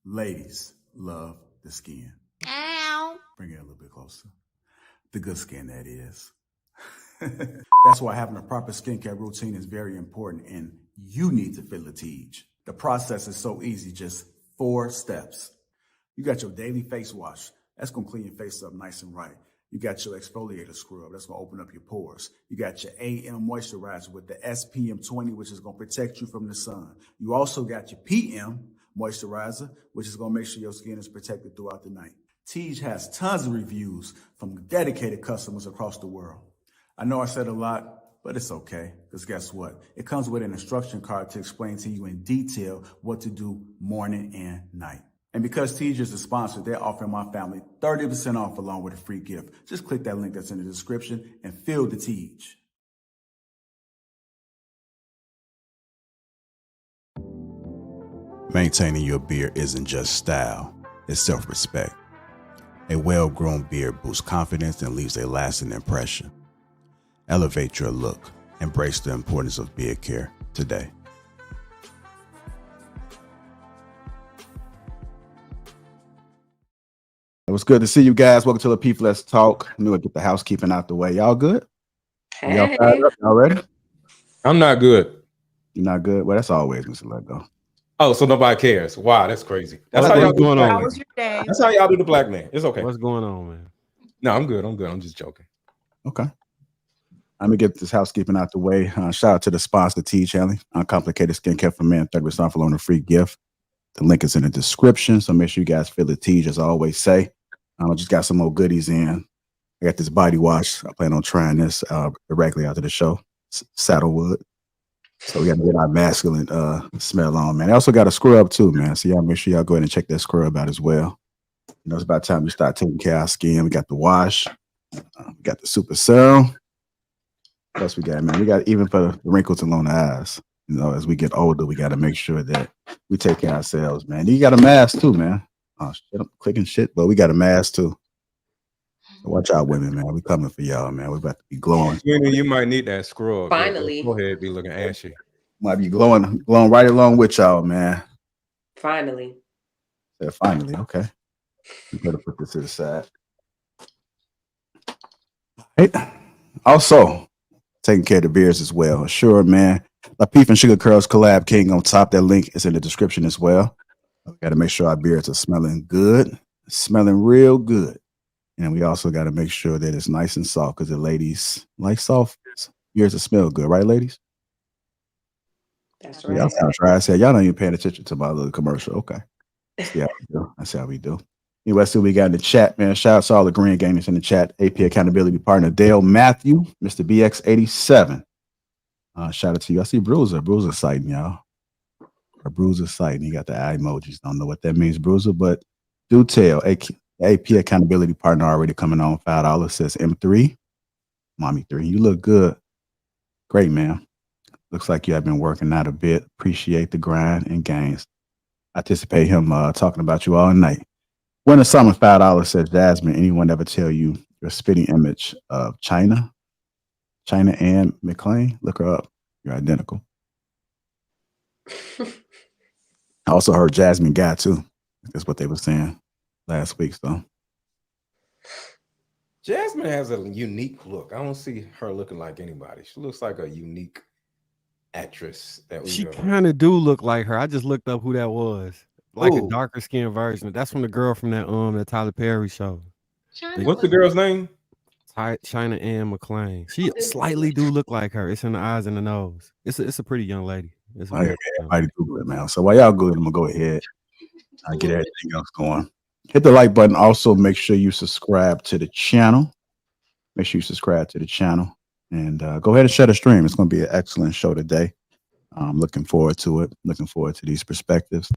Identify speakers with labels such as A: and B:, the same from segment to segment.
A: Ladies love the skin.
B: Ow.
A: Bring it a little bit closer. The good skin, that is. That's why having a proper skincare routine is very important, and you need to feel the Tige. The process is so easy, just 4 steps. You got your daily face wash. That's going to clean your face up nice and right. You got your exfoliator scrub. That's going to open up your pores. You got your AM moisturizer with the SPM 20, which is going to protect you from the sun. You also got your PM moisturizer, which is going to make sure your skin is protected throughout the night. Tige has tons of reviews from dedicated customers across the world. I know I said a lot, but it's okay, because guess what? It comes with an instruction card to explain to you in detail what to do morning and night. And because Tige is a sponsor, they're offering my family 30% off along with a free gift. Just click that link that's in the description and feel the Tige.
C: Maintaining your beard isn't just style, it's self-respect. A well-grown beard boosts confidence and leaves a lasting impression. Elevate your look. Embrace the importance of beard care today.
D: It was good to see you guys. Welcome to Lapeef Let's Talk. I'm gonna get the housekeeping out the way. Y'all good?
E: Hey.
D: Y'all fired up? Y'all ready?
F: I'm not good.
D: You're not good? Well, that's always Mr. Let Go.
F: Oh, so nobody cares. Wow, that's crazy. That's
G: What's
F: how y'all do
G: going
F: the
G: on?
F: black
B: How
F: man.
B: was your day?
F: That's how y'all do the black man. It's okay.
G: What's going on, man?
F: No, I'm good. I'm just joking.
D: Okay. Let me get this housekeeping out the way. Shout out to the sponsor, Tige Hanley, Uncomplicated Skincare for Men, 30% off along a free gift. The link is in the description, so make sure you guys feel the Tige, as I always say. I just got some more goodies in. I got this body wash. I plan on trying this directly after the show. Saddlewood. So we got to get our masculine smell on, man. I also got a scrub too, man. So y'all make sure y'all go ahead and check that scrub out as well. You know, it's about time we start taking care of our skin. We got the wash. We got the super serum. What else we got, man? We got even for the wrinkles along the eyes. You know, as we get older, we got to make sure that we take care of ourselves, man. You got a mask too, man. Oh, shit, I'm clicking shit, but we got a mask too. So watch out, women, man. We coming for y'all, man. We about to be glowing.
F: You might need that scrub.
E: Finally.
F: Go ahead, be looking ashy.
D: Might be glowing right along with y'all, man.
E: Finally.
D: Yeah, finally, okay. We better put this to the side. Hey, also taking care of the beards as well. Sure, man. Lapeef and Sugar Curls collab king on top. That link is in the description as well. We got to make sure our beards are smelling good, smelling real good. And we also got to make sure that it's nice and soft, because the ladies like soft beards to smell good, right, ladies?
E: That's
D: Y'all
E: right.
D: sound dry. I said, y'all not even paying attention to my little commercial. Okay. Yeah, that's how we do. Anyway, let's see what we got in the chat, man. Shout out to all the green gamers in the chat. AP accountability partner Dale Matthew, Mr. BX87. Shout out to you. I see Bruiser. Bruiser sighting, y'all. Or Bruiser sighting. He got the eye emojis. Don't know what that means, Bruiser, but do tell. AP accountability partner already coming on $5. Says M3. Mommy 3. You look good. Great, man. Looks like you have been working out a bit. Appreciate the grind and gains. I anticipate him talking about you all night. Winner Summer $5 says Jasmine. Anyone ever tell you your spitting image of China Ann McClain? Look her up. You're identical. I also heard Jasmine Guy too. That's what they were saying last week. So
F: Jasmine has a unique look. I don't see her looking like anybody. She looks like a unique actress that
G: She
F: we
G: kind of do look like her. I just looked up who that was. Like
F: Ooh.
G: a darker skinned version. That's from the girl from that Tyler Perry show.
F: What's the girl's name?
G: China Ann McClain. She slightly do look like her. It's in the eyes and the nose. It's a pretty young lady. It's
D: everybody Google it, man. So while y'all Google it, I'm gonna go ahead and get everything else going. Hit the like button. Also, make sure you subscribe to the channel. Make sure you subscribe to the channel. And go ahead and share the stream. It's going to be an excellent show today. I'm looking forward to it. Looking forward to these perspectives.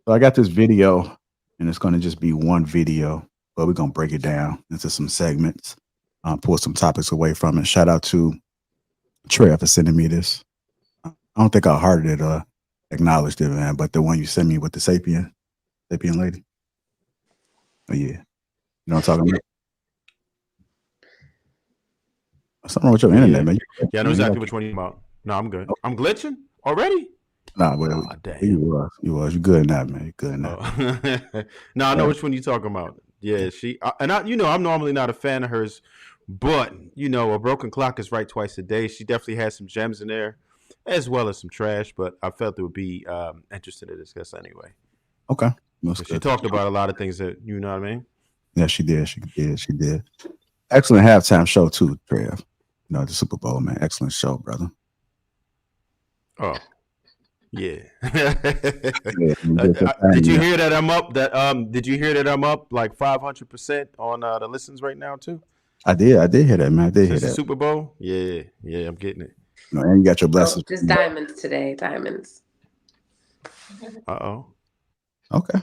D: So I got this video, and it's going to just be one video, but we're going to break it down into some segments, pull some topics away from it. Shout out to Trey for sending me this. I don't think I hearted it, acknowledged it, man, but the one you sent me with the sapien lady. Oh, yeah. You know what I'm talking about? Something wrong with your internet, man.
H: Yeah, I know exactly which one you're about. No, I'm good. I'm glitching already.
D: Nah, but
G: Oh, damn.
D: you was. You good in that, man. You good in that.
G: Oh. No, I know which one you're talking about. Yeah, I'm normally not a fan of hers, but a broken clock is right twice a day. She definitely has some gems in there, as well as some trash. But I felt it would be interesting to discuss anyway.
D: Okay. That's
G: She
D: good.
G: talked about a lot of things that you know what I mean.
D: Yeah, she did. She did. Excellent halftime show too, Trev. The Super Bowl, man. Excellent show, brother.
G: Oh, yeah.
D: Yeah,
G: Did you hear that I'm up? Did you hear that I'm up like 500% on the listens right now too?
D: I did hear that, man. I did hear
G: Since the
D: that.
G: Super Bowl, yeah, I'm getting it.
D: And you got your blessings.
E: Just diamonds today. Diamonds.
G: Uh-oh.
D: Okay.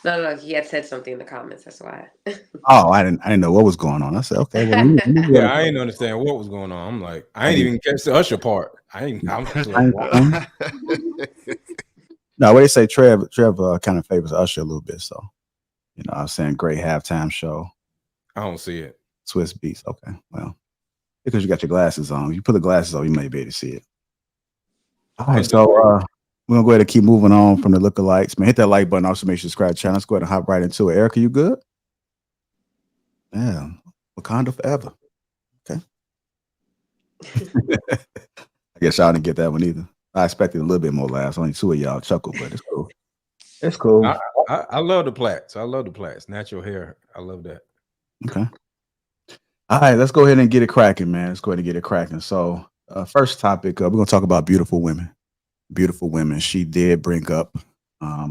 E: No. He had said something in the comments. That's why.
D: Oh, I didn't know what was going on. I said, okay, well,
F: Yeah, I didn't understand what was going on. I'm like, I ain't even catch the Usher part. I'm like,
D: No, what they say, Trev kind of favors Usher a little bit. So, I was saying great halftime show.
F: I don't see it.
D: Swiss Beats. Okay, well, because you got your glasses on. You put the glasses on, you may be able to see it. All right, so we're gonna go ahead and keep moving on from the lookalikes. Man, hit that like button. Also, make sure you subscribe to the channel. Let's go ahead and hop right into it. Erica, you good? Yeah, Wakanda forever. Okay. I guess y'all didn't get that one either. I expected a little bit more laughs. Only two of y'all chuckle, but it's cool. It's cool.
F: I love the plaits. Natural hair. I love that.
D: Okay. All right, let's go ahead and get it cracking, man. Let's go ahead and get it cracking. So, first topic, we're gonna talk about beautiful women. Beautiful women. She did bring up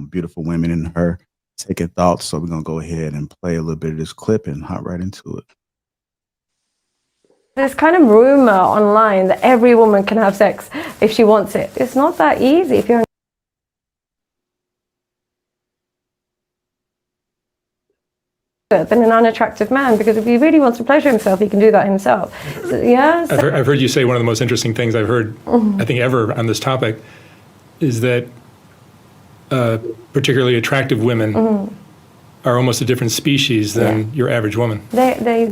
D: beautiful women in her taking thoughts. So we're gonna go ahead and play a little bit of this clip and hop right into it.
B: There's kind of rumor online that every woman can have sex if she wants it. It's not that easy if you're than an unattractive man, because if he really wants to pleasure himself, he can do that himself. So, yeah.
H: I've heard you say one of the most interesting things I've heard, I think, ever on this topic, is that particularly attractive women are almost a different species than your average woman.
B: They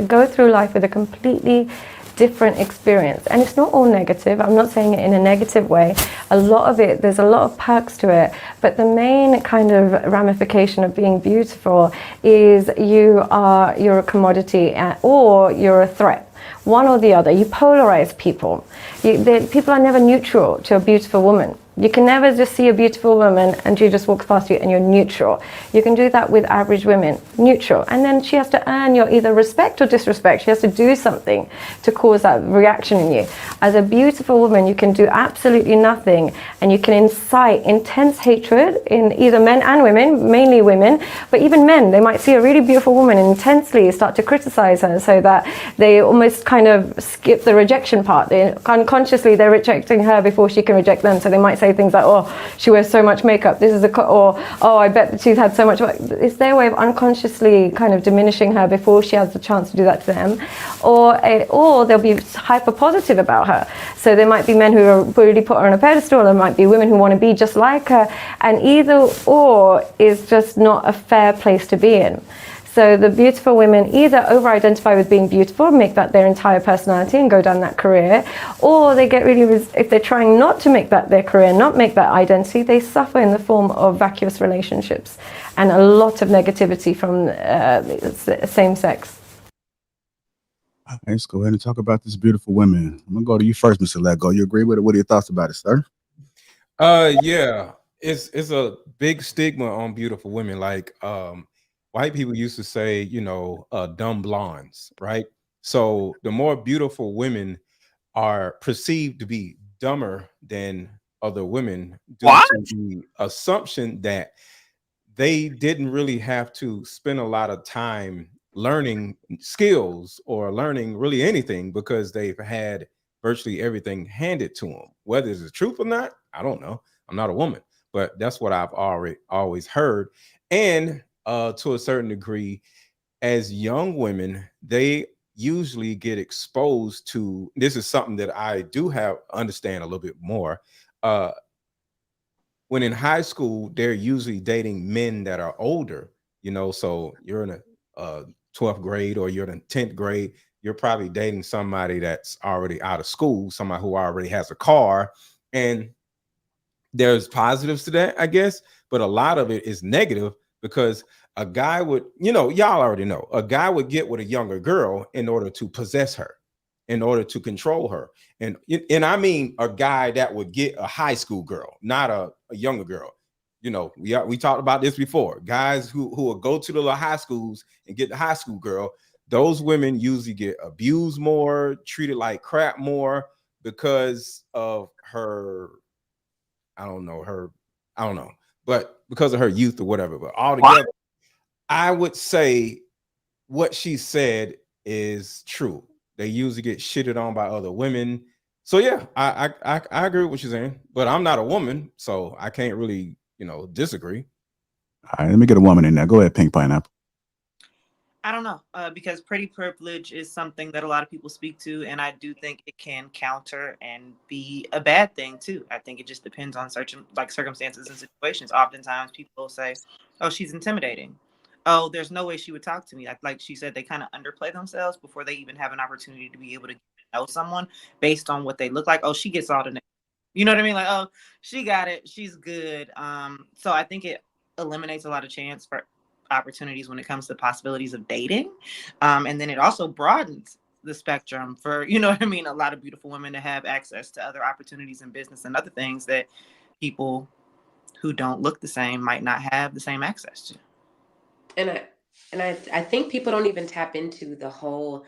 B: go through life with a completely different experience, and it's not all negative. I'm not saying it in a negative way. A lot of it, there's a lot of perks to it, but the main kind of ramification of being beautiful is you're a commodity or you're a threat. One or the other. You polarize people. People are never neutral to a beautiful woman. You can never just see a beautiful woman and she just walks past you and you're neutral. You can do that with average women, neutral. And then she has to earn your either respect or disrespect. She has to do something to cause that reaction in you. As a beautiful woman, you can do absolutely nothing, and you can incite intense hatred in either men and women, mainly women, but even men. They might see a really beautiful woman and intensely start to criticize her, so that they almost kind of skip the rejection part. Unconsciously, they're rejecting her before she can reject them. So they might say things like, oh, she wears so much makeup, or oh, I bet that she's had so much. It's their way of unconsciously kind of diminishing her before she has the chance to do that to them. Or they'll be hyper positive about her. So there might be men who really put her on a pedestal, there might be women who want to be just like her, and either or is just not a fair place to be in. So the beautiful women either over-identify with being beautiful, make that their entire personality and go down that career, or they get really, if they're trying not to make that their career, not make that identity, they suffer in the form of vacuous relationships and a lot of negativity from same sex.
D: All right, let's go ahead and talk about this beautiful women. I'm gonna go to you first, Mr. Lego. You agree with it? What are your thoughts about it, sir?
F: Yeah, it's a big stigma on beautiful women. Like, white people used to say, dumb blondes, right? So the more beautiful women are perceived to be dumber than other women due to the assumption that they didn't really have to spend a lot of time learning skills or learning really anything, because they've had virtually everything handed to them. Whether it's the truth or not, I don't know. I'm not a woman, but that's what I've always heard. And to a certain degree, as young women, they usually get exposed to, this is something that I do understand a little bit more. When in high school, they're usually dating men that are older, so you're in a 12th grade or you're in 10th grade, you're probably dating somebody that's already out of school, somebody who already has a car. And there's positives to that, I guess, but a lot of it is negative because a guy would, y'all already know, a guy would get with a younger girl in order to possess her, in order to control her. And I mean a guy that would get a high school girl, not a younger girl. We talked about this before. Guys who will go to the little high schools and get the high school girl, those women usually get abused more, treated like crap more because of her, I don't know, but because of her youth or whatever. But altogether, I would say what she said is true. They usually get shitted on by other women. So yeah, I agree with what you're saying, but I'm not a woman, so I can't really, disagree.
D: All right, let me get a woman in there. Go ahead, Pink Pineapple.
I: I don't know, because pretty privilege is something that a lot of people speak to, and I do think it can counter and be a bad thing too. I think it just depends on certain circumstances and situations. Oftentimes, people say, "Oh, she's intimidating." Oh, there's no way she would talk to me. Like she said, they kind of underplay themselves before they even have an opportunity to be able to know someone based on what they look like. Oh, she gets all the, you know what I mean? Like, oh, she got it, she's good. So I think it eliminates a lot of chance for opportunities when it comes to possibilities of dating, and then it also broadens the spectrum for, you know what I mean, a lot of beautiful women to have access to other opportunities in business and other things that people who don't look the same might not have the same access to.
E: And I think people don't even tap into the whole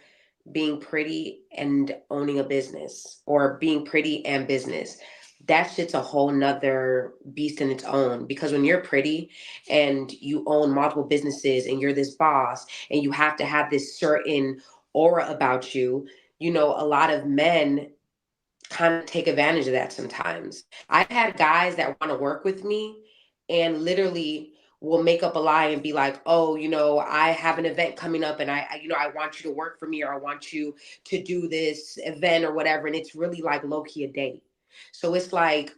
E: being pretty and owning a business, or being pretty and business. That shit's a whole nother beast in its own, because when you're pretty and you own multiple businesses and you're this boss and you have to have this certain aura about you, a lot of men kind of take advantage of that sometimes. I've had guys that want to work with me and literally will make up a lie and be like, "Oh, I have an event coming up and I want you to work for me, or I want you to do this event or whatever." And it's really like low key a date. So it's like,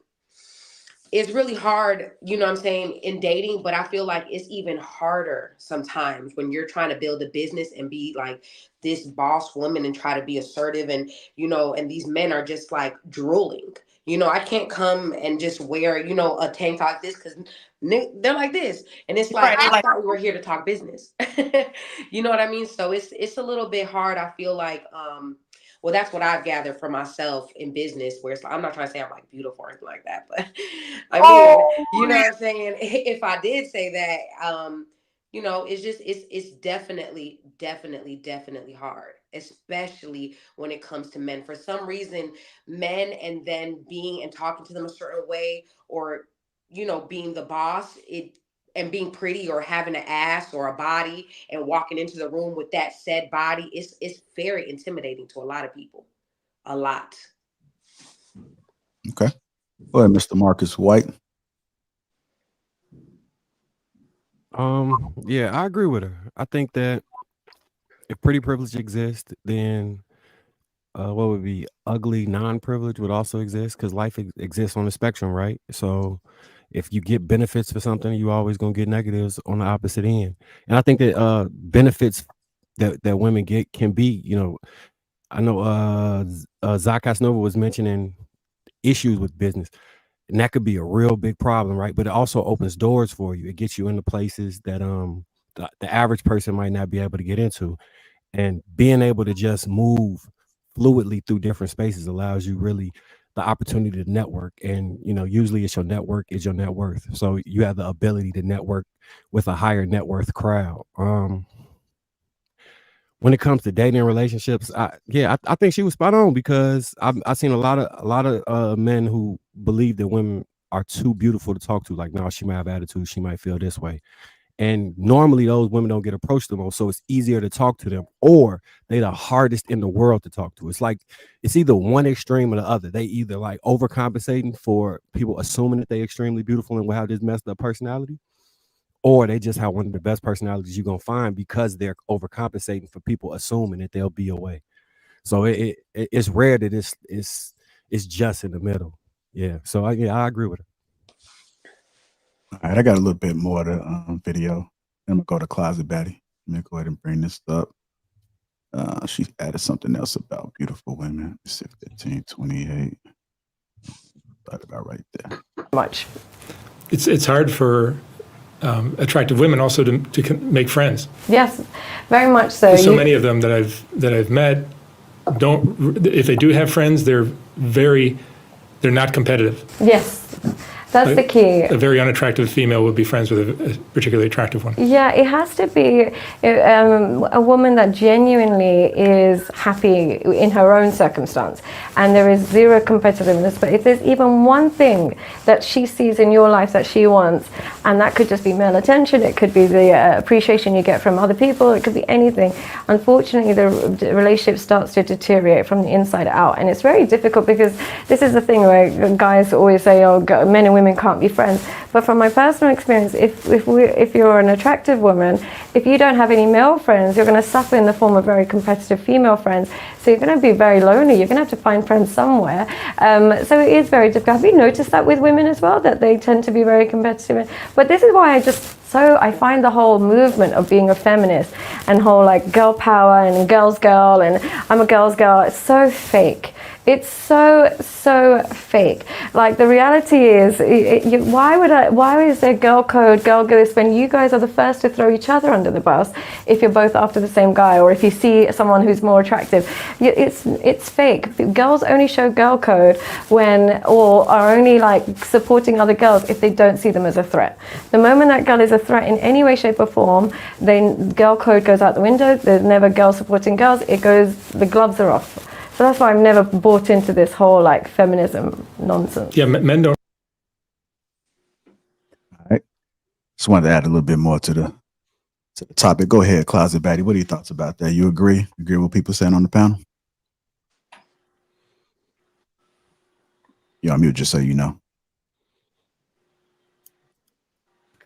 E: it's really hard, what I'm saying, in dating, but I feel like it's even harder sometimes when you're trying to build a business and be like this boss woman and try to be assertive, and and these men are just like drooling. I can't come and just wear, a tank top like this, because they're like this. And it's like,
I: Right.
E: I
I: Like,
E: thought we were here to talk business. You know what I mean? So it's a little bit hard, I feel like. Well, that's what I've gathered for myself in business, where it's like, I'm not trying to say I'm like beautiful or anything like that, but I mean, you know what I'm saying? If I did say that, it's definitely hard, especially when it comes to men. For some reason, men, and then being and talking to them a certain way, or, being the boss, and being pretty or having an ass or a body and walking into the room with that said body, it's very intimidating to a lot of people. A lot.
D: Okay. Go ahead, Mr. Marcus White.
J: Yeah, I agree with her. I think that if pretty privilege exists, then what would be ugly non-privilege would also exist, because life exists on the spectrum, right? So if you get benefits for something, you always gonna get negatives on the opposite end. And I think that benefits that women get can be, I know Zach Casanova was mentioning issues with business, and that could be a real big problem, right? But it also opens doors for you. It gets you into places that the average person might not be able to get into. And being able to just move fluidly through different spaces allows you really the opportunity to network. And usually it's your network is your net worth, so you have the ability to network with a higher net worth crowd. When it comes to dating relationships, I think she was spot on, because I've seen a lot of men who believe that women are too beautiful to talk to. Like, no, she might have attitude, she might feel this way. And normally those women don't get approached the most, so it's easier to talk to them, or they the hardest in the world to talk to. It's like it's either one extreme or the other. They either like overcompensating for people assuming that they extremely beautiful and will have this messed up personality, or they just have one of the best personalities you're gonna find, because they're overcompensating for people assuming that they'll be away. So it's rare that it's just in the middle. Yeah. So I agree with her.
D: All right, I got a little bit more to video. I'm gonna go to Closet Betty. Let me go ahead and bring this up. She added something else about beautiful women. 1528. Thought about right there.
B: much.
H: It's hard for attractive women also to make friends.
B: Yes, very much so.
H: So many of them that I've met don't. If they do have friends, they're not competitive.
B: Yes. That's the key.
H: A very unattractive female would be friends with a particularly attractive one.
B: Yeah, it has to be a woman that genuinely is happy in her own circumstance, and there is zero competitiveness. But if there's even one thing that she sees in your life that she wants, and that could just be male attention, it could be the appreciation you get from other people, it could be anything. Unfortunately, the relationship starts to deteriorate from the inside out, and it's very difficult because this is the thing where guys always say, "Oh, men and women can't be friends." But from my personal experience, if you're an attractive woman, if you don't have any male friends, you're going to suffer in the form of very competitive female friends. So you're going to be very lonely. You're going to have to find friends somewhere. So it is very difficult. Have you noticed that with women as well, that they tend to be very competitive? But this is why I find the whole movement of being a feminist and whole like girl power and girls girl and I'm a girls girl, it's so fake. It's so fake. Like the reality is, why is there girl code, girl this, when you guys are the first to throw each other under the bus if you're both after the same guy, or if you see someone who's more attractive? It's fake. Girls only show girl code or are only like supporting other girls if they don't see them as a threat. The moment that girl is a threat in any way, shape or form, then girl code goes out the window. There's never girls supporting girls. The gloves are off. So that's why I've never bought into this whole like feminism nonsense.
H: Yeah, men don't.
D: All right. Just wanted to add a little bit more to the topic. Go ahead, Closet Baddie. What are your thoughts about that? You agree? Agree with what people saying on the panel? You're on mute, just so you know.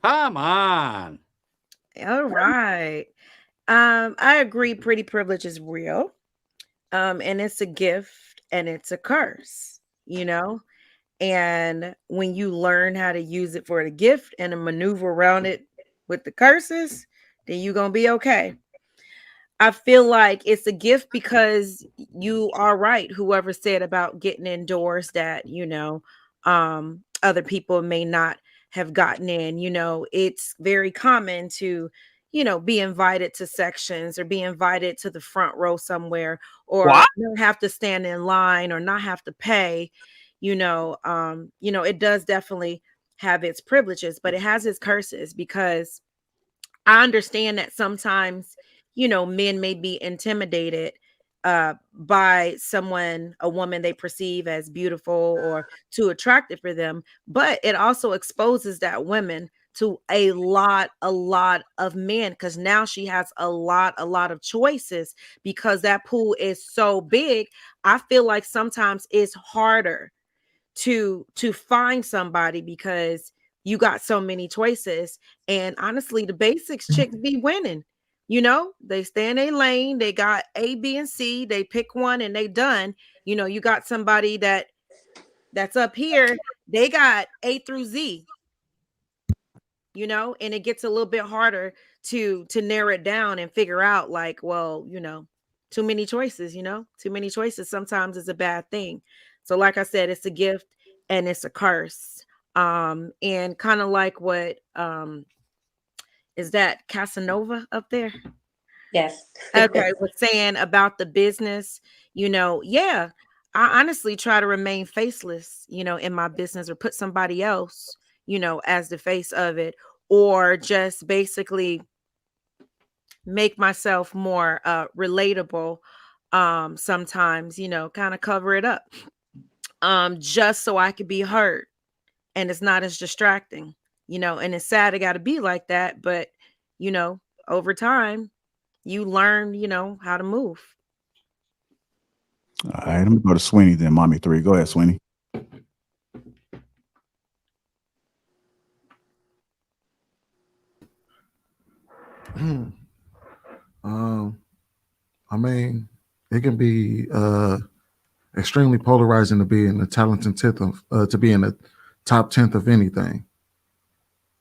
K: Come on.
L: All right. I agree. Pretty privilege is real. And it's a gift and it's a curse, and when you learn how to use it for the gift and to maneuver around it with the curses, then you're going to be okay. I feel like it's a gift because you are right. Whoever said about getting indoors that, other people may not have gotten in, it's very common to be invited to sections or be invited to the front row somewhere, or not have to stand in line or not have to pay. It does definitely have its privileges, but it has its curses, because I understand that sometimes, men may be intimidated by a woman they perceive as beautiful or too attractive for them, but it also exposes that woman to a lot of men, because now she has a lot of choices, because that pool is so big. I feel like sometimes it's harder to find somebody because you got so many choices. And honestly, the basics chicks be winning. They stay in their lane, they got A, B, and C, they pick one and they done. You got somebody that's up here, they got A through Z. And it gets a little bit harder to narrow it down and figure out like, well, too many choices, too many choices sometimes is a bad thing. So like I said, it's a gift and it's a curse. And kind of like what, is that Casanova up there?
E: Yes.
L: Okay. Was saying about the business, yeah, I honestly try to remain faceless, in my business, or put somebody else, as the face of it, or just basically make myself more relatable. Sometimes, kind of cover it up, just so I could be heard and it's not as distracting, and it's sad it got to be like that. But, over time, you learn, how to move.
D: All right, I'm gonna go to Sweeney then, Mommy 3. Go ahead, Sweeney.
M: I mean, it can be extremely polarizing to be in the talented tenth of to be in the top 10th of anything.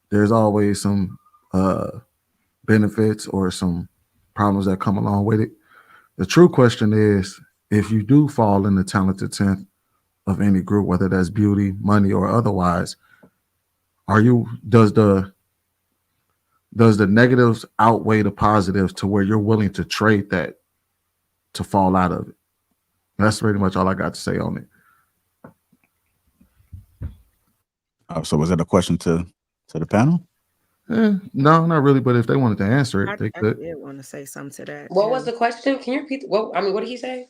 M: There's always some benefits or some problems that come along with it. The true question is, if you do fall in the talented 10th of any group, whether that's beauty, money, or otherwise, does the negatives outweigh the positives to where you're willing to trade that to fall out of it? That's pretty much all I got to say on it.
D: So was that a question to the panel?
M: No, not really. But if they wanted to answer it, they
L: I
M: could.
L: did want to say something to that.
E: What
L: too.
E: was the question? Can you repeat? What did he say?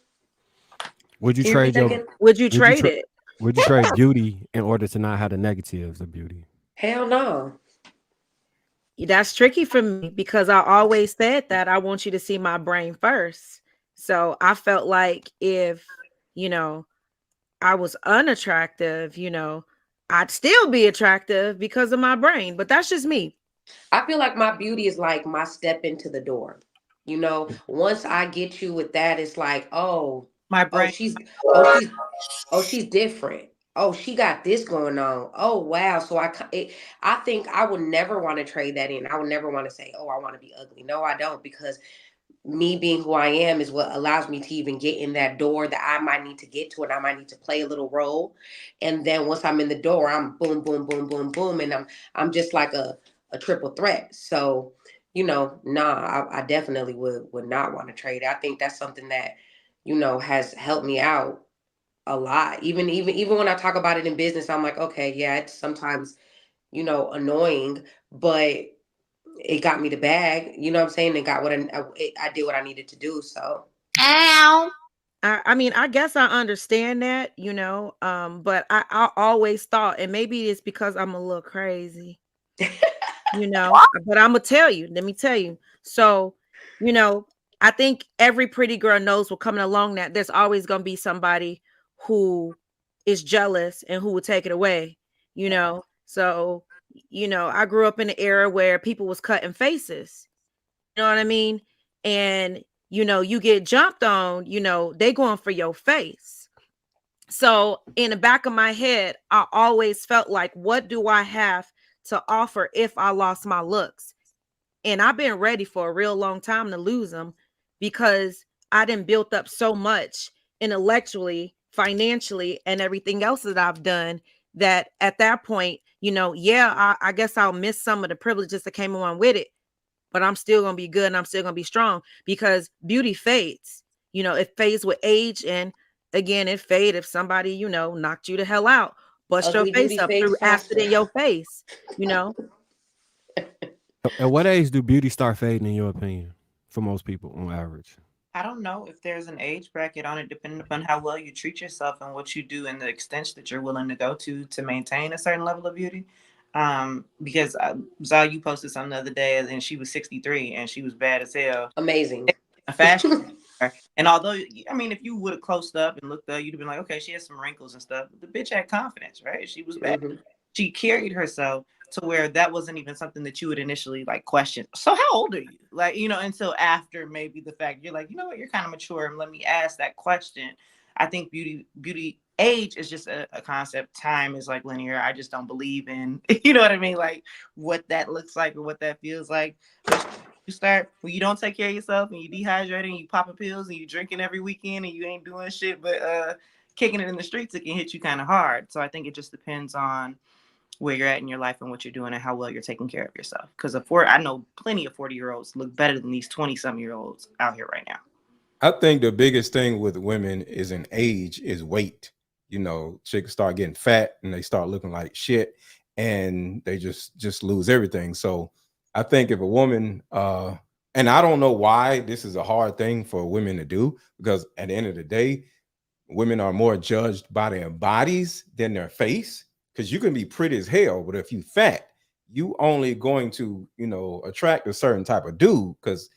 J: Would you
E: Can you repeat
J: trade
E: that
J: your?
E: again?
L: Would you trade it?
J: Would you trade beauty in order to not have the negatives of beauty?
E: Hell no.
L: That's tricky for me because I always said that I want you to see my brain first. So I felt like if, I was unattractive, I'd still be attractive because of my brain. But that's just me.
E: I feel like my beauty is like my step into the door. Once I get you with that, it's like,
I: My brain.
E: she's different. Oh, she got this going on. Oh, wow. So I think I would never want to trade that in. I would never want to say, oh, I want to be ugly. No, I don't, because me being who I am is what allows me to even get in that door that I might need to get to, and I might need to play a little role. And then once I'm in the door, I'm boom, boom, boom, boom, boom, and I'm just like a triple threat. So, I definitely would not want to trade. I think that's something that, has helped me out a lot. Even when I talk about it in business, I'm like, okay, yeah, it's sometimes, annoying, but it got me the bag. You know what I'm saying? It got what I did what I needed to do. So,
L: Ow. I mean, I guess I understand that, but I always thought, and maybe it's because I'm a little crazy, but I'm gonna tell you, let me tell you. So, I think every pretty girl knows what's coming along, that there's always gonna be somebody who is jealous and who will take it away, So, I grew up in an era where people was cutting faces. You know what I mean? And you get jumped on, they going for your face. So in the back of my head, I always felt like, what do I have to offer if I lost my looks? And I've been ready for a real long time to lose them, because I didn't build up so much intellectually, financially, and everything else that I've done, that at that point, I guess I'll miss some of the privileges that came along with it, but I'm still going to be good and I'm still going to be strong, because beauty fades. It fades with age. And again, it fade if somebody, knocked you the hell out, bust
E: ugly
L: your face
E: beauty
L: up,
E: fades
L: threw acid
E: faster.
L: in your face,
J: At what age do beauty start fading, in your opinion, for most people on average?
I: I don't know if there's an age bracket on it, depending upon how well you treat yourself and what you do and the extent that you're willing to go to maintain a certain level of beauty. Because Zal, you posted something the other day, and she was 63 and she was bad as hell.
E: Amazing.
I: A fashion. And although, I mean, if you would have closed up and looked up, you'd have been like, okay, she has some wrinkles and stuff. The bitch had confidence, right? She was bad.
E: Mm-hmm.
I: She carried herself to where that wasn't even something that you would initially like question. So how old are you? Like, until after maybe the fact you're like, you know what, you're kind of mature, and let me ask that question. I think beauty age is just a concept. Time is like linear. I just don't believe in, you know what I mean? Like what that looks like or what that feels like. But you start, when you don't take care of yourself and you dehydrating and you popping pills and you drinking every weekend and you ain't doing shit but kicking it in the streets, it can hit you kind of hard. So I think it just depends on where you're at in your life and what you're doing and how well you're taking care of yourself. Because I know plenty of 40-year-olds look better than these 20-some-year-olds out here right now.
F: I think the biggest thing with women is in age is weight. Chicks start getting fat and they start looking like shit, and they just lose everything. So I think if a woman, and I don't know why this is a hard thing for women to do, because at the end of the day, women are more judged by their bodies than their face. Because you can be pretty as hell, but if you fat, you only going to, attract a certain type of dude. Because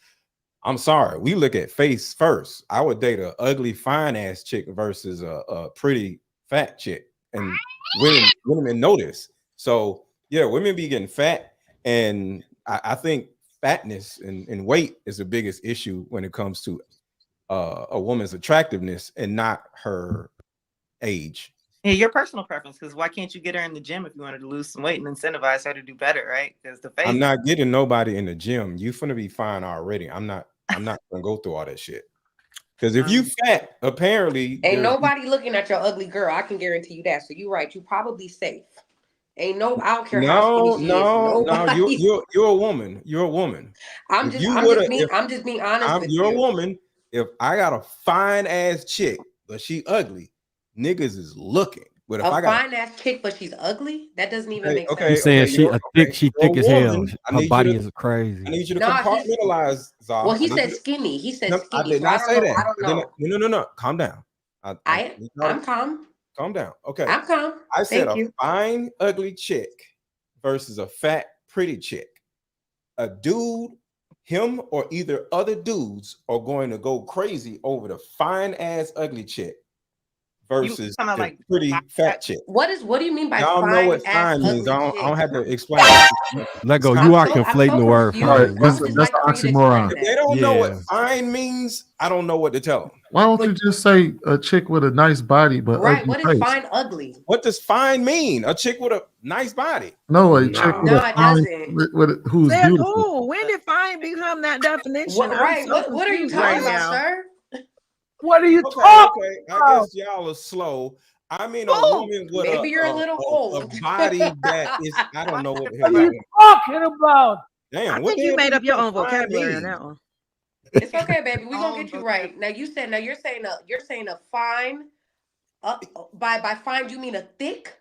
F: I'm sorry, we look at face first. I would date a ugly, fine ass chick versus a pretty fat chick, and women know this. So yeah, women be getting fat, and I think fatness and weight is the biggest issue when it comes to a woman's attractiveness, and not her age.
I: Yeah, your personal preference, because why can't you get her in the gym if you wanted to lose some weight and incentivize her to do better, right? Because the face.
F: I'm not getting nobody in the gym. You finna be fine already. I'm not gonna go through all that shit. Because if you fat, apparently
E: ain't nobody looking at your ugly girl. I can guarantee you that. So you're right. You're probably safe. Ain't no. I don't care how skinny she is.
F: No.
E: Nobody.
F: You're a woman. You're a woman.
E: I'm
F: If
E: just.
F: you
E: I'm
F: would
E: just
F: have,
E: being.
F: if
E: I'm just being honest with
F: you're a
E: you.
F: woman, if I got a fine ass chick, but she ugly, niggas is looking. But if
E: A
F: I got
E: fine ass chick, but she's ugly. That doesn't even make
J: You
E: sense.
J: saying she a thick? She
F: you're
J: thick
F: a
J: as hell.
F: woman, I
J: Her
F: need
J: body
F: you to,
J: is crazy.
F: I need you to
E: Nah,
F: compartmentalize, Zah.
E: Well, he
F: I need
E: said
F: you to-
E: skinny. He said
F: No, I
E: skinny.
F: did
E: So I
F: not
E: don't
F: say
E: know.
F: that.
E: I don't know.
F: No. Calm down.
E: I'm calm.
F: Calm down. Okay.
E: I'm calm.
F: I said
E: Thank
F: a
E: you.
F: fine, ugly chick versus a fat, pretty chick. A dude, him or either other dudes are going to go crazy over the fine ass ugly chick versus
I: talking about,
F: the
I: like,
F: pretty fat chick.
E: What do you mean by
F: Y'all know
E: fine
F: what
E: ass
F: fine means.
E: ugly
F: I
E: chick?
F: don't have to explain it.
J: Lego,
F: It's
J: you are
F: common sense.
J: conflating the word
E: confused.
M: All right,
J: fine.
M: that's
E: I'm just
M: that's
E: like
M: an
E: for you to explain
M: oxymoron.
F: If they don't know what
J: Yeah.
F: fine means, I don't know what to tell them.
M: Why don't you just say a chick with a nice body but
E: Right.
M: ugly
E: What is
M: face?
E: fine ugly?
F: What does fine mean? A chick with a nice body.
M: No, a chick with
E: No,
M: a
E: it
M: fine,
E: doesn't.
M: who's
L: Says
M: beautiful.
L: who? When did fine become that definition?
E: What,
L: I'm
E: right.
L: so
E: What are you
L: confused
E: talking
L: right
E: about,
L: now.
E: sir?
N: What are you
F: Okay.
N: talking
F: I
N: about?
F: guess y'all are slow. I mean, a
L: Oh,
F: woman with
E: Maybe you're a little
F: a
E: old.
F: body that is, I don't know what the hell
N: What are
F: y'all
N: you
F: want.
N: talking about?
F: Damn,
L: I
F: what
L: think
F: the
L: you
F: hell do
L: made
F: you
L: up your
F: think
L: own
F: fine
L: vocabulary on
F: means?
L: that one.
E: It's okay, baby. We're gonna
I: Own
E: get you right. Now you're saying a fine. By fine you mean a thick?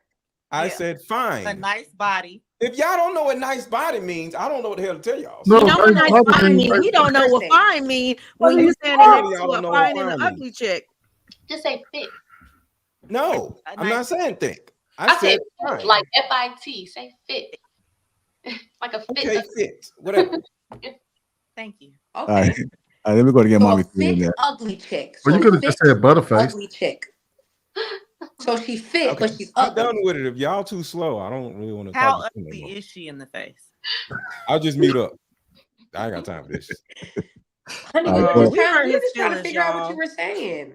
F: I
I: Yeah.
F: said
I: A
F: fine.
I: nice body.
F: If y'all don't know what nice body means, I don't know what the hell to tell y'all.
M: No,
L: We know what nice
M: nice
L: body
M: body
L: mean.
M: means
L: We don't know what
E: Person.
L: fine mean
N: What
L: when
N: are
L: you
N: you
L: standing
N: talking
L: next
F: Y'all
L: to
F: don't
L: a
F: know what
L: fine and an
F: fine means.
L: ugly chick.
O: Just say fit.
F: No,
I: A
F: I'm
I: nice
F: not saying thick. I
O: I said
F: said
O: fit,
F: fine.
O: like FIT. Say fit. Like a fit.
F: Okay, fit. Whatever.
I: Thank you.
D: All right.
E: Okay.
D: All right, let me go to get
E: So
D: mommy
E: a
D: three in
E: thick,
D: there.
E: ugly chick.
M: Well, you
E: So
M: could have just
E: thick,
M: said butterface.
E: ugly chick. So she fit,
F: Okay,
E: but she's
F: I'm
E: ugly.
F: done with it. If y'all too slow, I don't really want to
I: How
F: talk to you no
I: ugly
F: more.
I: is she in the face?
F: I'll just mute up. I ain't got time for this.
E: Honey,
D: All
E: we
D: right,
E: were
D: well,
E: just
L: We
E: trying.
L: hurt
E: We were
L: his
E: just trying to
L: feelings,
E: figure out what you
L: y'all.
E: were saying.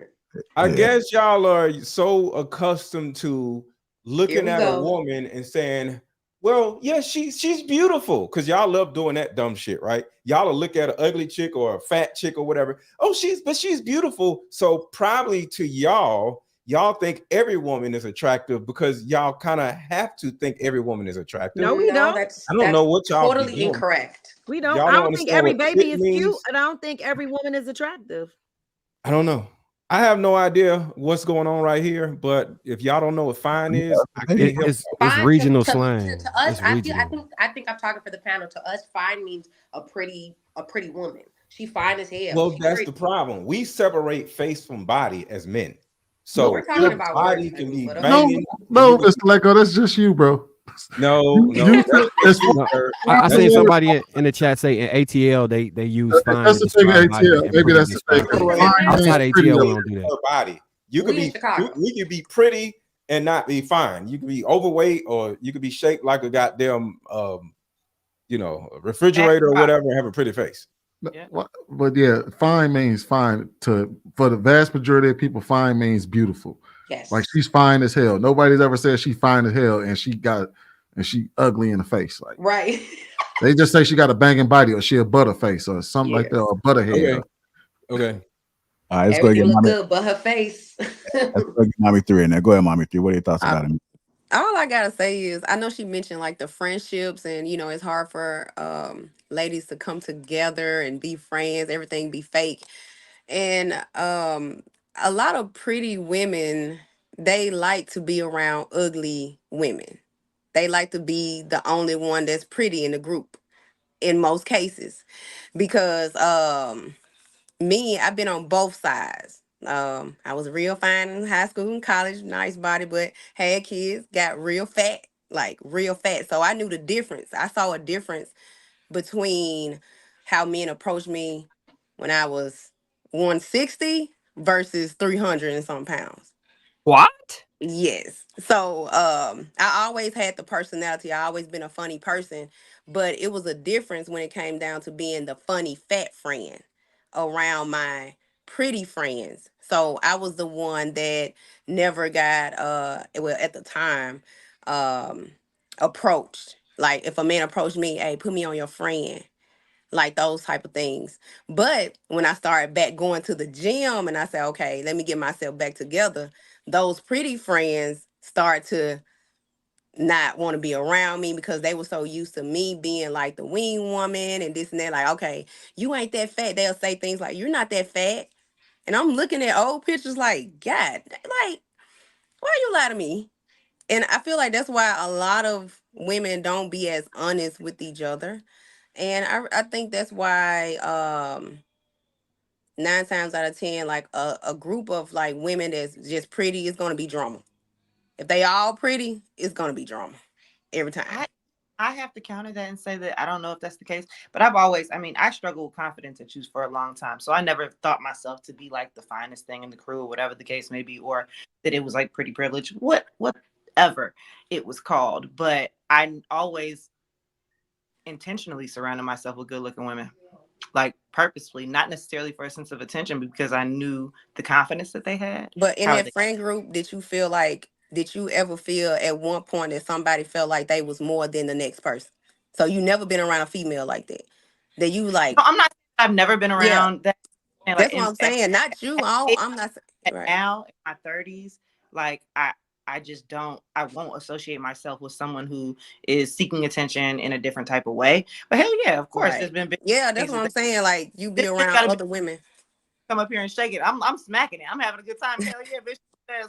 F: I
D: yeah.
F: guess y'all are so accustomed to
E: Here
F: looking
E: we
F: at a
E: go.
F: woman and saying, well, yeah, she's beautiful. Because y'all love doing that dumb shit, right? Y'all will look at an ugly chick or a fat chick or whatever. Oh, she's beautiful. So probably to y'all think every woman is attractive because y'all kind of have to think every woman is attractive.
L: No, we don't.
F: I don't know what y'all be
E: totally
F: doing.
E: incorrect.
L: We don't.
F: Y'all
L: I
F: don't
L: don't think
F: understand
L: every
F: what
L: baby
F: fit
L: is cute,
F: means?
L: and I don't think every woman is attractive.
F: I don't know. I have no idea what's going on right here, but if y'all don't know what fine is, I can't help
J: It's
E: Fine
J: regional
E: to
J: slang.
E: us,
J: It's
E: I
J: regional.
E: think I'm talking for the panel. To us, fine means a pretty woman. She fine as hell.
F: Well,
E: She
F: that's
E: pretty.
F: the problem. We separate face from body as men.
E: Well,
F: So
E: we're talking
F: your
E: about
F: body
E: words,
F: can
E: honey,
F: be
E: but okay.
M: No,
F: banging.
M: no, Mr. Lego, that's just you, bro.
F: No,
M: You
F: that's
M: it's
F: just you,
J: No,
F: sir.
J: I
F: That's
J: seen
F: just
J: somebody in the chat say in ATL they use fine
M: that's
J: to
M: the thing.
J: describe body
M: ATL,
J: and
M: maybe
J: pretty
M: that's
J: to
M: the thing.
J: describe
E: We
J: face.
E: from
M: Fine
E: Atlanta.
M: means
J: Outside
M: pretty.
J: ATL, we don't do that.
F: her body. You could
E: We in
F: be
E: Chicago.
F: we could be pretty and not be fine. You could be overweight or you could be shaped like a goddamn refrigerator or whatever and have a pretty face.
I: Yeah.
M: But yeah, fine means fine. For the vast majority of people, fine means beautiful.
E: Yes.
M: Like she's fine as hell. Nobody's ever said she's fine as hell and she ugly in the face. Like
E: Right.
M: they just say she got a banging body or she a butterface or something like that or butterhead.
F: Okay.
D: All right, let's go
E: Everything
D: get
E: look
D: mommy.
E: good but her face.
D: Let's go get mommy three in there. Go ahead, mommy three. What are your thoughts about it?
P: All I gotta say is I know she mentioned like the friendships and it's hard for ladies to come together and be friends, everything be fake. And a lot of pretty women, they like to be around ugly women. They like to be the only one that's pretty in the group in most cases. Because I've been on both sides. I was real fine in high school and college, nice body, but had kids, got real fat, like real fat. So I knew the difference. I saw a difference between how men approached me when I was 160 versus 300 and some pounds.
N: What?
P: Yes. So I always had the personality. I always been a funny person, but it was a difference when it came down to being the funny fat friend around my pretty friends. So I was the one that never got at the time approached. Like if a man approached me, hey, put me on your friend, like those type of things. But when I started back going to the gym and I said, okay, let me get myself back together, those pretty friends start to not want to be around me because they were so used to me being like the wing woman and this and that. Like, okay, you ain't that fat. They'll say things like, you're not that fat. And I'm looking at old pictures like, God, like, why you lie to me? And I feel like that's why a lot of women don't be as honest with each other. And I think that's why 9 times out of 10, like a group of like women that's just pretty is gonna be drama. If they all pretty, it's gonna be drama every time.
I: I have to counter that and say that I don't know if that's the case, but I struggle with confidence issues for a long time. So I never thought myself to be like the finest thing in the crew, or whatever the case may be, or that it was like pretty privilege, whatever it was called. But I always intentionally surrounded myself with good looking women, like purposefully, not necessarily for a sense of attention, but because I knew the confidence that they had.
P: But in that friend group, did you ever feel at one point that somebody felt like they was more than the next person? So you never been around a female like that? That you like?
I: No, I've never been around that. And
P: That's what I'm saying. Not you. I'm not
I: right now in my 30s. Like I just I won't associate myself with someone who is seeking attention in a different type of way. But hell yeah, of course, there's been
P: that's what I'm saying. Like you be around other women.
I: Come up here and shake it. I'm smacking it. I'm having a good time. Hell yeah, bitch.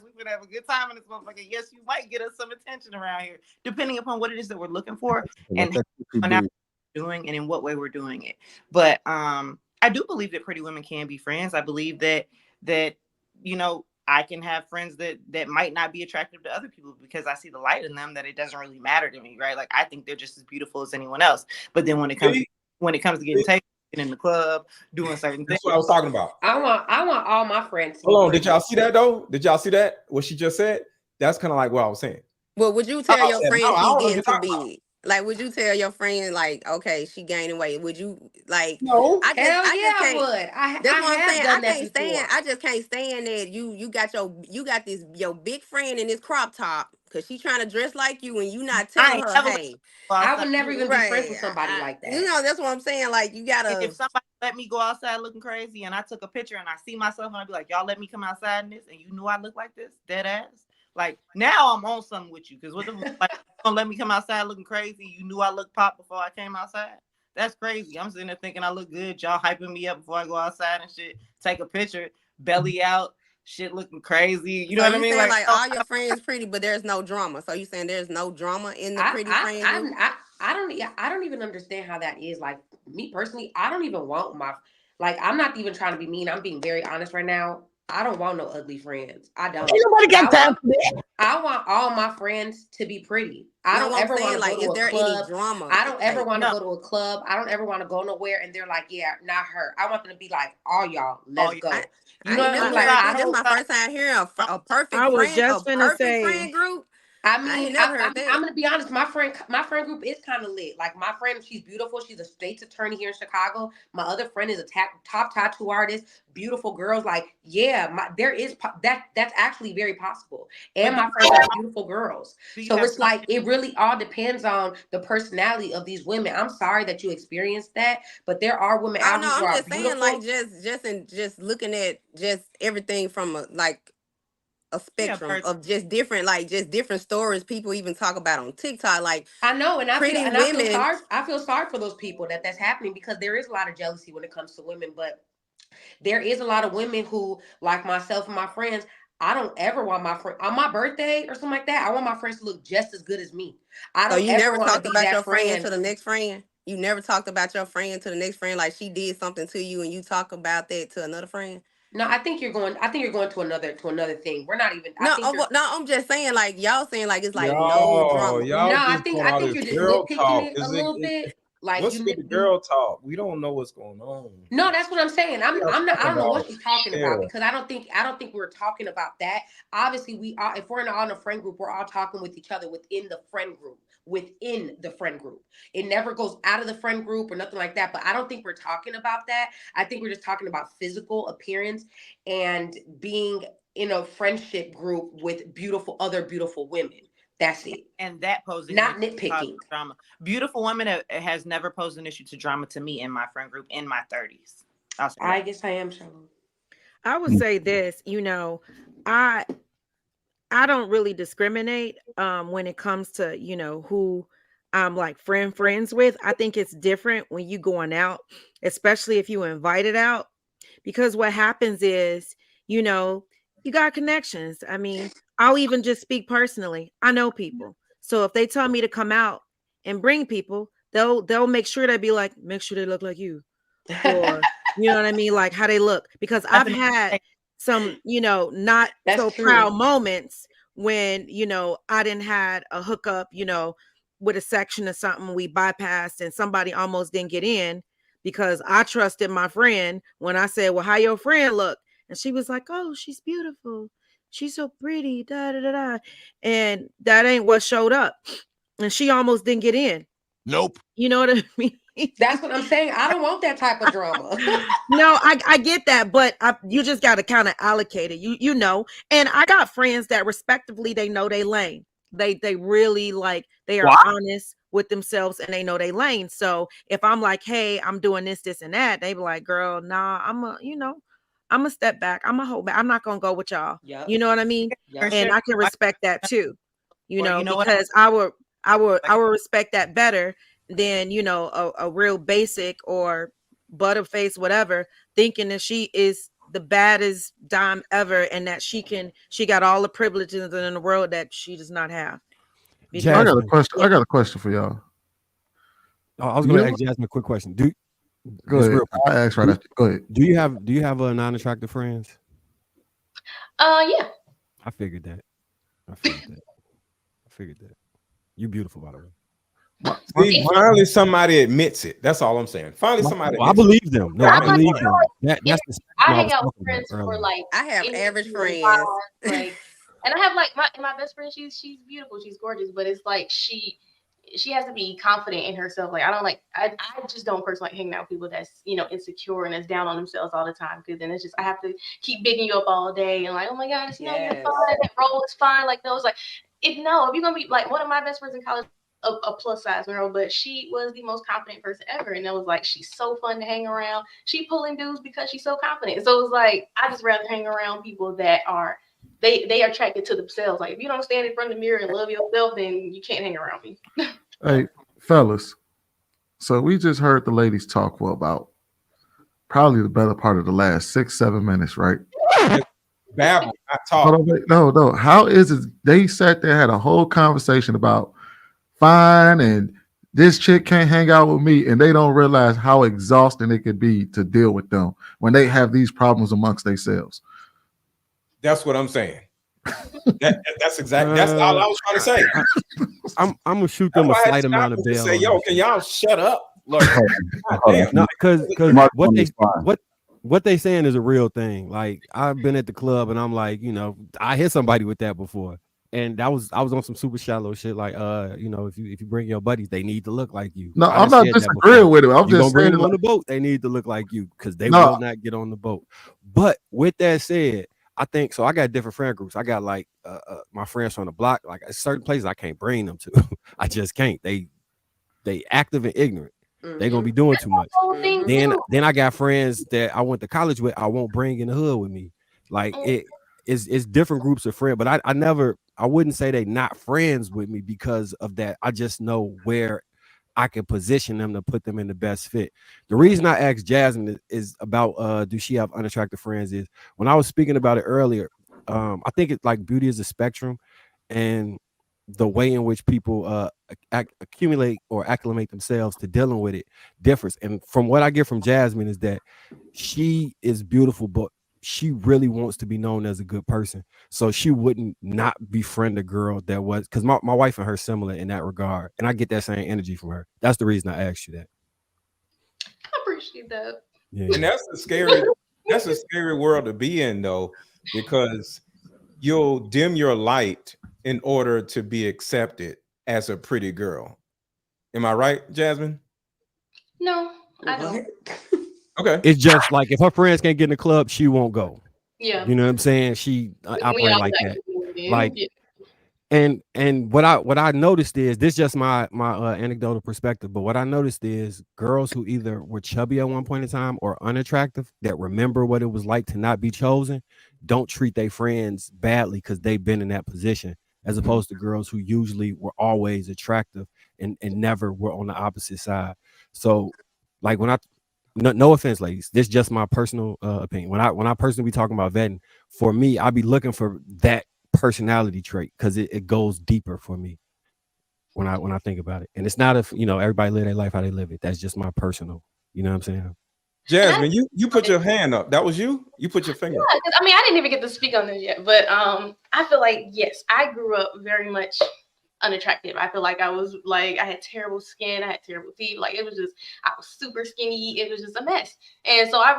I: We've been having a good time in this motherfucker. Yes, you might get us some attention around here, depending upon what it is that we're looking for and how we're doing and in what way we're doing it. But I do believe that pretty women can be friends. I believe that I can have friends that might not be attractive to other people because I see the light in them, that it doesn't really matter to me, right? Like I think they're just as beautiful as anyone else. But then when it comes to getting taken in the club, doing certain things.
F: That's what I was talking about.
E: I want all my friends to
F: Hold on, did y'all see that though? Did y'all see that? What she just said? That's kind of like what I was saying.
P: Well, would you tell your friend she's getting too big? Like, would you tell your friend, like, okay, she gaining weight? Would you, like,
E: no?
P: I
E: would.
P: That's what I'm saying. I can't stand. I just can't stand that you got your big friend in this crop top because she trying to dress like you and you not telling her, hey.
E: I would never even be friends with somebody like that.
P: You know, that's what I'm saying. Like, you gotta.
I: If somebody let me go outside looking crazy and I took a picture and I see myself and I'd be like, y'all let me come outside in this and you knew I look like this, dead ass. Like now I'm on something with you because what the like don't let me come outside looking crazy. You knew I looked pop before I came outside. That's crazy. I'm sitting there thinking I look good. Y'all hyping me up before I go outside and shit. Take a picture, belly out, shit looking crazy. You know what I mean?
P: Like all your friends pretty, but there's no drama. So you saying there's no drama in the pretty friend group?
E: I don't even understand how that is. Like me personally, I don't even want I'm not even trying to be mean. I'm being very honest right now. I don't want no ugly friends. I don't.
N: Ain't nobody got time for that.
E: I want all my friends to be pretty. I don't ever want to go to a club.
P: Any drama?
E: I don't ever want to go to a club. I don't ever want to go nowhere and they're like, yeah, not her. I want them to be like, all y'all, let's go.
P: You know what I mean? Like, this is my first time hearing a perfect friend group.
E: I mean, I'm gonna be honest. My friend group is kind of lit. Like my friend, she's beautiful. She's a state's attorney here in Chicago. My other friend is a top tattoo artist. Beautiful girls. Like, yeah, that's actually very possible. And my friends are beautiful girls. So it's like it really all depends on the personality of these women. I'm sorry that you experienced that, but there are women out here who are beautiful.
P: I'm just saying, like, just looking at just everything from a spectrum of just different stories people even talk about on TikTok. Like
E: I know, and I feel sorry for those people that's happening because there is a lot of jealousy when it comes to women, but there is a lot of women who, like myself and my friends, I don't ever want my friend on my birthday or something like that. I want my friends to look just as good as me. I don't. So
P: you never talked about your friend to the next friend. You never talked about your friend to the next friend, like she did something to you, and you talk about that to another friend.
E: No, I think you're going to another thing. We're not even.
P: I'm just saying, like y'all saying, like it's like no drama.
E: No, I think you're just nitpicking it a little bit. Like
F: what's with the girl talk? We don't know what's going on.
E: No, that's what I'm saying. I don't know what she's talking about because I don't think we're talking about that. Obviously, we are. If we're in a friend group, we're all talking with each other within the friend group. It never goes out of the friend group or nothing like that. But I don't think we're talking about that. I think we're just talking about physical appearance and being in a friendship group with other beautiful women. That's it.
I: And that poses
E: not nitpicking
I: drama. Beautiful women has never posed an issue to drama to me in my friend group in my 30s.
E: I guess I am, Charlotte.
L: I would say this, I I don't really discriminate when it comes to, you know, who I'm like friends with. I think it's different when you going out, especially if you invited out, because what happens is, you know, you got connections. I mean, I'll even just speak personally. I know people. So if they tell me to come out and bring people, they'll make sure they be like, make sure they look like you. Or you know what I mean? Like how they look. Because I've had some, you know, not
E: That's
L: so
E: true.
L: proud moments when, you know, I didn't had a hookup, you know, with a section or something we bypassed and somebody almost didn't get in because I trusted my friend when I said, well, how your friend look? And she was like, oh, she's beautiful. She's so pretty, da da da da. And that ain't what showed up. And she almost didn't get in.
K: Nope.
L: You know what I mean?
E: That's what I'm saying. I don't want that type of drama.
L: No, I get that, but you just got to kind of allocate it. You know, and I got friends that respectively they know they lane. They really like they are
N: What?
L: honest with themselves and they know they lane. So if I'm like, hey, I'm doing this and that, they be like, girl, nah, I'm a step back. I'm a hold back. I'm not gonna go with y'all.
E: Yep.
L: You know what I mean?
E: Yep.
L: And I can respect that too. You
I: Or
L: know,
I: you know what?
L: because I would respect that better than, you know, a real basic or butterface, whatever, thinking that she is the baddest dime ever and that she got all the privileges in the world that she does not have.
M: I got a
J: Jasmine.
M: question. I got a question for y'all.
J: I was going to
M: You-
J: ask Jasmine a quick question.
M: Go
J: just
M: ahead.
J: real quick.
M: I asked right after. Go ahead.
J: Do you have non-attractive friends?
O: Yeah.
J: I figured that. You beautiful, by the way.
F: See, finally somebody admits it. That's all I'm saying. Finally somebody
J: I
F: admits it.
J: believe them. No, I believe them. That's the
O: I
J: I
O: hang
J: was
O: out with
J: talking about
O: friends for
J: earlier.
O: like
P: I have average
O: industry
P: friends.
O: vibes, like, and I have like my best friend. She's beautiful. She's gorgeous, but it's like she has to be confident in herself. Like I just don't personally like hanging out with people that's, you know, insecure and that's down on themselves all the time. Because then it's just I have to keep bigging you up all day and like, oh my gosh, you know, you're
E: Yes.
O: fine. That role is fine. Like those, like if you're gonna be like one of my best friends in college. A plus size girl, but she was the most confident person ever, and it was like she's so fun to hang around. She pulling dudes because she's so confident. So it was like I just rather hang around people that are they are attracted to themselves. Like if you don't stand in front of the mirror and love yourself, then you can't hang around me.
M: Hey, fellas. So we just heard the ladies talk for about probably the better part of the last 6-7 minutes, right?
F: Babble, not talk.
M: Hold on, wait, no. How is it they sat there, had a whole conversation about fine and this chick can't hang out with me, and they don't realize how exhausting it could be to deal with them when they have these problems amongst themselves.
F: That's what I'm saying. That's exactly. That's all I was trying to say.
J: I'm gonna shoot them a
F: That's why I had
J: slight
F: to
J: amount of
F: stop and
J: bail.
F: say,
J: on
F: yo,
J: this
F: can
J: shit.
F: y'all shut up? Like,
J: No, because
D: Mark
J: what
D: on
J: they
D: this fine.
J: what they saying is a real thing. Like I've been at the club and I'm like, you know, I hit somebody with that before, and I was on some super shallow shit. Like, you know, if you bring your buddies, they need to look like you.
M: No,
J: I
M: I'm
J: done
M: not
J: said that
M: disagreeing
J: before.
M: with it. I'm
J: You gonna
M: just
J: bring
M: saying
J: them
M: it
J: on
M: like,
J: the boat, they need to look like you because they
M: no.
J: will not get on the boat. But with that said, I think so. I got different friend groups. I got like my friends from the block. Like certain places I can't bring them to. I just can't. They active and ignorant. They're gonna be doing too much.
O: Whole thing too.
J: Then I got friends that I went to college with. I won't bring in the hood with me. Like it's different groups of friends. But I wouldn't say they not friends with me because of that. I just know where I can position them to put them in the best fit. The reason I asked Jasmine is about do she have unattractive friends is when I was speaking about it earlier. I think it's like beauty is a spectrum, and the way in which people accumulate or acclimate themselves to dealing with it differs. And from what I get from Jasmine is that she is beautiful, but she really wants to be known as a good person. So she wouldn't not befriend a girl that was, because my wife and her similar in that regard. And I get that same energy from her. That's the reason I asked you that.
O: I appreciate that.
J: Yeah.
F: And that's a scary world to be in though, because you'll dim your light in order to be accepted as a pretty girl. Am I right, Jasmine?
O: No, I don't.
F: Okay.
J: It's just like if her friends can't get in the club, she won't go.
O: Yeah.
J: You know what I'm saying? She
O: We
J: operate
O: all
J: like
O: like
J: that.
O: it.
J: Like,
O: Yeah.
J: and what I noticed is this, just my anecdotal perspective, but what I noticed is girls who either were chubby at one point in time or unattractive that remember what it was like to not be chosen don't treat their friends badly because they've been in that position, as opposed to girls who usually were always attractive and never were on the opposite side. So like when I no offense, ladies, this is just my personal opinion. When I personally be talking about vetting, for me, I be looking for that personality trait because it goes deeper for me when I think about it. And it's not if everybody live their life how they live it. That's just my personal, you know what I'm saying?
F: Jasmine, you put your hand up. That was you? You put your finger up.
O: Yeah, 'cause, I mean, I didn't even get to speak on this yet, but I feel like yes, I grew up very much unattractive. I feel like I had terrible skin, I had terrible teeth. Like it was just I was super skinny. It was just a mess. And so I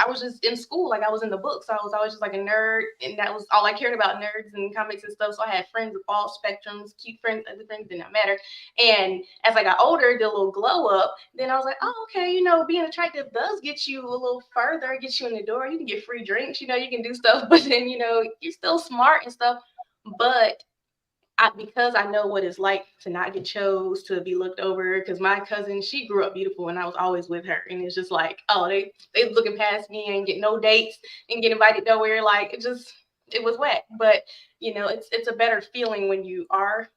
O: was just in school, like I was in the books. So I was always just like a nerd, and that was all I cared about, nerds and comics and stuff. So I had friends of all spectrums, cute friends, other friends, did not matter. And as I got older, the little glow up, then I was like, oh, okay, being attractive does get you a little further, it gets you in the door. You can get free drinks, you can do stuff, but then you're still smart and stuff. But because I know what it's like to not get chose, to be looked over. Because my cousin, she grew up beautiful, and I was always with her, and it's just like, oh, they looking past me and get no dates and get invited nowhere. Like it was wet. But it's a better feeling when you are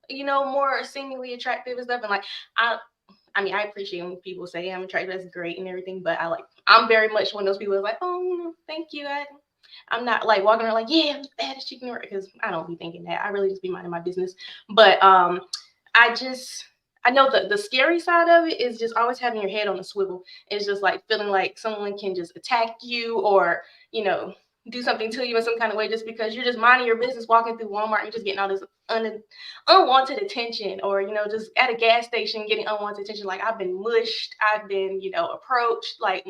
O: more seemingly attractive and stuff. And like I mean, I appreciate when people say I'm attractive, that's great and everything. But I'm very much one of those people that's like, oh, thank you. I'm not like walking around like, yeah, I'm the baddest chicken in the world, because I don't be thinking that. I really just be minding my business. But I know the scary side of it is just always having your head on a swivel. It's just like feeling like someone can just attack you or, do something to you in some kind of way just because you're just minding your business, walking through Walmart and you're just getting all this unwanted attention, or, just at a gas station getting unwanted attention. Like I've been mushed, I've been, approached, like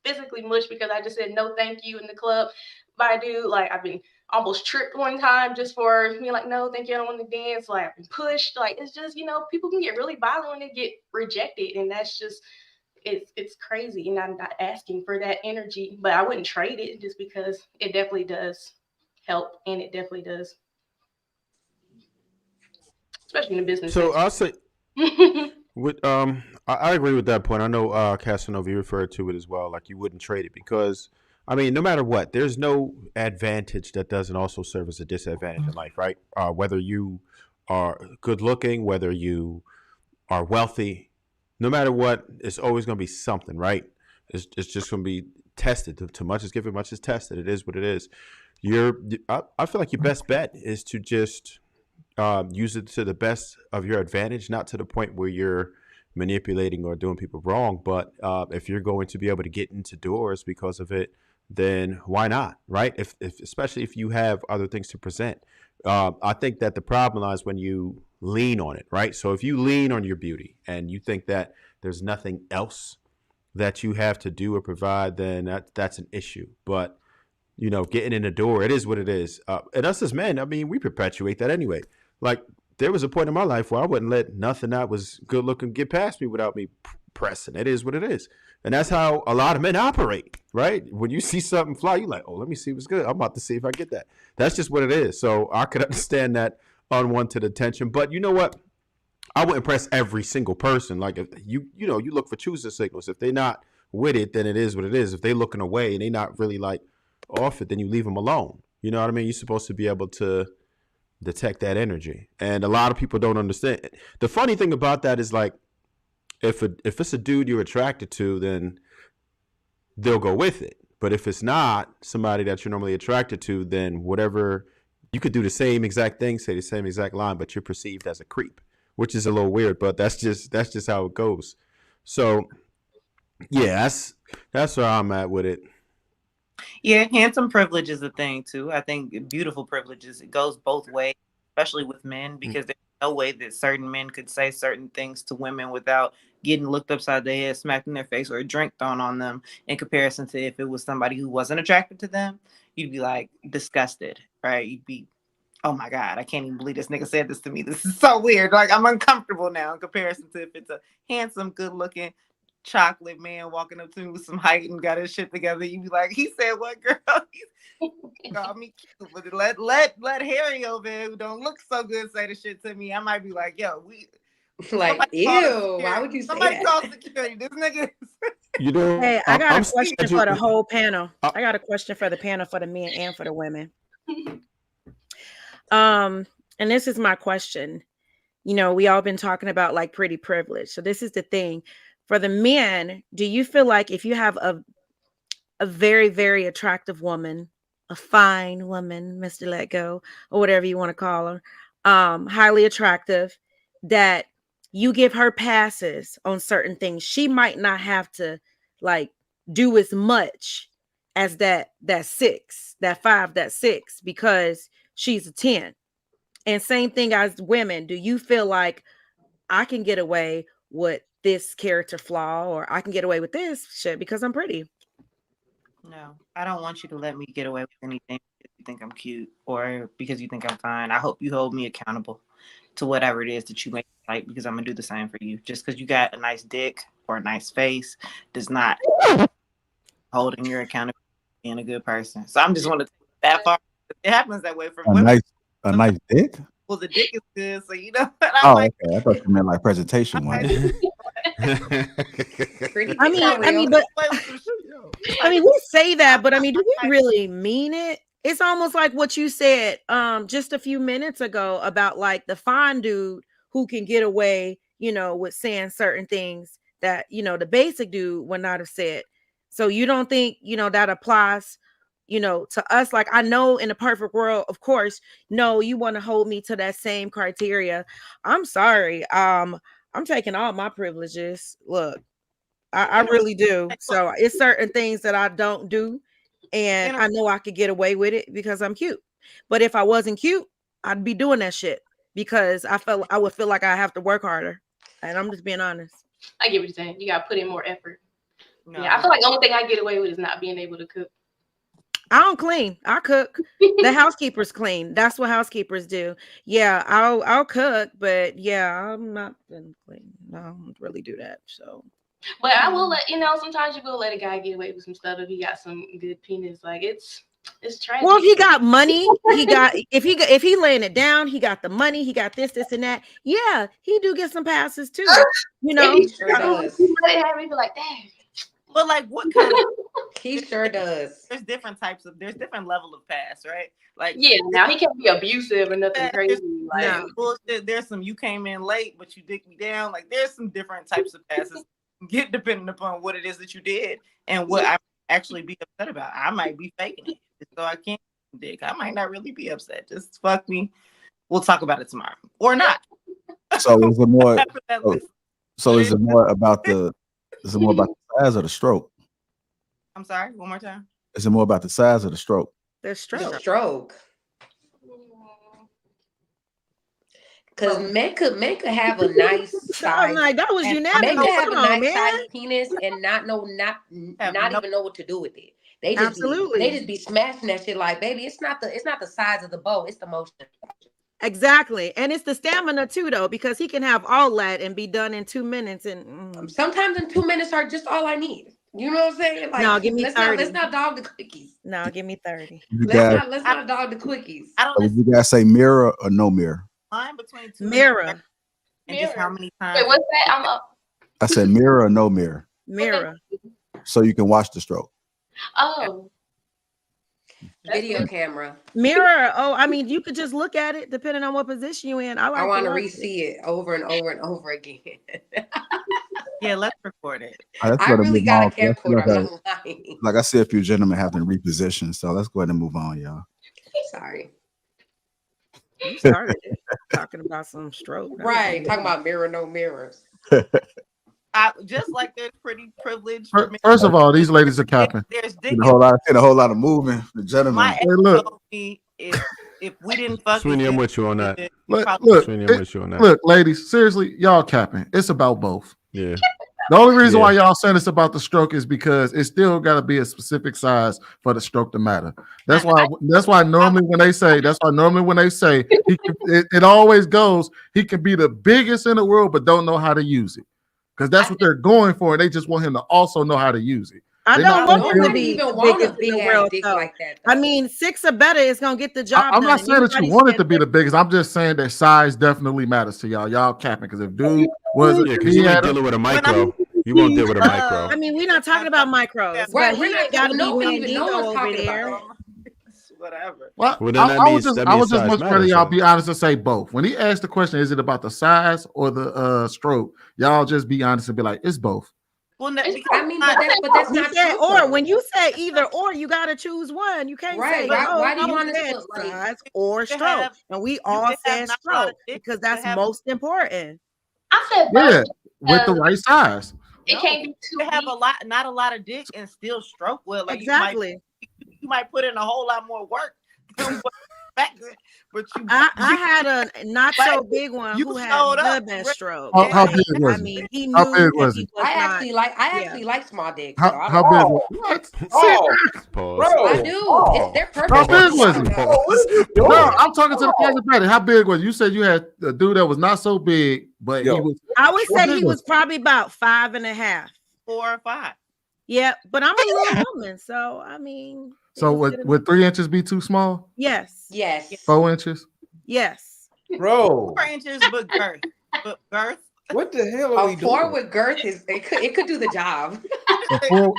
O: physically mushed because I just said no thank you in the club by a dude. Like I've been almost tripped one time just for me like, no thank you, I don't want to dance. Like I've been pushed. Like it's just, people can get really violent when they get rejected, and that's just it's crazy. And I'm not asking for that energy, but I wouldn't trade it just because it definitely does help, and it definitely does, especially in the business
G: So
O: sector.
G: I'll say I agree with that point. I know Casanova, you referred to it as well. Like you wouldn't trade it because I mean, no matter what, there's no advantage that doesn't also serve as a disadvantage in life, right? Whether you are good looking, whether you are wealthy, no matter what, it's always going to be something, right? It's just going to be tested. Too much is given, much is tested. It is what it is. I feel like your best bet is to just use it to the best of your advantage, not to the point where you're manipulating or doing people wrong. But if you're going to be able to get into doors because of it, then why not, right? If especially if you have other things to present. I think that the problem lies when you lean on it, right? So if you lean on your beauty and you think that there's nothing else that you have to do or provide, then that's an issue. But getting in the door, it is what it is. And us as men, I mean, we perpetuate that anyway. Like there was a point in my life where I wouldn't let nothing that was good looking get past me without me pressing. It is what it is. And that's how a lot of men operate, right? When you see something fly, you're like, oh, let me see what's good. I'm about to see if I get that. That's just what it is. So I could understand that unwanted attention. But you know what? I wouldn't press every single person. Like if you look for choosing signals. If they're not with it, then it is what it is. If they're looking away and they're not really like off it, then you leave them alone. You know what I mean? You're supposed to be able to detect that energy. And a lot of people don't understand. The funny thing about that is like if it's a dude you're attracted to, then they'll go with it. But if it's not somebody that you're normally attracted to, then whatever, you could do the same exact thing, say the same exact line, but you're perceived as a creep, which is a little weird, but that's just how it goes. So yeah, that's where I'm at with it.
I: Yeah, handsome privilege is a thing too. I think beautiful privileges, it goes both ways, especially with men, because there's no way that certain men could say certain things to women without getting looked upside their head, smacked in their face, or a drink thrown on them, in comparison to if it was somebody who wasn't attracted to them. You'd be like disgusted, right? You'd be, oh my God, I can't even believe this nigga said this to me. This is so weird. Like I'm uncomfortable now in comparison to if it's a handsome, good looking, chocolate man walking up to me with some height and got his shit together, you'd be like, he said what, girl? He called me cute, but let Harry over there who don't look so good say the shit to me. I might be like, yo,
E: like, ew, why would you say
I: somebody
E: that?
I: call security. This nigga
G: You know,
L: Hey, I got
G: I'm
L: a question for the whole panel. I got a question for the panel, for the men and for the women. And this is my question. You know, we all been talking about like pretty privilege. So this is the thing. For the men, do you feel like if you have a very, very attractive woman, a fine woman, Mr. Let Go, or whatever you want to call her, highly attractive, that you give her passes on certain things? She might not have to like do as much as that 6, that 5, that 6, because she's a 10. And same thing as women. Do you feel like I can get away with this character flaw, or I can get away with this shit because I'm pretty?
I: No, I don't want you to let me get away with anything because you think I'm cute or because you think I'm fine. I hope you hold me accountable to whatever it is that you make like, because I'm gonna do the same for you. Just because you got a nice dick or a nice face does not holding your accountability being a good person. So I'm just want to take that far. It happens that way for women.
D: A nice dick.
I: Well, the dick is good, so you know. But
D: Oh,
I: I'm like,
D: okay. I thought you meant like presentation wise.
L: I mean, we say that, but I mean, do we really mean it? It's almost like what you said just a few minutes ago about like the fine dude who can get away, you know, with saying certain things that, you know, the basic dude would not have said. So you don't think, you know, that applies, you know, to us? Like, I know in a perfect world, of course, no, you want to hold me to that same criteria. I'm sorry. I'm taking all my privileges. Look, I really do. So it's certain things that I don't do, and I know I could get away with it because I'm cute. But if I wasn't cute, I'd be doing that shit because I would feel like I have to work harder. And I'm just being honest.
O: I get what you're saying. You gotta put in more effort.
I: No.
O: Yeah, I feel like the only thing I get away with is not being able to cook.
L: I don't clean. I cook. The housekeepers clean. That's what housekeepers do. Yeah, I'll cook, but yeah, I'm not gonna clean. No, I don't really do that. So,
O: but I will let you know. Sometimes you will let a guy get away with some stuff if he got some good penis. Like it's tragic.
L: well, if he got money, if he laying it down, he got the money, he got this, and that. Yeah, he do get some passes too. You know,
E: he sure does.
O: He let it have me be like, dang.
I: But like, what kind of?
E: He sure does.
I: There's different level of pass, right? Like,
O: yeah, now he can't be abusive or nothing crazy. Like,
I: no bullshit. There's some you came in late, but you dick me down. Like, there's some different types of passes. Get depending upon what it is that you did and what I actually be upset about. I might be faking it, so I can't dick. I might not really be upset. Just fuck me. We'll talk about it tomorrow or not.
D: So is it more? So is it more about the? Is it more about the size of the stroke?
I: I'm sorry. One more time.
D: Is it more about the size of the stroke?
L: The
E: stroke. Because men could have a nice size.
L: I'm like, that was unanimous.
E: Men could have a nice
L: man.
E: size penis and not even know what to do with it. They just be smashing that shit like, baby, it's not the size of the bow, it's the motion.
L: Exactly. And it's the stamina too, though, because he can have all that and be done in 2 minutes. And
E: sometimes in 2 minutes are just all I need. You know what I'm saying? Like,
L: no, give me 30.
E: Let's not dog the quickies.
L: No, give me 30.
E: Let's not dog the quickies.
D: Would you guys say mirror or no mirror?
I: Line between two
L: mirror.
I: And just how many times?
O: Wait, what's that? I'm up.
D: I said mirror or no mirror.
L: Mirror.
D: So you can watch the stroke.
O: Oh.
E: Video camera.
L: Mirror. Oh, I mean, you could just look at it depending on what position you're in. I
E: want to re-see it over and over and over again.
I: Yeah, let's record it.
E: I really got a camcorder. I'm not lying.
D: Like I see a few gentlemen have been repositioned, so let's go ahead and move on, y'all.
E: Sorry.
L: You started it talking about some stroke.
E: Right. Talking about mirror, no mirrors.
I: Just like there's pretty privilege.
M: First of all, these ladies are capping.
I: There's
D: a whole lot of moving. The gentlemen.
I: My ex told me if we didn't fuck
G: Sweeney, I'm with you on that.
M: Look, ladies, seriously, y'all capping. It's about both.
G: Yeah.
M: The only reason why y'all saying it's about the stroke is because it's still got to be a specific size for the stroke to matter. That's why normally when they say it always goes, he can be the biggest in the world but don't know how to use it. because that's what they're going for. They just want him to also know how to use it.
L: I
M: They're
L: don't
M: not
L: want
M: gonna
L: him to
M: build-
L: be
E: even
L: the
E: want a
L: biggest in
E: big
L: the
E: ass
L: world,
E: dick
L: though.
E: like that.
L: I mean, 6 or better is gonna get the job
M: I'm
L: done.
M: not
L: And
M: saying that you
L: anybody
M: want it
L: said
M: to be the biggest. I'm just saying that size definitely matters to y'all. Y'all capping because if dude was
G: Yeah, because you ain't dealing with a micro. You won't deal with a micro.
L: I mean, we're not talking about micros, but
E: We're
L: he
E: not
L: ain't got to be
E: no one even no
L: Mandingo
E: one's
L: over
E: talking
L: there.
E: about
I: Whatever.
M: Well,
G: Well, then that
M: I
G: means
M: was just
G: size
M: much rather
G: matters,
M: y'all
G: then.
M: be honest and say both. When he asked the question, is it about the size or the stroke? Y'all just be honest and be like, it's both.
I: Well, no,
E: I mean, but that's
L: He
E: not
L: said
E: true.
L: or.
E: though.
L: When you say either or, you got to choose one. You can't
E: Right,
L: say
E: why do you
L: you
E: want us
L: said
E: to, like-
L: size or
I: You can
L: stroke,
I: have-
L: and we
I: you
L: all
I: can have
L: said
I: not a lot of
L: stroke
I: dick,
L: because
I: you can
L: that's
I: have-
L: most important.
O: I said
M: Yeah,
O: both.
M: with the right size.
O: It can't be too
I: You have
O: deep.
I: not a lot of dick and still stroke well. Like
L: Exactly.
I: you might put in a whole lot more work than what but you
L: I had a not so
I: But
L: big one
I: you
L: who had
I: showed
L: the
I: up.
L: best stroke.
M: How big
L: I
M: was he?
L: mean, he
M: How
L: knew
M: big
L: that
M: was
L: he
M: he?
L: was
E: I
L: not.
E: actually like small dicks.
M: How,
E: so I
M: how
E: don't
M: big
E: know.
M: was what?
G: Pause.
E: I do. They're perfect.
M: How big was
E: I
M: he?
E: don't know.
M: No, I'm talking to the person better. How big was he? You said you had a dude that was not so big, but he was.
L: I would
M: How
L: say
M: big
L: he was probably about 5.5.
I: 4 or 5.
L: Yeah, but I'm a little woman, so I mean.
M: So would 3 inches be too small?
L: Yes.
E: Yes.
M: 4 inches?
L: Yes.
F: Bro.
I: 4 inches, but girth. But girth.
F: What the hell are we
E: A 4
F: doing?
E: with girth it could do the job.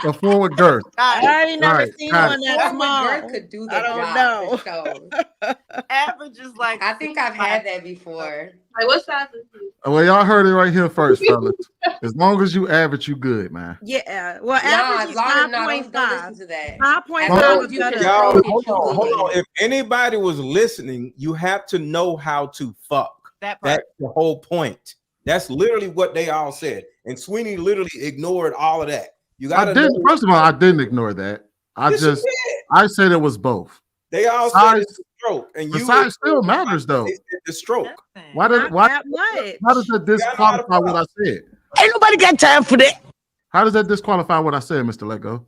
M: A four with girth.
L: I ain't never seen
M: got
L: one
M: it.
L: that
E: 4 with
L: small.
E: girth could do the
L: I don't
E: job
L: know.
E: for sure.
I: Average is like
E: I think I've had that before.
O: Like what size is he?
M: Well, y'all heard it right here first, fellas. As long as you average, you good, man.
L: Yeah. Well,
E: Nah,
L: average
E: as
L: is
E: long as don't listen
L: 5.5.
E: to that.
L: 5.5
E: As long
L: is
E: as you
L: better.
E: can
F: Y'all,
E: stroke it,
F: hold
E: you
F: on.
E: good.
F: If anybody was listening, you have to know how to fuck.
I: That part.
F: That's the whole point. That's literally what they all said. And Sweeney literally ignored all of that. You
M: I
F: gotta
M: didn't.
F: know.
M: First of all, I didn't ignore that. I said it was both.
F: They all said
M: Size,
F: it's a stroke. And
M: the
F: you
M: size still matters, though.
F: they said the stroke.
M: Why
L: Not
M: why
L: that much.
M: how does that disqualify what I said?
N: Ain't nobody got time for that.
M: How does that disqualify what I said, Mr. Lego?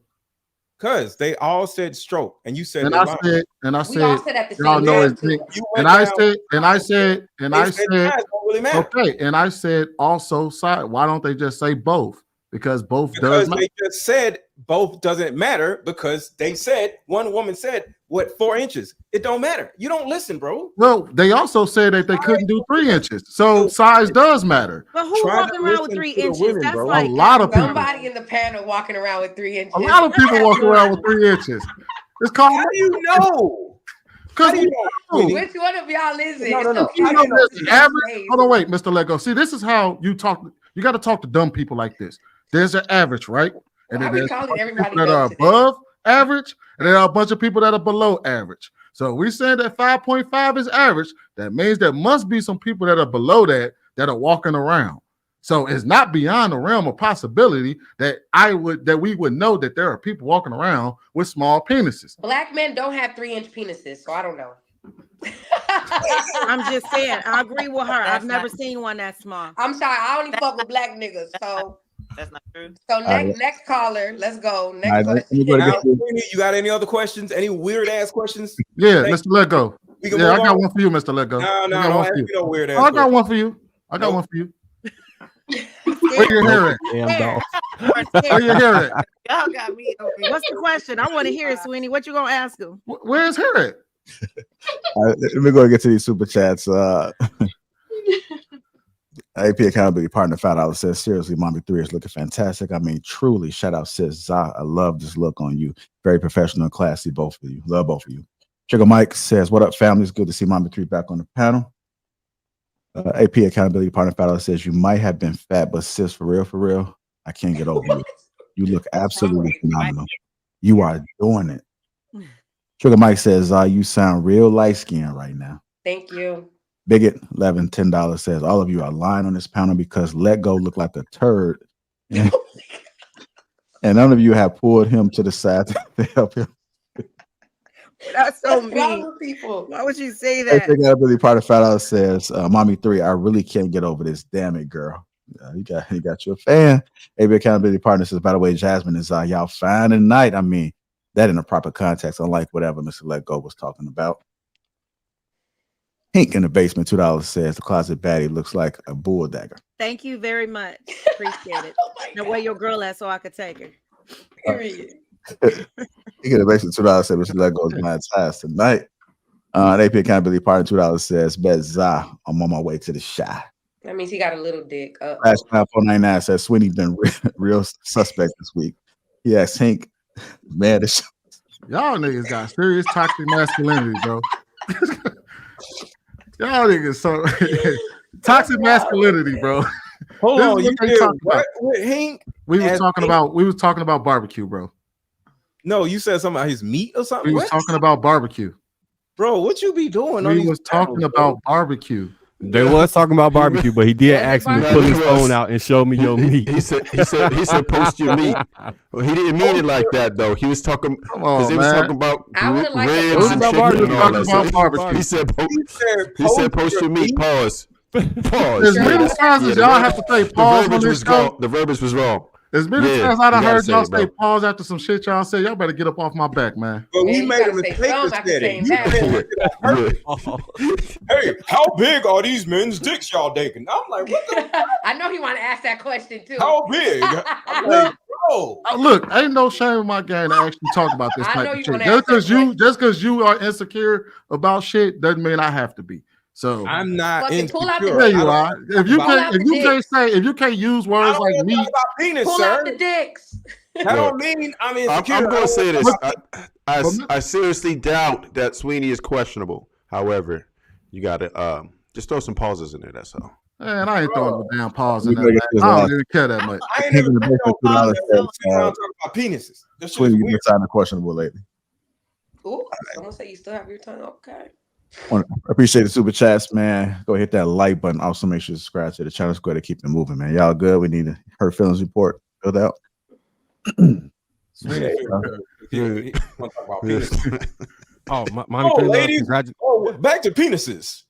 F: Because they all said stroke. And you said
M: And
F: they
M: I
F: lied.
M: said, and I
E: We all
M: said,
E: said at the
M: y'all
E: same
M: know
E: time
M: it's
E: too.
F: You
M: and
F: went
M: I
F: down-
M: said, and I said, and
F: They
M: I
F: said
M: said,
F: size don't really matter.
M: okay, and I said also side. Why don't they just say both? Because both
F: Because
M: does matter.
F: they just said both doesn't matter because they said one woman said 4 inches. It don't matter. You don't listen, bro.
M: Well, they also said that they couldn't do 3 inches, so size does matter.
L: But who
F: Try to
L: walking around with
F: listen
L: 3
F: to the
L: inches?
F: women,
L: That's
F: bro.
L: like
M: A lot of people.
E: Somebody in the panel walking around with 3 inches.
M: A lot of people walk around with 3 inches. It's called.
F: How do you know?
M: Because
F: How do you know?
E: Which one of y'all is it?
F: No.
E: It's
F: How
M: you
F: do
M: know
F: you know?
M: this average. Hold on, wait, Mr. Lego. See, this is how you talk. You got to talk to dumb people like this. There's an average, right? And
E: Why
M: then
E: we
M: there's a
E: calling
M: bunch of
E: everybody
M: people that are
E: dumb today?
M: above average, and there are a bunch of people that are below average. So we said that 5.5 is average. That means there must be some people that are below that are walking around. So it's not beyond the realm of possibility that we would know that there are people walking around with small penises.
E: Black men don't have 3-inch penises, so I don't know.
L: I'm just saying. I agree with her. I've never seen one that small.
E: I'm sorry, I only fuck with black niggas. So
I: That's not true.
E: So
M: right.
E: next caller, let's go.
M: All
E: Next
M: right, let me go to
F: Now,
M: get you.
F: Sweeney, you got any other questions? Any weird ass questions?
M: Yeah,
F: Thank-
M: Mr. Lego.
F: We can
M: Yeah, I
F: move
M: got
F: on?
M: one for you, Mr. Lego.
F: No,
M: I got
F: don't
M: one
F: ask
M: for
F: me
M: you.
F: no weird ass
M: Oh, I got
F: questions.
M: one for you. I got
F: Nope.
M: one for you. Where you hear it?
J: Damn dog.
M: Where you hear it?
I: Y'all got me over here.
L: What's the question? I want to hear it, Sweeney. What you gonna ask him?
M: Where's hear it?
D: Let me go and get to these super chats. AP accountability partner $5 says, seriously, Mommy 3 is looking fantastic. I mean, truly, shout out sis Zah. I love this look on you. Very professional and classy, both of you. Love both of you. Sugar Mike says, what up, family? It's good to see Mommy 3 back on the panel. AP accountability partner $5 says, you might have been fat, but sis, for real, I can't get over you. You look absolutely phenomenal. You are doing it. Sugar Mike says, you sound real light-skinned right now.
E: Thank you.
D: Bigot 11 $10 says, all of you are lying on this panel because Let Go look like a turd. And none of you have pulled him to the side to help him.
L: That's so
E: What's wrong
L: mean.
E: with people?
L: Why would you say
D: I
L: that?
D: think I really part of $5 says, Mommy 3, I really can't get over this. Damn it, girl. You got you a fan. AB accountability partner says, by the way, Jasmine is y'all fine tonight. I mean, that in a proper context, unlike whatever Mr. Let Go was talking about. Hink in the basement, $2 says the closet baddie looks like a bull dagger.
L: Thank you very much. Appreciate it. Now where your girl at so I could take her.
E: Period.
D: Hink in the basement, $2 says we should let go of my ties tonight. AP Accountability Partner, $2 says bet za. I'm on my way to the shy.
E: That means he got a little dick.
D: Last 499 says Sweeney been real suspect this week. He asked Hink, man, this
M: Y'all niggas got serious toxic masculinity, bro. Y'all niggas so toxic masculinity, bro.
F: Hold on, you
M: they
F: did
M: talking
F: what
M: about.
F: with Hank?
M: We was talking about barbecue, bro.
F: No, you said something about his meat or something.
M: We was
F: What?
M: talking about barbecue.
F: Bro, what you be doing? On
M: We
F: these
M: was talking
F: channels,
M: about barbecue.
J: They was talking about barbecue, but he did ask me to pull his phone out and show me your meat.
G: He said post your meat. Well, he didn't mean it like that though. He was talking because he was talking about ribs and chicken and all that. He said post your meat. Pause.
M: As many times as y'all have to say pause on this show,
G: the verbiage was wrong.
M: As many times I done heard y'all say pause after some shit y'all say, y'all better get up off my back, man.
F: But we made a mistake to say it. Hey, how big are these men's dicks y'all dating? I'm like, what the?
E: I know he want to ask that question too.
F: How big? I'm like, bro.
M: Look, ain't no shame in my game to actually talk about this
E: I know
M: type
E: you
M: of shit.
E: wanna
M: Just because you are insecure about shit doesn't mean I have to be. So
F: I'm not
E: Fucking pull out the
F: insecure.
M: there you
E: dicks.
M: are. If you
E: Pull
M: can't,
E: out
M: if
E: the
M: you can't
E: dicks.
M: say, if you can't use
F: I
M: words
F: don't
M: like
F: want to
M: me,
F: talk about penis,
E: Pull
F: sir.
E: out the dicks.
F: That don't mean I'm insecure.
G: I'm going to say this.
M: But-
G: I seriously doubt that Sweeney is questionable. However, you got to just throw some pauses in there. That's all.
M: man, I ain't throwing no damn pause in
D: You
M: that.
D: better
M: Man.
D: get this
M: I
D: last-
M: don't even care that much.
F: I ain't
D: Hink
F: never
D: in the
F: been
D: basement,
F: on
D: $2
F: podcast
D: says
F: talking about penises. That shit
D: Sweeney,
F: is
D: you've been
F: weird.
D: sounding questionable lately.
E: Ooh, someone say you still have your tongue. Okay.
D: I appreciate the super chats, man. Go hit that like button. Also, make sure to subscribe to the channel. Let's go ahead and keep it moving, man. Y'all good? We need a hurt feelings report filled out.
F: Sweeney, he wanna talk about penises.
J: Oh, mommy,
F: Oh, ladies. Oh, back to penises.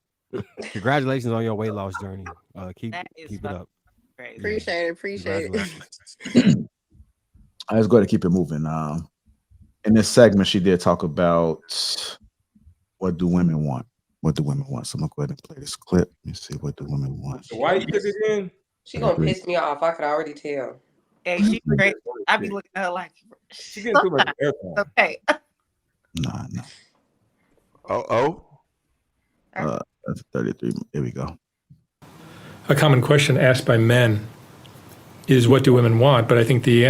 J: congratulations on your weight loss journey. Keep
I: That is
J: it
I: fucking
J: up.
I: crazy.
P: Appreciate it.
J: Congratulations.
D: Let's go ahead and keep it moving. In this segment, she did talk about what do women want. What do women want? So I'm gonna go ahead and play this clip. Let me see. What do women want?
F: So why you took it in?
E: She gonna piss me off. I could already tell.
I: Hey, she's great. I be looking at her like
F: She getting too much airtime.
I: okay.
D: Nah. That's 33. Here we go.
H: A common question asked by men is, what do women want? But I think that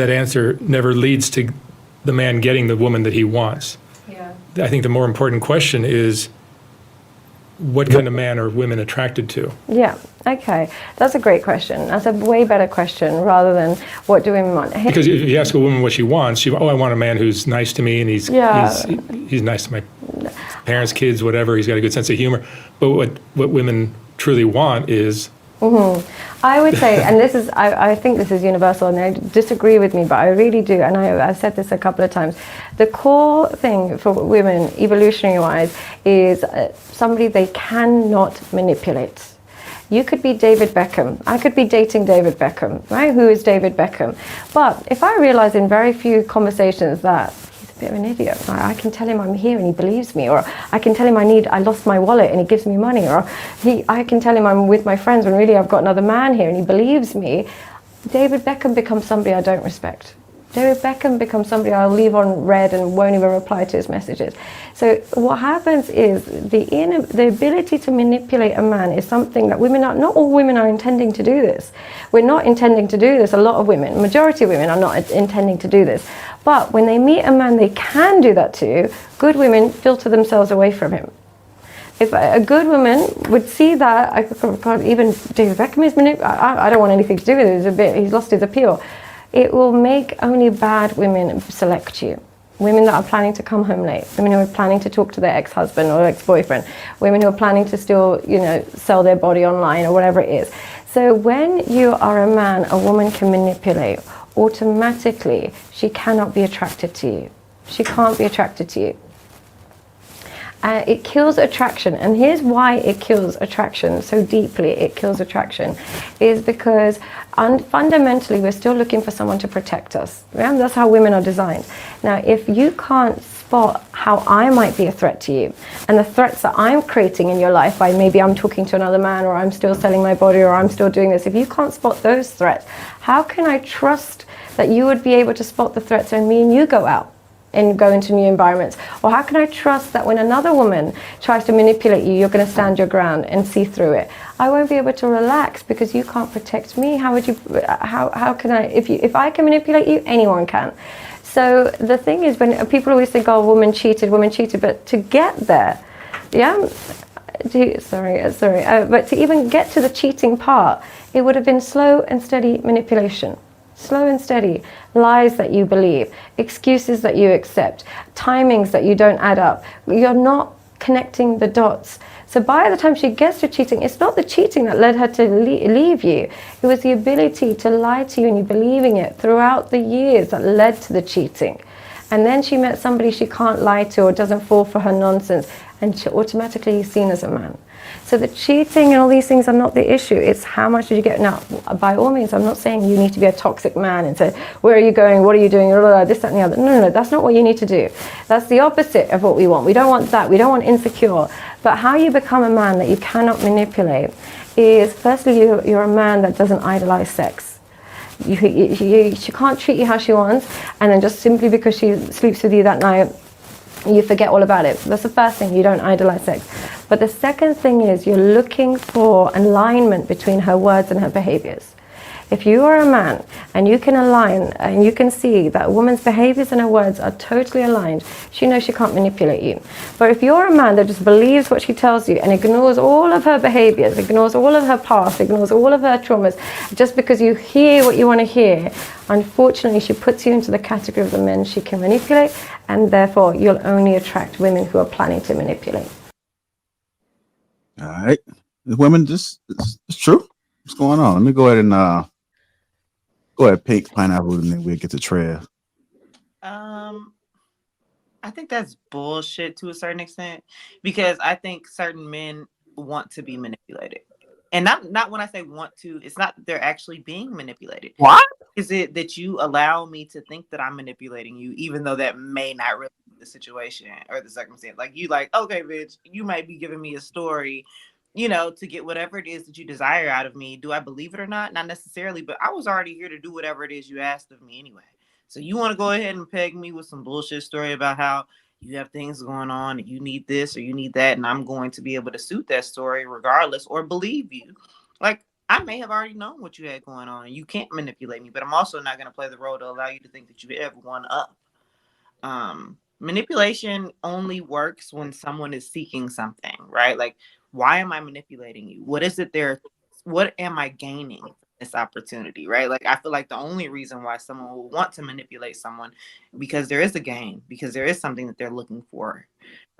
H: answer never leads to the man getting the woman that he wants.
B: Yeah.
H: I think the more important question is, what kind of man are women attracted to?
B: Yeah, okay. That's a great question. That's a way better question rather than what do women want.
H: Because if you ask a woman what she wants, I want a man who's nice to me and he's nice to my parents, kids, whatever. He's got a good sense of humor. But what women truly want is...
B: I would say, and this is, I think this is universal, and they disagree with me, but I really do, and I've said this a couple of times. The core thing for women, evolutionary-wise, is somebody they cannot manipulate. You could be David Beckham. I could be dating David Beckham, right? Who is David Beckham? But if I realize in very few conversations that he's a bit of an idiot, I can tell him I'm here and he believes me, or I can tell him I lost my wallet and he gives me money, or I can tell him I'm with my friends when really I've got another man here and he believes me. David Beckham becomes somebody I don't respect. David Beckham becomes somebody I'll leave on red and won't even reply to his messages. So what happens is the ability to manipulate a man is something that not all women are intending to do this. We're not intending to do this. A lot of women, majority of women are not intending to do this. But when they meet a man they can do that to, good women filter themselves away from him. If a good woman would see that, even David Beckham is I don't want anything to do with it. He's lost his appeal. It will make only bad women select you. Women that are planning to come home late, women who are planning to talk to their ex-husband or ex-boyfriend, women who are planning to still, sell their body online or whatever it is. So when you are a man a woman can manipulate, automatically she cannot be attracted to you. She can't be attracted to you. It kills attraction, and here's why it kills attraction so deeply. It kills attraction is because fundamentally we're still looking for someone to protect us. Yeah? That's how women are designed. Now, if you can't spot how I might be a threat to you and the threats that I'm creating in your life by maybe I'm talking to another man, or I'm still selling my body, or I'm still doing this, if you can't spot those threats, how can I trust that you would be able to spot the threats when me and you go out and go into new environments? Or how can I trust that when another woman tries to manipulate you, you're going to stand your ground and see through it? I won't be able to relax because you can't protect me. How would you, how can I, if I can manipulate you, anyone can. So the thing is, when people always think, oh, women cheated, but to get there, but to even get to the cheating part, it would have been slow and steady manipulation. Slow and steady, lies that you believe, excuses that you accept, timings that you don't add up. You're not connecting the dots. So by the time she gets to cheating, it's not the cheating that led her to leave you. It was the ability to lie to you and you believing it throughout the years that led to the cheating. And then she met somebody she can't lie to or doesn't fall for her nonsense, and she automatically is seen as a man. So the cheating and all these things are not the issue. It's how much did you get. Now, by all means, I'm not saying you need to be a toxic man and say, where are you going? What are you doing? This, that, and the other. No, that's not what you need to do. That's the opposite of what we want. We don't want that. We don't want insecure. But how you become a man that you cannot manipulate is, firstly, you're a man that doesn't idolize sex. She can't treat you how she wants, and then just simply because she sleeps with you that night, you forget all about it. That's the first thing, you don't idolize sex. But the second thing is you're looking for alignment between her words and her behaviors. If you are a man and you can align and you can see that a woman's behaviors and her words are totally aligned, she knows she can't manipulate you. But if you're a man that just believes what she tells you and ignores all of her behaviors, ignores all of her past, ignores all of her traumas, just because you hear what you want to hear, unfortunately she puts you into the category of the men she can manipulate, and therefore you'll only attract women who are planning to manipulate.
D: All right. Women, it's true. What's going on? Let me go ahead and go ahead, Pink Pineapple, and then we'll get to Trev.
I: I think that's bullshit to a certain extent, because I think certain men want to be manipulated. And not when I say want to, it's not that they're actually being manipulated.
N: What?
I: Is it that you allow me to think that I'm manipulating you, even though that may not really be the situation or the circumstance? Like, you like, okay, bitch, you might be giving me a story, to get whatever it is that you desire out of me. Do I believe it or not? Not necessarily, but I was already here to do whatever it is you asked of me anyway. So you want to go ahead and peg me with some bullshit story about how you have things going on and you need this or you need that, and I'm going to be able to suit that story regardless or believe you. Like, I may have already known what you had going on and you can't manipulate me, but I'm also not going to play the role to allow you to think that you ever one up. Manipulation only works when someone is seeking something, right? Like, why am I manipulating you? What is it there? What am I gaining from this opportunity, right? Like, I feel like the only reason why someone will want to manipulate someone, because there is a gain, because there is something that they're looking for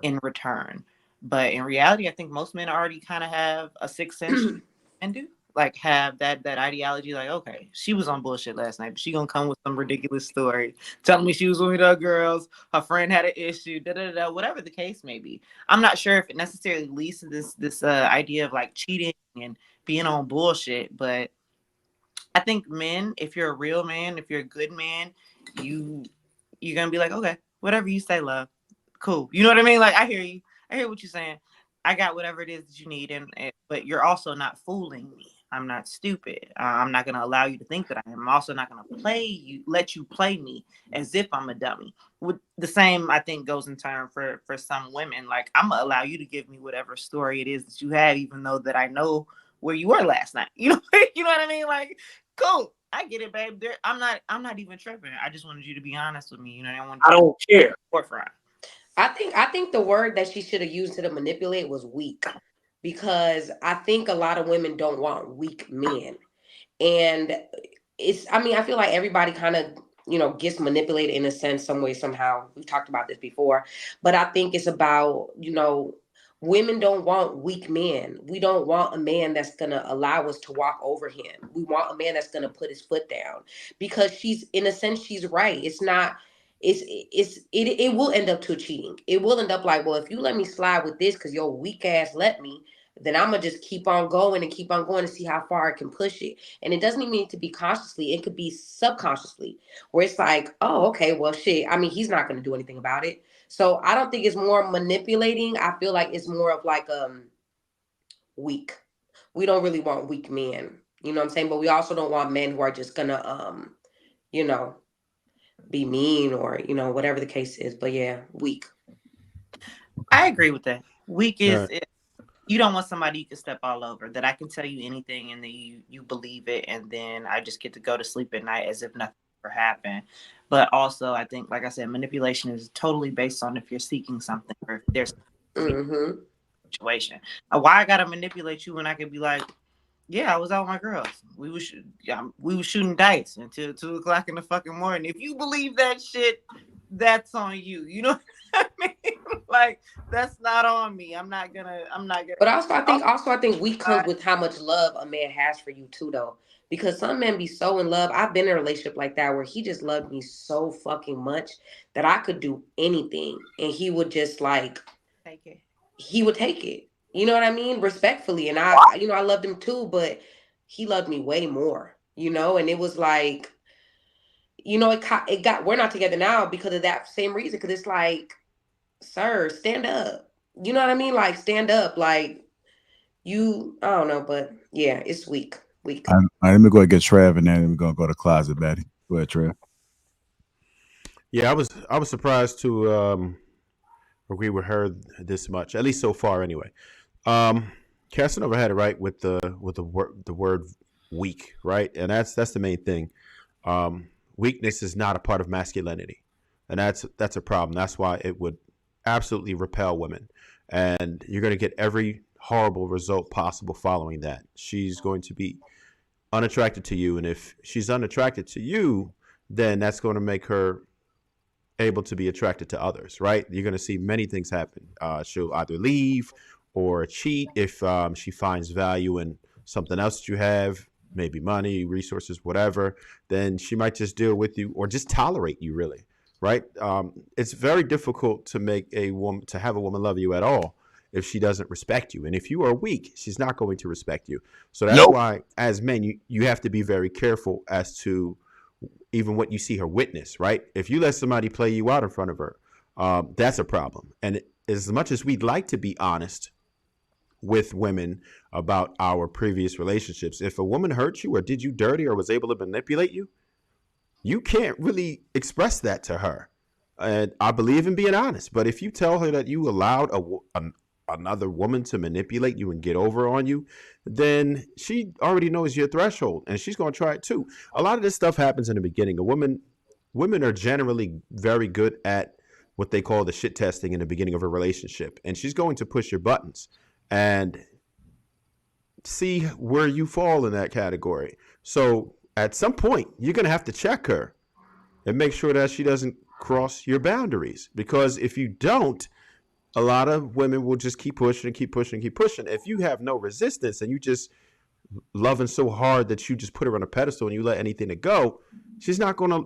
I: in return. But in reality, I think most men already kind of have a sixth sense and do like have that ideology, like, okay, she was on bullshit last night, but she gonna come with some ridiculous story telling me she was with other girls, her friend had an issue, whatever the case may be. I'm not sure if it necessarily leads to this idea of like cheating and being on bullshit, but I think men, if you're a real man, if you're a good man, you're gonna be like, okay, whatever you say, love, cool. You know what I mean? Like, I hear what you're saying. I got whatever it is that you need, but you're also not fooling me. I'm not stupid. I'm not gonna allow you to think that I am. I'm also not gonna let you play me as if I'm a dummy. With the same, I think, goes in turn for some women. Like, I'm gonna allow you to give me whatever story it is that you have, even though that I know where you were last night. You know what I mean? Like, cool. I get it, babe. I'm not even tripping. I just wanted you to be honest with me.
N: I don't care.
I: Forefront.
E: I think the word that she should have used to manipulate was weak, because I think a lot of women don't want weak men. And I feel like everybody kind of, gets manipulated in a sense, some way, somehow. We've talked about this before, but I think it's about, women don't want weak men. We don't want a man that's going to allow us to walk over him. We want a man that's going to put his foot down, because in a sense, she's right. It will end up to cheating. It will end up like, well, if you let me slide with this because your weak ass let me, then I'm gonna just keep on going and see how far I can push it. And it doesn't even need to be consciously, it could be subconsciously, where it's like, oh, okay, well, shit, I mean, he's not gonna do anything about it. So I don't think it's more manipulating. I feel like it's more of like weak. We don't really want weak men, you know what I'm saying? But we also don't want men who are just gonna you know, be mean or, you know, whatever the case is. But yeah, weak.
I: I agree with that. Weak is
G: Right.
I: you don't want somebody you can step all over, that I can tell you anything and then you believe it, and then I just get to go to sleep at night as if nothing ever happened. But also, I think, like I said, manipulation is totally based on if you're seeking something or if there's
E: Mm-hmm.
I: situation. Why I gotta manipulate you when I could be like, yeah, I was out with my girls. We was shooting dice until 2 o'clock in the fucking morning. If you believe that shit, that's on you. You know what I mean? Like, that's not on me. I'm not gonna.
E: But also, I think weak comes with how much love a man has for you too, though. Because some men be so in love. I've been in a relationship like that where he just loved me so fucking much that I could do anything, and he would just like
I: take it.
E: He would take it. You know what I mean? Respectfully, and I loved him too, but he loved me way more. You know, and it was like, you know, it got. We're not together now because of that same reason. Because it's like, sir, stand up. You know what I mean? Like, stand up. Like, I don't know, but yeah, it's weak. Weak.
D: All right, let me go and get Trev, and then we're gonna go to closet, Betty. Go ahead, Trev.
G: Yeah, I was surprised to agree with her this much, at least so far, anyway. Casanova had it right with the word weak, right, and that's the main thing. Weakness is not a part of masculinity, and that's a problem. That's why it would absolutely repel women, and you're going to get every horrible result possible following that. She's going to be unattracted to you, and if she's unattracted to you, then that's going to make her able to be attracted to others, right? You're going to see many things happen. She'll either leave or cheat if she finds value in something else that you have, maybe money, resources, whatever. Then she might just deal with you or just tolerate you, really, right? It's very difficult to have a woman love you at all if she doesn't respect you. And if you are weak, she's not going to respect you. So that's why, as men, you have to be very careful as to even what you see her witness, right? If you let somebody play you out in front of her, that's a problem. And as much as we'd like to be honest with women about our previous relationships, if a woman hurt you or did you dirty or was able to manipulate you, you can't really express that to her. And I believe in being honest. But if you tell her that you allowed another woman to manipulate you and get over on you, then she already knows your threshold and she's going to try it too. A lot of this stuff happens in the beginning. Women are generally very good at what they call the shit testing in the beginning of a relationship. And she's going to push your buttons and see where you fall in that category. So at some point, you're going to have to check her and make sure that she doesn't cross your boundaries. Because if you don't, a lot of women will just keep pushing and keep pushing and keep pushing. If you have no resistance and you just loving so hard that you just put her on a pedestal and you let anything to go, she's not gonna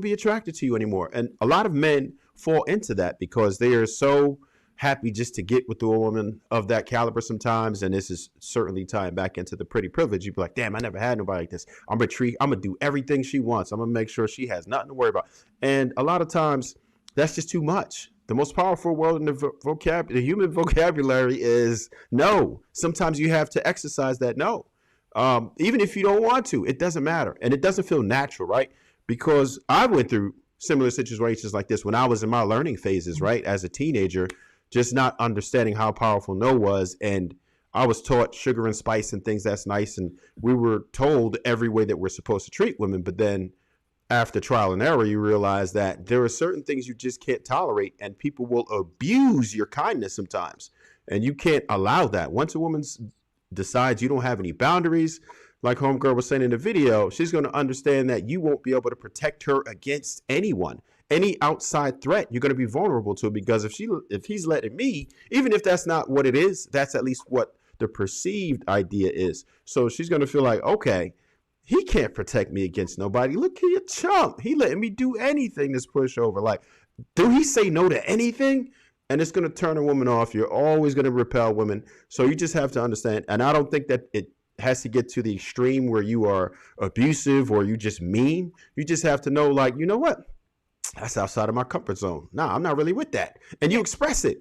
G: be attracted to you anymore. And a lot of men fall into that because they are so happy just to get with a woman of that caliber sometimes. And this is certainly tying back into the pretty privilege. You'd be like, damn, I never had nobody like this. I'm gonna do everything she wants. I'm gonna make sure she has nothing to worry about. And a lot of times that's just too much. The most powerful word in the human vocabulary is no. Sometimes you have to exercise that no. Even if you don't want to, it doesn't matter. And it doesn't feel natural, right? Because I went through similar situations like this when I was in my learning phases, right? As a teenager, just not understanding how powerful no was. And I was taught sugar and spice and things that's nice. And we were told every way that we're supposed to treat women. But then after trial and error, you realize that there are certain things you just can't tolerate, and people will abuse your kindness sometimes. And you can't allow that. Once a woman decides you don't have any boundaries, like Homegirl was saying in the video, she's going to understand that you won't be able to protect her against anyone. Any outside threat, you're going to be vulnerable to, because if he's letting me, even if that's not what it is, that's at least what the perceived idea is. So she's going to feel like, okay, he can't protect me against nobody. Look at your chump. He letting me do anything, this pushover. Like, do he say no to anything? and it's going to turn a woman off. You're always going to repel women. So you just have to understand. And I don't think that it has to get to the extreme where you are abusive or you just mean. You just have to know, like, you know what? That's outside of my comfort zone. Nah, I'm not really with that. And you express it,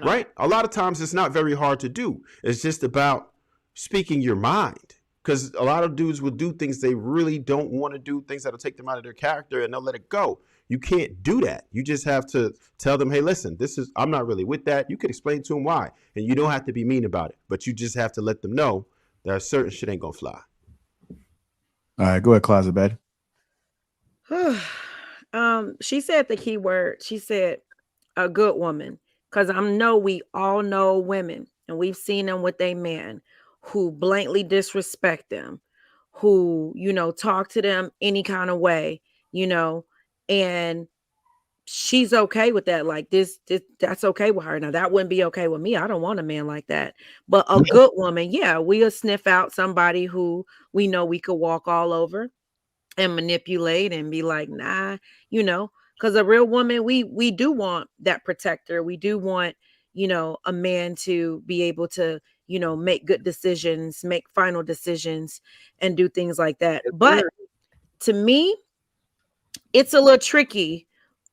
G: right? A lot of times it's not very hard to do. It's just about speaking your mind. Because a lot of dudes will do things they really don't want to do, things that'll take them out of their character, and they'll let it go. You can't do that. You just have to tell them, hey, listen, I'm not really with that. You can explain to them why. And you don't have to be mean about it. But you just have to let them know that certain shit ain't gonna fly.
D: All right, go ahead, Closet Betty.
L: She said the key word. She said a good woman. Because we all know women, and we've seen them with a man who blatantly disrespect them, who, talk to them any kind of way, and she's okay with that. Like this, that's okay with her. Now that wouldn't be okay with me. I don't want a man like that. But a good woman, yeah, we'll sniff out somebody who we know we could walk all over and manipulate and be like, nah, because a real woman, we do want that protector. We do want, a man to be able to, make good decisions, make final decisions, and do things like that. But to me, it's a little tricky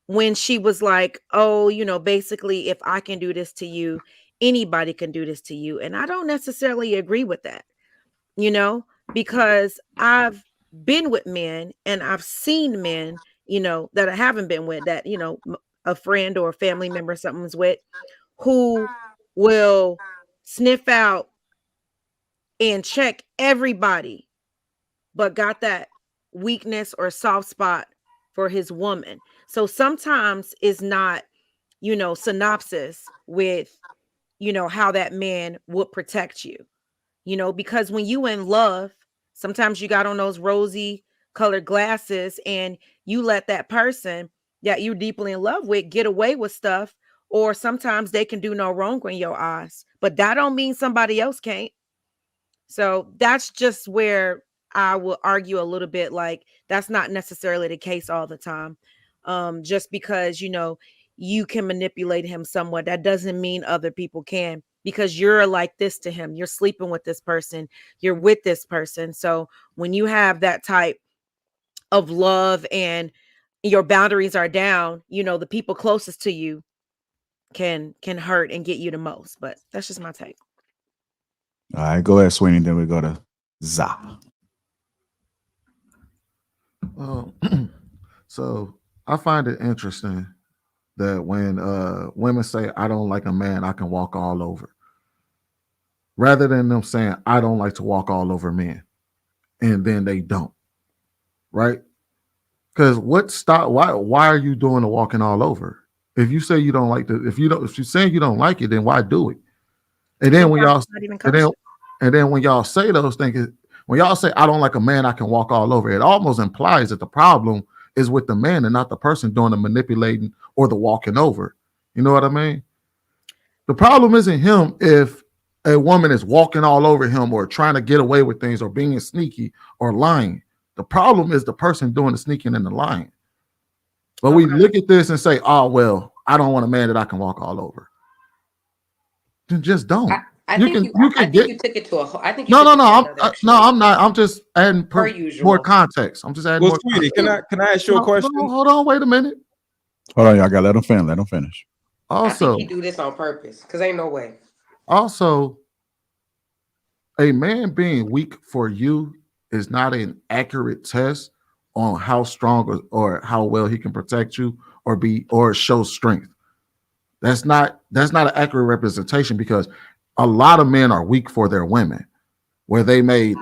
L: when she was like, oh, basically, if I can do this to you, anybody can do this to you. And I don't necessarily agree with that, because I've been with men and I've seen men, that I haven't been with, that, a friend or a family member something's with, who will sniff out and check everybody, but got that weakness or soft spot for his woman. So sometimes it's not, synopsis with, how that man would protect you, because when you in love, sometimes you got on those rosy colored glasses and you let that person that you're deeply in love with get away with stuff, or sometimes they can do no wrong in your eyes, but that don't mean somebody else can't. So that's just where I will argue a little bit, like that's not necessarily the case all the time. Just because, you can manipulate him somewhat, that doesn't mean other people can, because you're like this to him. You're sleeping with this person. You're with this person. So when you have that type of love and your boundaries are down, the people closest to you can hurt and get you the most. But that's just my take.
D: All right, go ahead, Sweeney. Then we go to Za.
M: So I find it interesting that when women say, I don't like a man I can walk all over, rather than them saying, I don't like to walk all over men, and then they don't, right? Because why are you doing the walking all over? If you say you don't like if you're saying you don't like it, then why do it? And then when y'all when y'all say those things, when y'all say I don't like a man I can walk all over, it almost implies that the problem is with the man and not the person doing the manipulating or the walking over. You know what I mean? The problem isn't him if a woman is walking all over him or trying to get away with things or being sneaky or lying. The problem is the person doing the sneaking and the lying. But we look at this and say, oh, well, I don't want a man that I can walk all over. Then just don't.
E: I think you took it to a whole. I think you
M: no.
E: I'm
M: not. I'm just adding more context. I'm just adding more.
F: Sweetie, can I ask you a question?
M: Hold on, wait a minute.
D: Hold on, y'all got let them finish.
M: Also,
E: I think he do this on purpose because ain't no way.
M: Also, a man being weak for you is not an accurate test on how strong or how well he can protect you or show strength. That's not an accurate representation, because a lot of men are weak for their women, where they may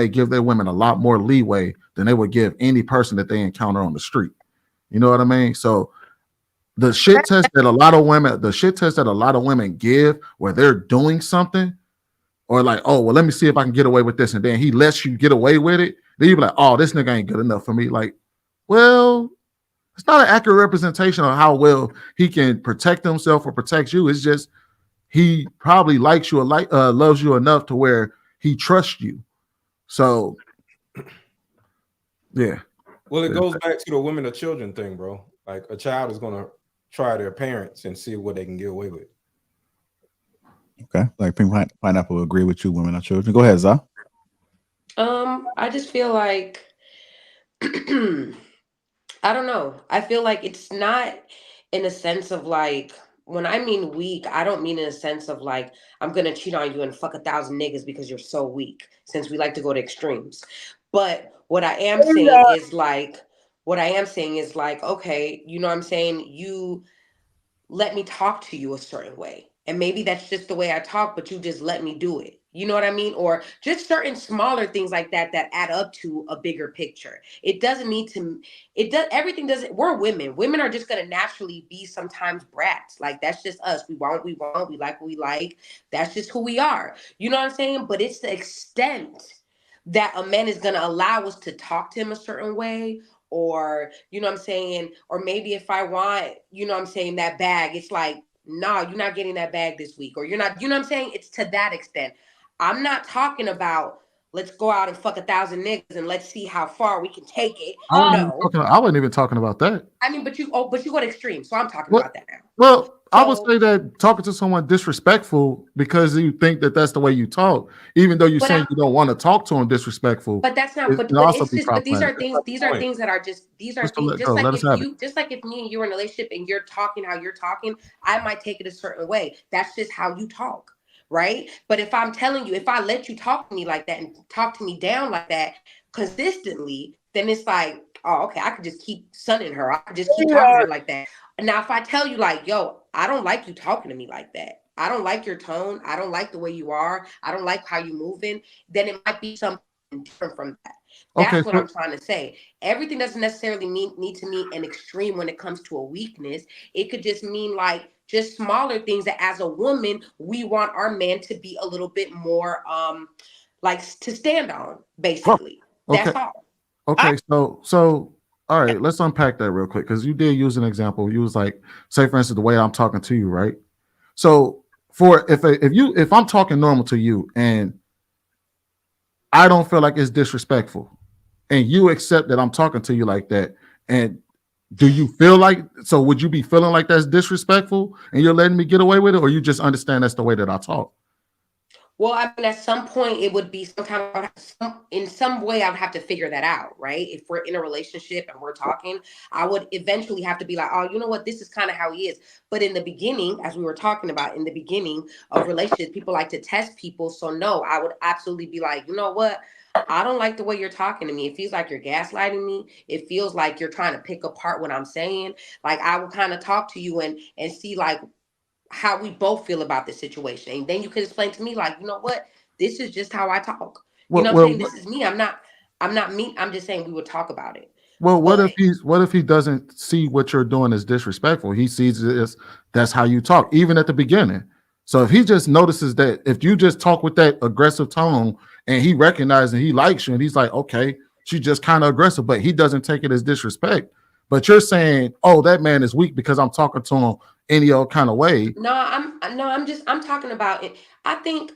M: give their women a lot more leeway than they would give any person that they encounter on the street. You know what I mean? So the shit test that a lot of women give, where they're doing something, or like, oh, well, let me see if I can get away with this, and then he lets you get away with it, then you be like, oh, this nigga ain't good enough for me. Like, well, it's not an accurate representation of how well he can protect himself or protect you. It's just he probably likes you or loves you enough to where he trusts you. So, yeah.
F: Well, it goes back to the women or children thing, bro. Like a child is gonna try their parents and see what they can get away with.
D: Okay, like Pink Pineapple will agree with you, women are children. Go ahead, Za.
E: I just feel like I don't know. I feel like it's not in a sense of like, when I mean weak, I don't mean in a sense of like I'm gonna cheat on you and fuck 1,000 niggas because you're so weak, since we like to go to extremes. But what I am saying is like, okay, you know what I'm saying? You let me talk to you a certain way. And maybe that's just the way I talk, but you just let me do it. You know what I mean? Or just certain smaller things like that that add up to a bigger picture. It doesn't need to, it does, everything doesn't, we're women. Women are just going to naturally be sometimes brats. Like, that's just us. We want, we like what we like. That's just who we are. You know what I'm saying? But it's the extent that a man is going to allow us to talk to him a certain way, or you know what I'm saying, or maybe if I want, you know what I'm saying, that bag, it's like, nah, you're not getting that bag this week, or you're not, you know what I'm saying? It's to that extent. I'm not talking about let's go out and fuck 1,000 niggas and let's see how far we can take it. No.
M: I wasn't even talking about that.
E: I mean, but you go to extreme, so I'm talking
M: Well,
E: about that now.
M: Well, I would say that talking to someone disrespectful because you think that that's the way you talk, even though you're saying you don't want to talk to them disrespectful.
E: But that's not. But it's just. But these are things. These are things that are just. These are things. Just like if you. Just like if me and you are in a relationship and you're talking how you're talking, I might take it a certain way. That's just how you talk, right? But if I'm telling you, if I let you talk to me like that and talk to me down like that consistently, then it's like, oh, okay, I could just keep sunning her. I could just keep talking to her like that. Now, if I tell you like, yo, I don't like you talking to me like that. I don't like your tone. I don't like the way you are. I don't like how you moving. Then it might be something different from that. That's what I'm trying to say. Everything doesn't necessarily need to mean an extreme when it comes to a weakness. It could just mean like just smaller things that as a woman, we want our man to be a little bit more like to stand on, basically. That's all.
M: Okay, so all right, let's unpack that real quick because you did use an example. You was like, say for instance, the way I'm talking to you, right? So for if I'm talking normal to you and I don't feel like it's disrespectful, and you accept that I'm talking to you like that, and do you feel like, so would you be feeling like that's disrespectful and you're letting me get away with it, or you just understand that's the way that I talk?
E: Well, I mean, at some point it would be in some way I would have to figure that out, right? If we're in a relationship and we're talking, I would eventually have to be like, oh, you know what? This is kind of how he is. But in the beginning, as we were talking about in the beginning of relationships, people like to test people. So no, I would absolutely be like, you know what? I don't like the way you're talking to me. It feels like you're gaslighting me. It feels like you're trying to pick apart what I'm saying. Like I would kind of talk to you and see like how we both feel about the situation. And then you can explain to me like, you know what, this is just how I talk. You know what I'm saying? This is me. I'm not me. I'm just saying we would talk about it.
M: Well, what if he doesn't see what you're doing as disrespectful? He sees it as that's how you talk, even at the beginning. So if he just notices that if you just talk with that aggressive tone and he recognizes and he likes you and he's like, okay, she's just kind of aggressive, but he doesn't take it as disrespect. But you're saying, oh, that man is weak because I'm talking to him any old kind of way.
E: I'm talking about it. I think.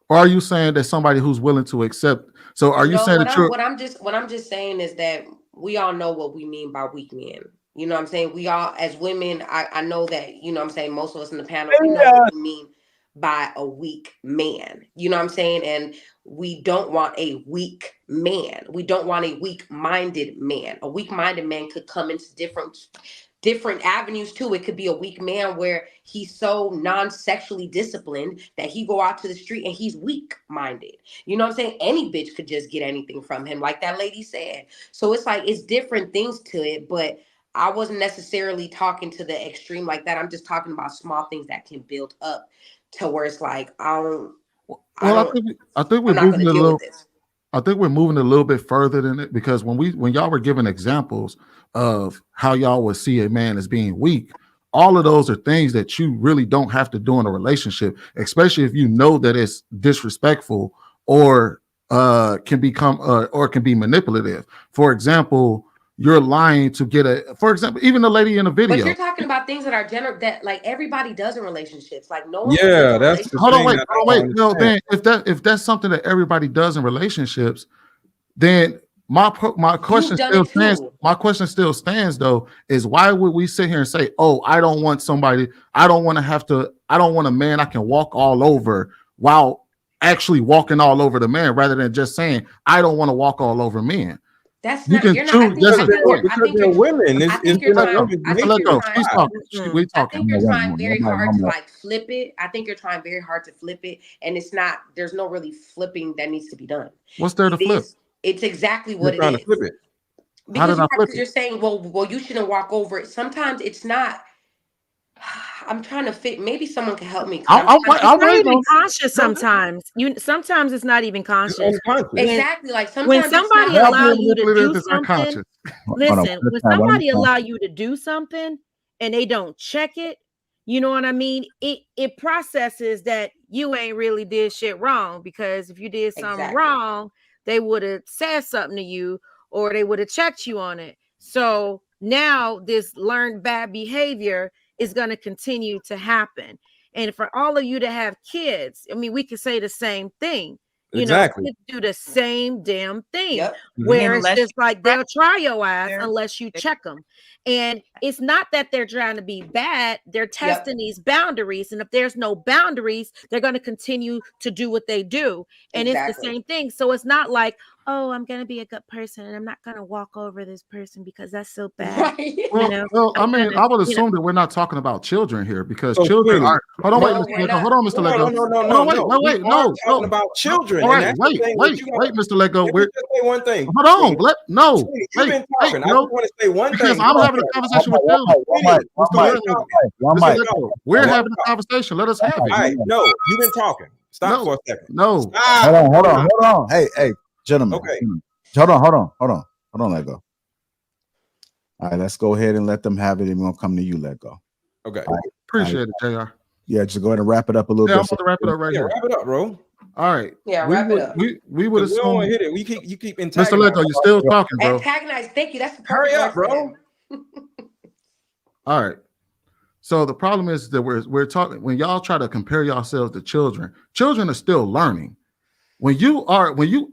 M: Or are you saying that somebody who's willing to accept? So are you saying that
E: what I'm just saying is that we all know what we mean by weak men. You know what I'm saying? We all, as women, I know that, you know what I'm saying, most of us in the panel, we know what we mean by a weak man. You know what I'm saying? And we don't want a weak man. We don't want a weak-minded man. A weak-minded man could come into different avenues too. It could be a weak man where he's so non-sexually disciplined that he go out to the street and he's weak-minded. You know what I'm saying? Any bitch could just get anything from him, like that lady said. So it's like, it's different things to it, but I wasn't necessarily talking to the extreme like that. I'm just talking about small things that can build up to where it's like, I think we're moving
M: a little. I think we're moving a little bit further than it, because when y'all were giving examples of how y'all would see a man as being weak, all of those are things that you really don't have to do in a relationship, especially if you know that it's disrespectful or can become or can be manipulative. For example, you're lying to get for example, even the lady in a video.
E: But you're talking about things that are general, that like everybody does in relationships. Like no one.
F: Yeah, that's the
M: hold on,
F: thing.
M: wait. No, then if that's something that everybody does in relationships, then My question
E: done
M: still
E: it
M: stands.
E: too.
M: My question still stands though, is why would we sit here and say, oh, I don't want somebody, I don't want a man I can walk all over while actually walking all over the man, rather than just saying, I don't want to walk all over men.
E: That's
M: You
E: not.
M: can
E: You're not. I
M: choose
E: think.
M: just
E: I
M: as
E: think you're.
M: important.
E: I
F: Because
E: think
F: they're
E: you're.
F: women.
E: I
F: It's
E: think you're
M: Let
E: trying.
M: go.
E: I
M: Mr.
E: think
M: Let
E: you're
M: go.
E: trying.
M: She's talking. We
E: I
M: talking.
E: think you're trying very hard to
D: One more.
E: like flip it. I think you're trying very hard to flip it, and it's not. There's no really flipping that needs to be done.
M: What's there to
E: It
M: flip?
E: is. It's exactly
F: you're
E: what it
F: trying to
E: is.
F: flip it.
M: How
E: Because
M: did
E: you
M: I
E: are.
M: flip
E: Because
M: it?
E: you're saying, well, you shouldn't walk over it. Sometimes it's not. I'm trying to fit. Maybe someone can help me because I'm trying
L: It's
M: I'm
L: not
M: waiting
L: even
M: on.
L: conscious sometimes. Sometimes it's not even
F: It's
L: conscious.
F: unconscious.
E: exactly like
L: When
E: sometimes it's
L: somebody
E: not
M: Y'all
E: like
L: allow
M: being
L: you to
M: manipulative
L: do
M: is
L: something,
M: unconscious.
D: Hold on.
L: listen, when
D: One more
L: somebody
D: time.
L: allow you to do something and they don't check it, you know what I mean? It processes that you ain't really did shit wrong, because if you did something
E: exactly.
L: wrong, they would have said something to you or they would have checked you on it. So now this learned bad behavior is going to continue to happen. And for all of you to have kids, I mean, we could say the same thing.
F: Exactly.
L: Kids do the same damn thing,
E: Yep.
L: where it's
I: Unless
L: just
I: you
L: like they'll try your ass
I: there.
L: unless you check them. And it's not that they're trying to be bad, they're
E: Yep.
L: testing these boundaries. And if there's no boundaries, they're going to continue to do what they do. And it's the
E: Exactly.
L: same thing. So it's not like, oh, I'm going to be a good person and I'm not going to walk over this person because that's so bad.
E: Right.
M: Well, I
L: I'm
M: mean,
L: gonna,
M: I would assume that we're not talking about children here, because
F: So,
M: children
F: Sweeney,
M: are. Hold on, wait,
E: No,
M: Mr.
E: we're
M: Lego.
E: not.
M: Hold on, Mr.
E: We're
M: Lego.
E: not.
M: Hold on,
F: We
M: wait,
F: are
M: no.
F: talking about children,
M: All
F: and
M: right,
F: that's the thing that you
M: wait,
F: gotta.
M: Mr. Lego.
F: Let me
M: We're
F: just say one thing.
M: hold on.
F: Sweeney, you've been talking. I just
M: No,
F: want to say one
M: because
F: thing.
M: I'm
F: Go
M: having a
F: ahead.
M: conversation with you,
F: Sweeney,
M: Mr.
F: start
M: Lego.
F: talking.
M: Mr.
F: Start
M: Lego,
F: talking.
M: we're
F: I want
M: having
F: to
M: a
F: talk.
M: conversation. Let us have
F: All
M: it.
F: right, no, you've been talking. Stop for a second.
M: No.
F: Stop.
D: Hold on. Hey, gentlemen.
F: Okay.
D: Hold on, Lego. All right, let's go ahead and let them have it, and we're gonna come to you, Lego.
F: Okay.
D: All right.
M: Appreciate it, JR.
D: Yeah, just go ahead and wrap it up a little
M: Yeah, I'm
D: bit.
M: about to wrap it up right
F: Yeah,
M: here.
F: wrap it up, bro.
M: All right.
E: Yeah,
M: we
E: wrap
M: would,
E: it up.
M: We would
F: We don't
M: assume.
F: want to hit it. You keep
M: Mr.
F: antagonizing.
M: Lego, you still talking, bro?
E: Antagonize. Thank you. That's the
F: Hurry
E: perfect
F: up,
E: word for
F: bro.
E: him.
M: All right. So the problem is that we're talking, when y'all try to compare yourselves to children are still learning. When you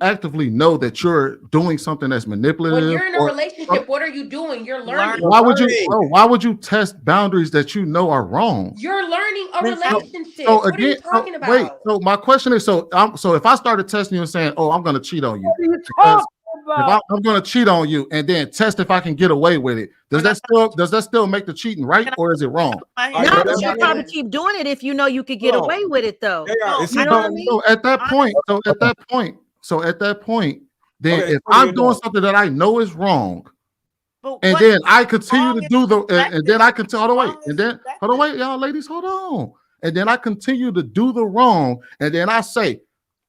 M: actively know that you're doing something that's manipulative,
E: When you're in a
M: or
E: relationship, what are you doing? You're
I: Learn.
E: learning.
M: why would you test boundaries that you know are wrong?
E: You're learning a
I: Listen,
E: relationship.
M: So
E: What are you
M: again,
E: talking
M: wait.
E: about?
M: So my question is, so if I started testing you and saying, "Oh, I'm going to cheat on you,"
N: What are you
M: because
N: talking about?
M: I'm going to cheat on you, and then test if I can get away with it, does that still make the cheating right, or is it wrong?
F: All right,
L: no,
F: but
L: but
F: that's
L: you'll
F: not
L: probably
F: even.
L: keep doing it if you know you could get
F: Hold on.
L: away with it, though.
F: JR, is he
L: You know what I
F: done?
L: mean?
M: So at that point, then
F: Okay,
M: if
F: what are
M: I'm
F: you
M: doing
F: doing?
M: something that I know is wrong,
I: but
M: and
I: what
M: then I continue
I: wrong
M: to
I: is
M: do the, and then I
I: subjective.
M: continue, hold on, wait,
I: Wrong is
M: and then hold on,
I: subjective.
M: wait, y'all ladies, hold on, and then I continue to do the wrong, and then I say,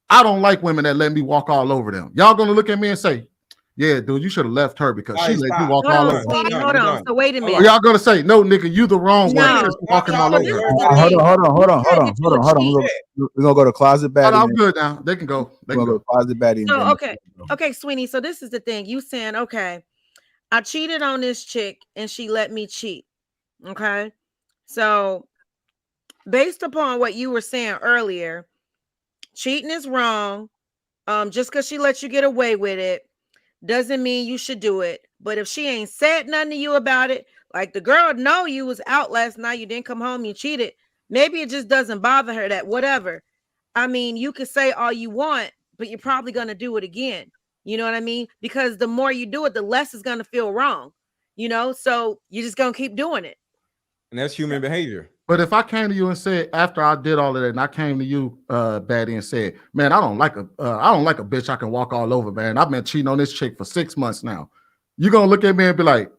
M: I don't like women that let me walk all over them. Y'all gonna look at me and say, yeah, dude, you should have left her because
F: All
M: she
F: right,
M: let you
F: stop.
M: walk
L: Hold
M: all
L: on,
M: over.
L: sweetie.
F: You're
L: Hold on.
F: done.
L: So wait a
F: Hold
M: Or
F: on.
L: minute.
M: y'all gonna say, no, nigga, you the wrong one
L: No.
M: because you're walking all
L: So
M: over.
L: this
F: You're
L: is the
F: done.
L: thing.
D: Hold on.
L: You said that you would cheat.
D: We're gonna go to closet
M: But
D: baddie.
M: I'm good now. They can go. They
D: We're
M: can
D: gonna go
M: go.
D: to closet baddie. And
L: So
D: then
L: okay, Sweeney. So this is the thing. You saying, okay, I cheated on this chick and she let me cheat. Okay. So based upon what you were saying earlier, cheating is wrong. Just because she let you get away with it doesn't mean you should do it. But if she ain't said nothing to you about it, like the girl know you was out last night, you didn't come home, you cheated. Maybe it just doesn't bother her, that whatever. I mean, you could say all you want, but you're probably gonna do it again. You know what I mean? Because the more you do it, the less it's gonna feel wrong. So you're just gonna keep doing it.
F: And that's human behavior.
M: But if I came to you and said, after I did all of that, and I came to you, Batty, and said, man, I don't like a bitch I can walk all over, man. I've been cheating on this chick for 6 months now. You gonna look at me and be like,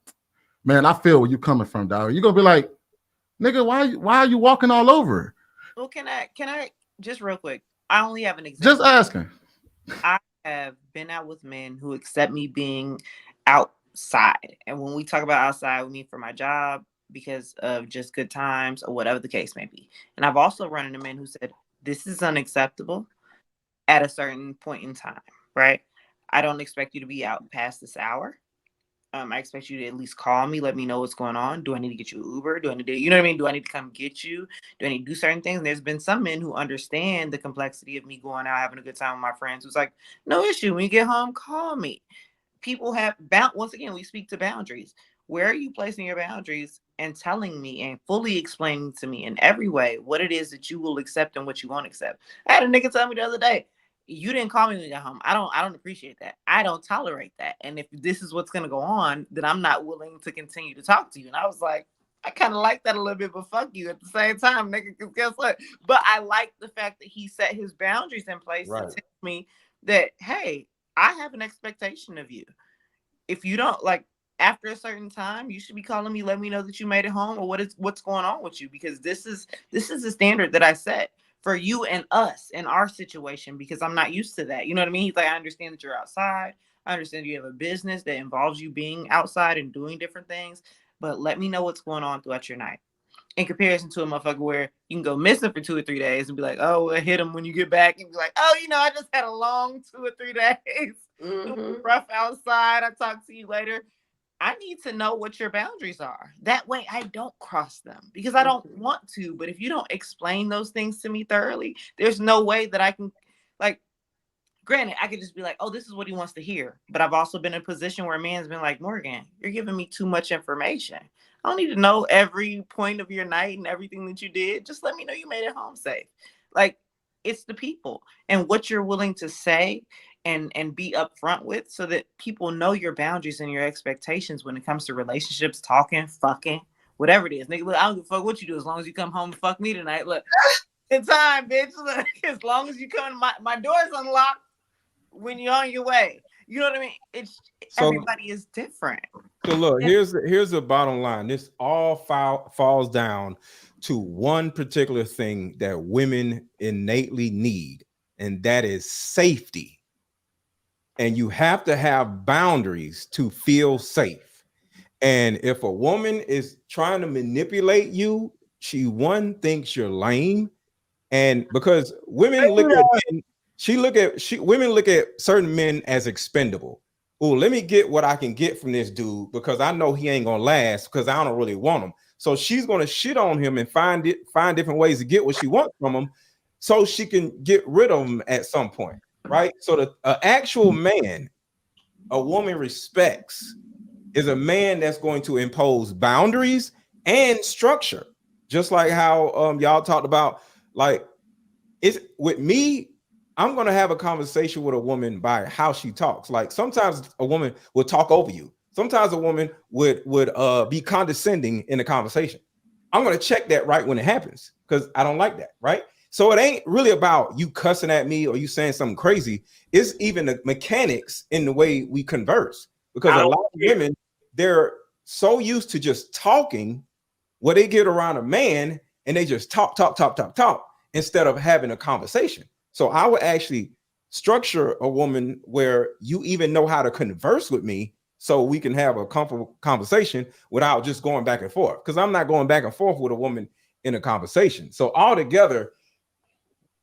M: man, I feel where you coming from, dog. You gonna be like, nigga, why are you walking all over her?
I: Well, can I just real quick? I only have an example.
M: Just asking.
I: I have been out with men who accept me being outside. And when we talk about outside, we mean for my job, because of just good times or whatever the case may be. And I've also run into men who said, this is unacceptable at a certain point in time, right? I don't expect you to be out past this hour. I expect you to at least call me, let me know what's going on. Do I need to get you an Uber? Do I need to, you know what I mean? Do I need to come get you? Do I need to do certain things? And there's been some men who understand the complexity of me going out, having a good time with my friends, who's like, no issue. When you get home, call me. people have once again, we speak to boundaries. Where are you placing your boundaries and telling me and fully explaining to me in every way what it is that you will accept and what you won't accept? I had a nigga tell me the other day, you didn't call me when you got home. I don't appreciate that. I don't tolerate that. And if this is what's gonna go on, then I'm not willing to continue to talk to you. And I was like, I kind of like that a little bit, but fuck you at the same time, nigga, because guess what? But I like the fact that he set his boundaries in place to tell me that, hey, I have an expectation of you. If you don't, like, after a certain time, you should be calling me, let me know that you made it home, or what's going on with you, because this is the standard that I set for you and us in our situation, because I'm not used to that. You know what I mean? He's like, I understand that you're outside. I understand you have a business that involves you being outside and doing different things, but let me know what's going on throughout your night. In comparison to a motherfucker where you can go missing for 2 or 3 days and be like, oh, I hit him when you get back, and be like, oh, I just had a long 2 or 3 days. It was rough outside. I talk to you later. I need to know what your boundaries are. That way I don't cross them, because I don't want to. But if you don't explain those things to me thoroughly, there's no way that I can, like, granted, I could just be like, oh, this is what he wants to hear. But I've also been in a position where a man's been like, Morgan, you're giving me too much information. I don't need to know every point of your night and everything that you did. Just let me know you made it home safe. Like, it's the people and what you're willing to say and be upfront with, so that people know your boundaries and your expectations when it comes to relationships, talking, fucking, whatever it is. Nigga, look, I don't give a fuck what you do as long as you come home and fuck me tonight. Look, in time, bitch. Look, as long as you come, my door's unlocked when you're on your way. You know what I mean? It's everybody is different.
F: So look, here's the bottom line. This all falls down to one particular thing that women innately need, and that is safety. And you have to have boundaries to feel safe. And if a woman is trying to manipulate you, she thinks you're lame, and because women look at women look at certain men as expendable. Oh, let me get what I can get from this dude, because I know he ain't gonna last, because I don't really want him. So she's gonna shit on him and find different ways to get what she wants from him, so she can get rid of him at some point, right? So the actual man a woman respects is a man that's going to impose boundaries and structure, just like how y'all talked about. Like, it's with me, I'm going to have a conversation with a woman by how she talks. Like, sometimes a woman will talk over you. Sometimes a woman would be condescending in the conversation. I'm going to check that right when it happens, because I don't like that, right? So it ain't really about you cussing at me or you saying something crazy. It's even the mechanics in the way we converse, because a lot of women, they're so used to just talking, where they get around a man and they just talk instead of having a conversation. So I would actually structure a woman where you even know how to converse with me, so we can have a comfortable conversation without just going back and forth, because I'm not going back and forth with a woman in a conversation. So altogether,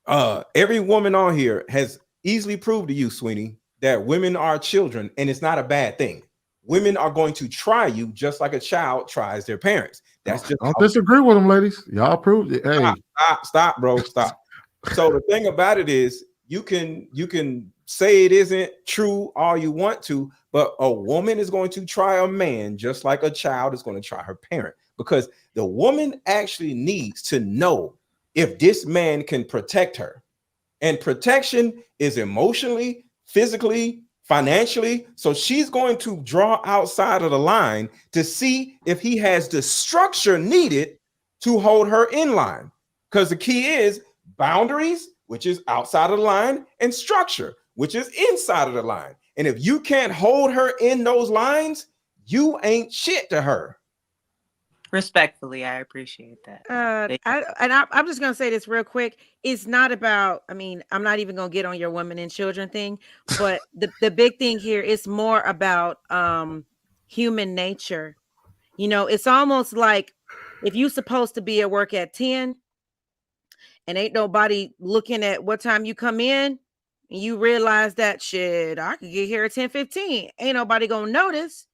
F: every woman on here has easily proved to you, Sweeney, that women are children, and it's not a bad thing. Women are going to try you just like a child tries their parents. That's just
M: don't disagree with them, ladies. Y'all proved it. Hey,
F: stop, bro, stop. So the thing about it is, you can say it isn't true all you want to, but a woman is going to try a man just like a child is going to try her parent, because the woman actually needs to know if this man can protect her. And protection is emotionally, physically, financially. So she's going to draw outside of the line to see if he has the structure needed to hold her in line. Because the key is boundaries, which is outside of the line, and structure, which is inside of the line. And if you can't hold her in those lines, you ain't shit to her.
I: Respectfully, I appreciate that.
L: I'm just gonna say this real quick. It's not about, I mean, I'm not even gonna get on your women and children thing, but the big thing here is more about human nature. You know, it's almost like if you're supposed to be at work at 10 and ain't nobody looking at what time you come in, and you realize that shit, I could get here at 10:15. Ain't nobody gonna notice.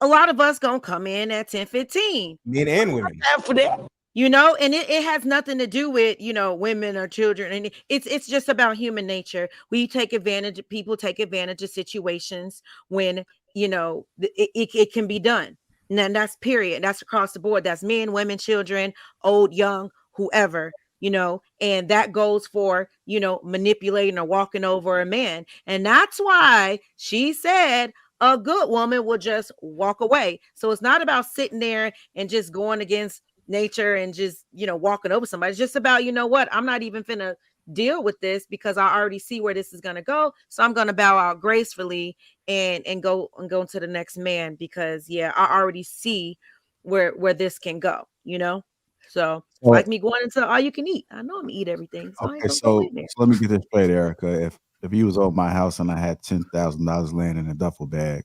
L: A lot of us gonna come in at 10:15.
F: Men and women.
N: For that.
L: You know, and it has nothing to do with, you know, women or children, and it's just about human nature. We take advantage of people, take advantage of situations when, you know, it can be done. And then that's period. That's across the board. That's men, women, children, old, young, whoever, you know, and that goes for, you know, manipulating or walking over a man. And that's why she said a good woman will just walk away. So it's not about sitting there and just going against nature and just, you know, walking over somebody. It's just about, you know what, I'm not even finna deal with this because I already see where this is gonna go. So I'm gonna bow out gracefully and go into the next man, because yeah, I already see where this can go, you know. So it's like me going into all you can eat. I know I'm gonna eat everything, so I ain't
D: Okay,
L: gonna go in there.
D: so let me get this straight, Erica. If you was over my house and I had $10,000 laying in a duffel bag,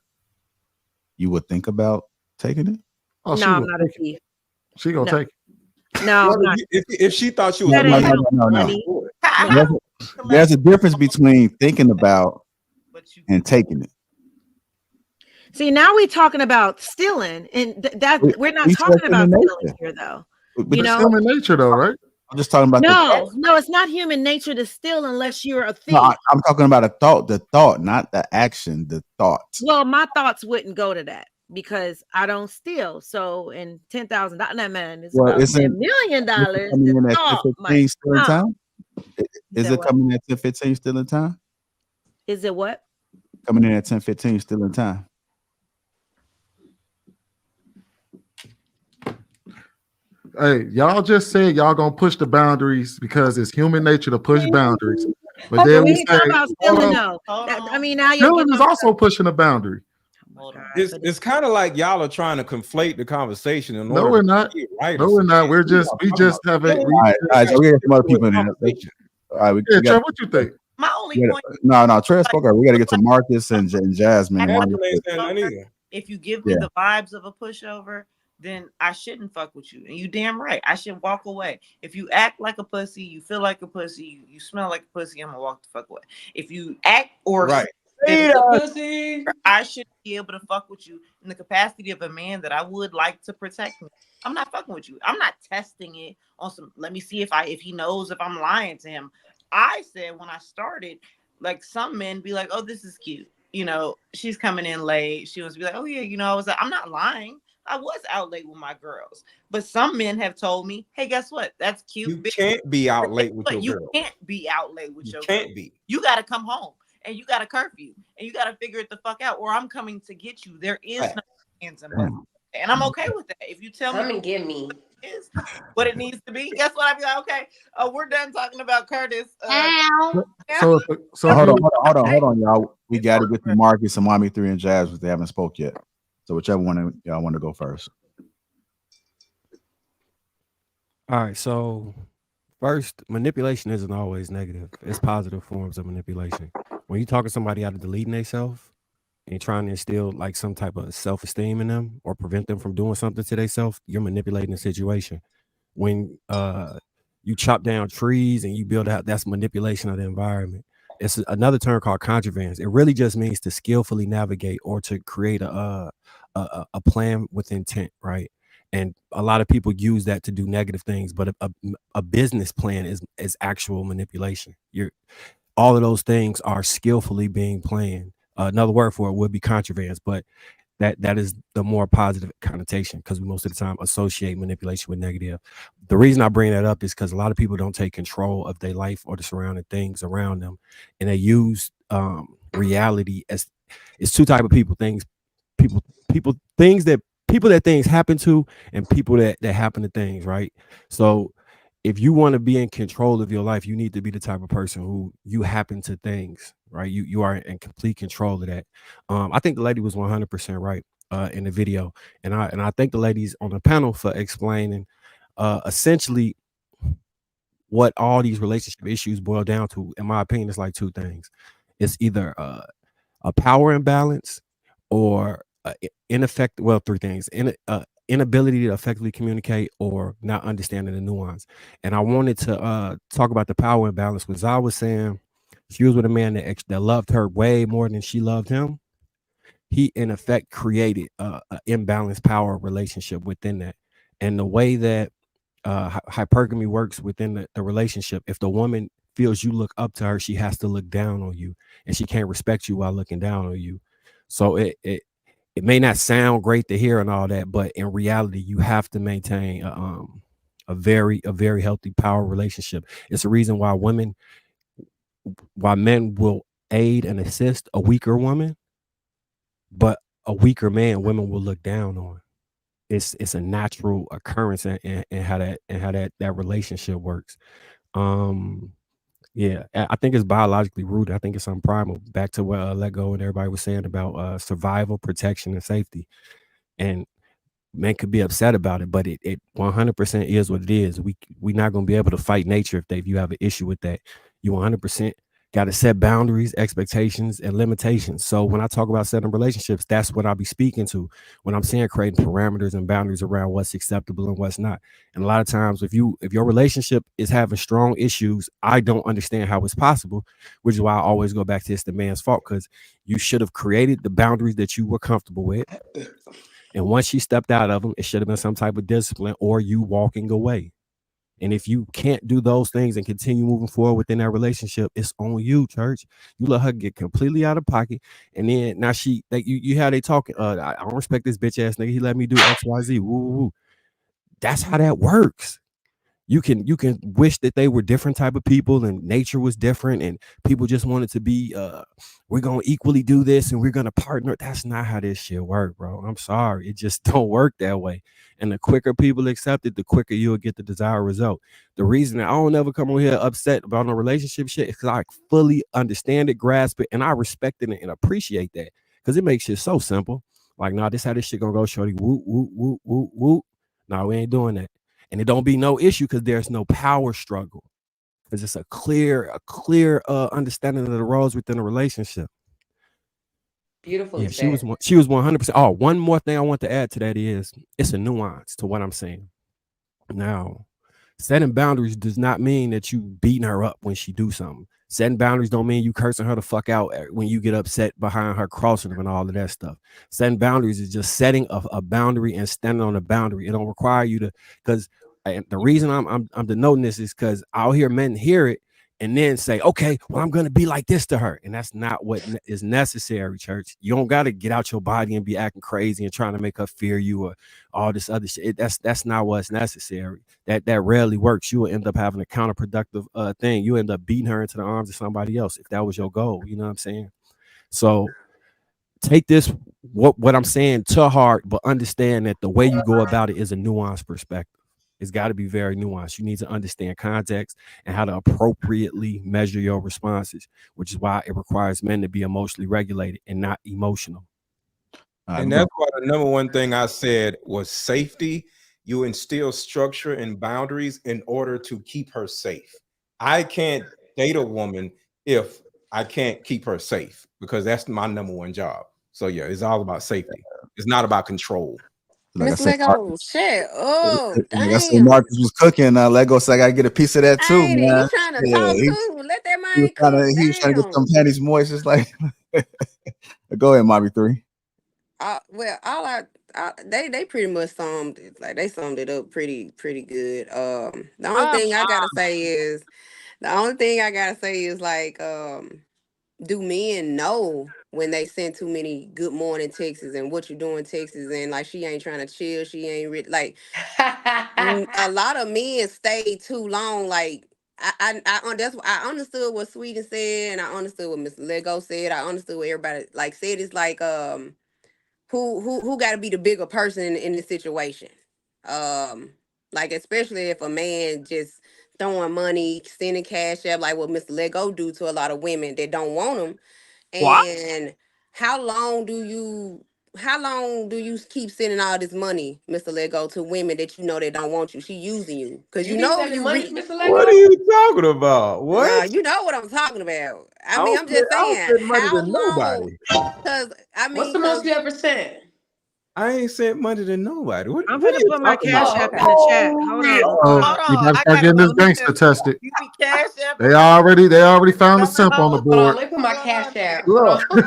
D: you would think about taking it?
M: Oh,
L: No, I'm not a thief.
M: She gonna
L: No.
M: take it.
L: No,
F: Well,
L: I'm not.
F: if she thought she was
L: That ain't
D: No.
L: money.
D: There's a difference between thinking about and taking it.
L: See, now we're talking about stealing, and that we're not
D: We said
L: talking about
D: human
L: stealing
D: nature.
L: here, though.
D: But
L: You
M: It's
L: know,
M: human nature, though, right?
D: I'm just talking about
L: no, it's not human nature to steal unless you're a thief.
D: No, I'm talking about the thought, not the action, the thought.
L: Well, my thoughts wouldn't go to that because I don't steal. So, and $10,000, that man, it's
D: Well,
L: about
D: isn't
L: $10 million.
D: coming in
L: The
D: at
L: thought
D: 10:15
L: might
D: still in
L: come.
D: time? Is
L: said
D: it
L: what?
D: coming in at 10:15 still in time?
L: Is it what?
D: Coming in at 10:15 still in time.
M: Hey, y'all just said y'all gonna push the boundaries because it's human nature to push boundaries. But then we
L: We ain't
M: say,
L: talking about
M: hold
L: stealing,
M: on,
L: though. I mean, now you're
M: stealing
L: getting
M: is
L: off
M: also pushing a boundary.
F: It's kind of like y'all are trying to conflate the conversation in
M: No,
F: order
M: we're
F: to
M: not.
F: be right.
M: No, we're not. We just have it.
D: All right, so we got some other people in there. All right, we
M: Yeah,
D: got,
M: Trev, what you think?
I: My only point.
D: no, Trey spoke. We got to get to Marcus and Jasmine. And
I: Like,
D: Wanda.
I: if you give me
D: Yeah.
I: the vibes of a pushover, then I shouldn't fuck with you. And you damn right. I should walk away. If you act like a pussy, you feel like a pussy, you smell like a pussy, I'm gonna walk the fuck away. If you act or
F: Right.
I: I should be able to fuck with you in the capacity of a man that I would like to protect me. I'm not fucking with you. I'm not testing it on some, let me see if he knows if I'm lying to him. I said when I started, like some men be like, oh, this is cute. You know, she's coming in late. She wants to be like, oh yeah, you know, I was like, I'm not lying. I was out late with my girls. But some men have told me, hey, guess what? That's cute.
F: You can't be out late with your
I: You
F: girl.
I: can't be out late with your
F: Can't
I: girl.
F: be.
I: You got to come home and you got to curfew and you got to figure it the fuck out, or I'm coming to get you. There is no hands and butt. And I'm okay with that. If you tell
E: Come
I: me
E: and get me.
I: is what it needs to be, guess what? I'd be like, okay, we're done talking about Curtis.
M: So
D: hold on, y'all. We got to get to Marcus and Mommy 3 and Jazz, because they haven't spoke yet. So whichever one y'all want to go first.
J: All right, so first, manipulation isn't always negative. It's positive forms of manipulation. When you're talking somebody out of deleting themselves and you're trying to instill like some type of self-esteem in them or prevent them from doing something to themselves, you're manipulating the situation. When you chop down trees and you build out, that's manipulation of the environment. It's another term called contravance. It really just means to skillfully navigate or to create a plan with intent, right? And a lot of people use that to do negative things, but a business plan is actual manipulation. All of those things are skillfully being planned. Another word for it would be contravance, but that is the more positive connotation, because we most of the time associate manipulation with negative. The reason I bring that up is because a lot of people don't take control of their life or the surrounding things around them, and they use reality as it's two type of people things that things happen to, and people that happen to things, right? So if you want to be in control of your life, you need to be the type of person who you happen to things, right? You are in complete control of that. I think the lady was 100% right in the video, and I thank the ladies on the panel for explaining essentially what all these relationship issues boil down to. In my opinion, it's like two things. It's either a power imbalance or ineffective. Well, three things: inability to effectively communicate or not understanding the nuance. And I wanted to talk about the power imbalance, because I was saying she was with a man that loved her way more than she loved him. He in effect created an imbalanced power relationship within that. And the way that hypergamy works within the relationship. If the woman feels you look up to her, she has to look down on you, and she can't respect you while looking down on you. So it may not sound great to hear and all that, but in reality, you have to maintain a very healthy power relationship. It's a reason why men will aid and assist a weaker woman, but a weaker man, women will look down on. It's a natural occurrence in how that relationship works. Yeah, I think it's biologically rooted. I think it's some primal. Back to what Let Go and everybody was saying about survival, protection, and safety. And men could be upset about it, but it 100% is what it is. We're not going to be able to fight nature if you have an issue with that. You 100% got to set boundaries, expectations, and limitations. So when I talk about setting relationships, that's what I'll be speaking to when I'm saying creating parameters and boundaries around what's acceptable and what's not. And a lot of times, if your relationship is having strong issues, I don't understand how it's possible, which is why I always go back to it's the man's fault, because you should have created the boundaries that you were comfortable with. And once you stepped out of them, it should have been some type of discipline or you walking away. And if you can't do those things and continue moving forward within that relationship, it's on you, church. You let her get completely out of pocket. And then now you how they talking. I don't respect this bitch ass nigga. He let me do XYZ. Woo, woo, woo. That's how that works. You can wish that they were different type of people and nature was different and people just wanted to be we're gonna equally do this and we're gonna partner. That's not how this shit work, bro. I'm sorry, it just don't work that way. And the quicker people accept it, the quicker you'll get the desired result. The reason that I don't ever come on here upset about no relationship shit is because I fully understand it, grasp it, and I respect it and appreciate that, because it makes shit so simple. Like, nah, this how this shit gonna go, shorty. Woo, woo, woo, woo, woo. Nah, we ain't doing that. And it don't be no issue because there's no power struggle. Because it's a clear understanding of the roles within a relationship.
E: Beautiful.
J: Yeah, she was 100%. Oh, one more thing I want to add to that is it's a nuance to what I'm saying. Now, setting boundaries does not mean that you beating her up when she do something. Setting boundaries don't mean you cursing her the fuck out when you get upset behind her crossing them and all of that stuff. Setting boundaries is just setting a boundary and standing on a boundary. It don't require you to, because the reason I'm denoting this is because I'll hear men hear it and then say, okay, well, I'm going to be like this to her. And that's not what is necessary, church. You don't got to get out your body and be acting crazy and trying to make her fear you or all this other shit. That's not what's necessary. That rarely works. You will end up having a counterproductive thing. You end up beating her into the arms of somebody else if that was your goal. You know what I'm saying? So take this, what I'm saying, to heart, but understand that the way you go about it is a nuanced perspective. It's got to be very nuanced. You need to understand context and how to appropriately measure your responses, which is why it requires men to be emotionally regulated and not emotional.
F: And that's why the number one thing I said was safety. You instill structure and boundaries in order to keep her safe. I can't date a woman if I can't keep her safe, because that's my number one job. So yeah, it's all about safety. It's not about control.
D: Like I
P: Miss
D: said,
P: Lego, shit. Oh,
D: like I said,
P: damn.
D: Marcus was cooking. Lego said I gotta get a piece of that too,
P: Ain't it?
D: man.
P: He trying to
D: Yeah,
P: talk too. Let that
D: he was
P: man cook.
D: he was trying to get some
P: Damn.
D: panties moist. It's like, go ahead, Mommy 3.
P: Well, they pretty much summed it, like they summed it up pretty good. The only thing I gotta say is like, do men know when they send too many good morning texts and what you doing texts and like she ain't trying to chill, she ain't like a lot of men stay too long. Like that's why I understood what Sweden said and I understood what Miss Lego said. I understood what everybody like said. It's like who got to be the bigger person in this situation? Like especially if a man just throwing money, sending cash up, like what Mr. Lego do to a lot of women that don't want him.
I: What?
P: And how long do you keep sending all this money, Mr. Lego, to women that you know that don't want you? She using you because
E: You
P: you
E: be
P: know
E: sending
P: you
E: money to Mr. Lego?
F: What are you talking about? What?
P: you know what I'm talking about. I
F: I
P: mean,
F: don't
P: I'm just
F: I don't
P: saying,
F: send money to
P: how long?
F: nobody.
P: Because
E: What's the most you ever sent?
F: I ain't sent money to nobody. What
L: I'm
F: are
L: gonna
F: you
L: put my
F: talking
L: cash
F: about?
L: app in the chat. Hold on.
I: Hold
M: You
I: on,
M: gotta
I: I
M: start
I: gotta
M: getting this
I: know who
M: gangster tested.
I: you be cash app.
M: They already found the simp on the
E: Hold on,
M: board.
E: let me put my cash app. Hold
M: Look,
E: on.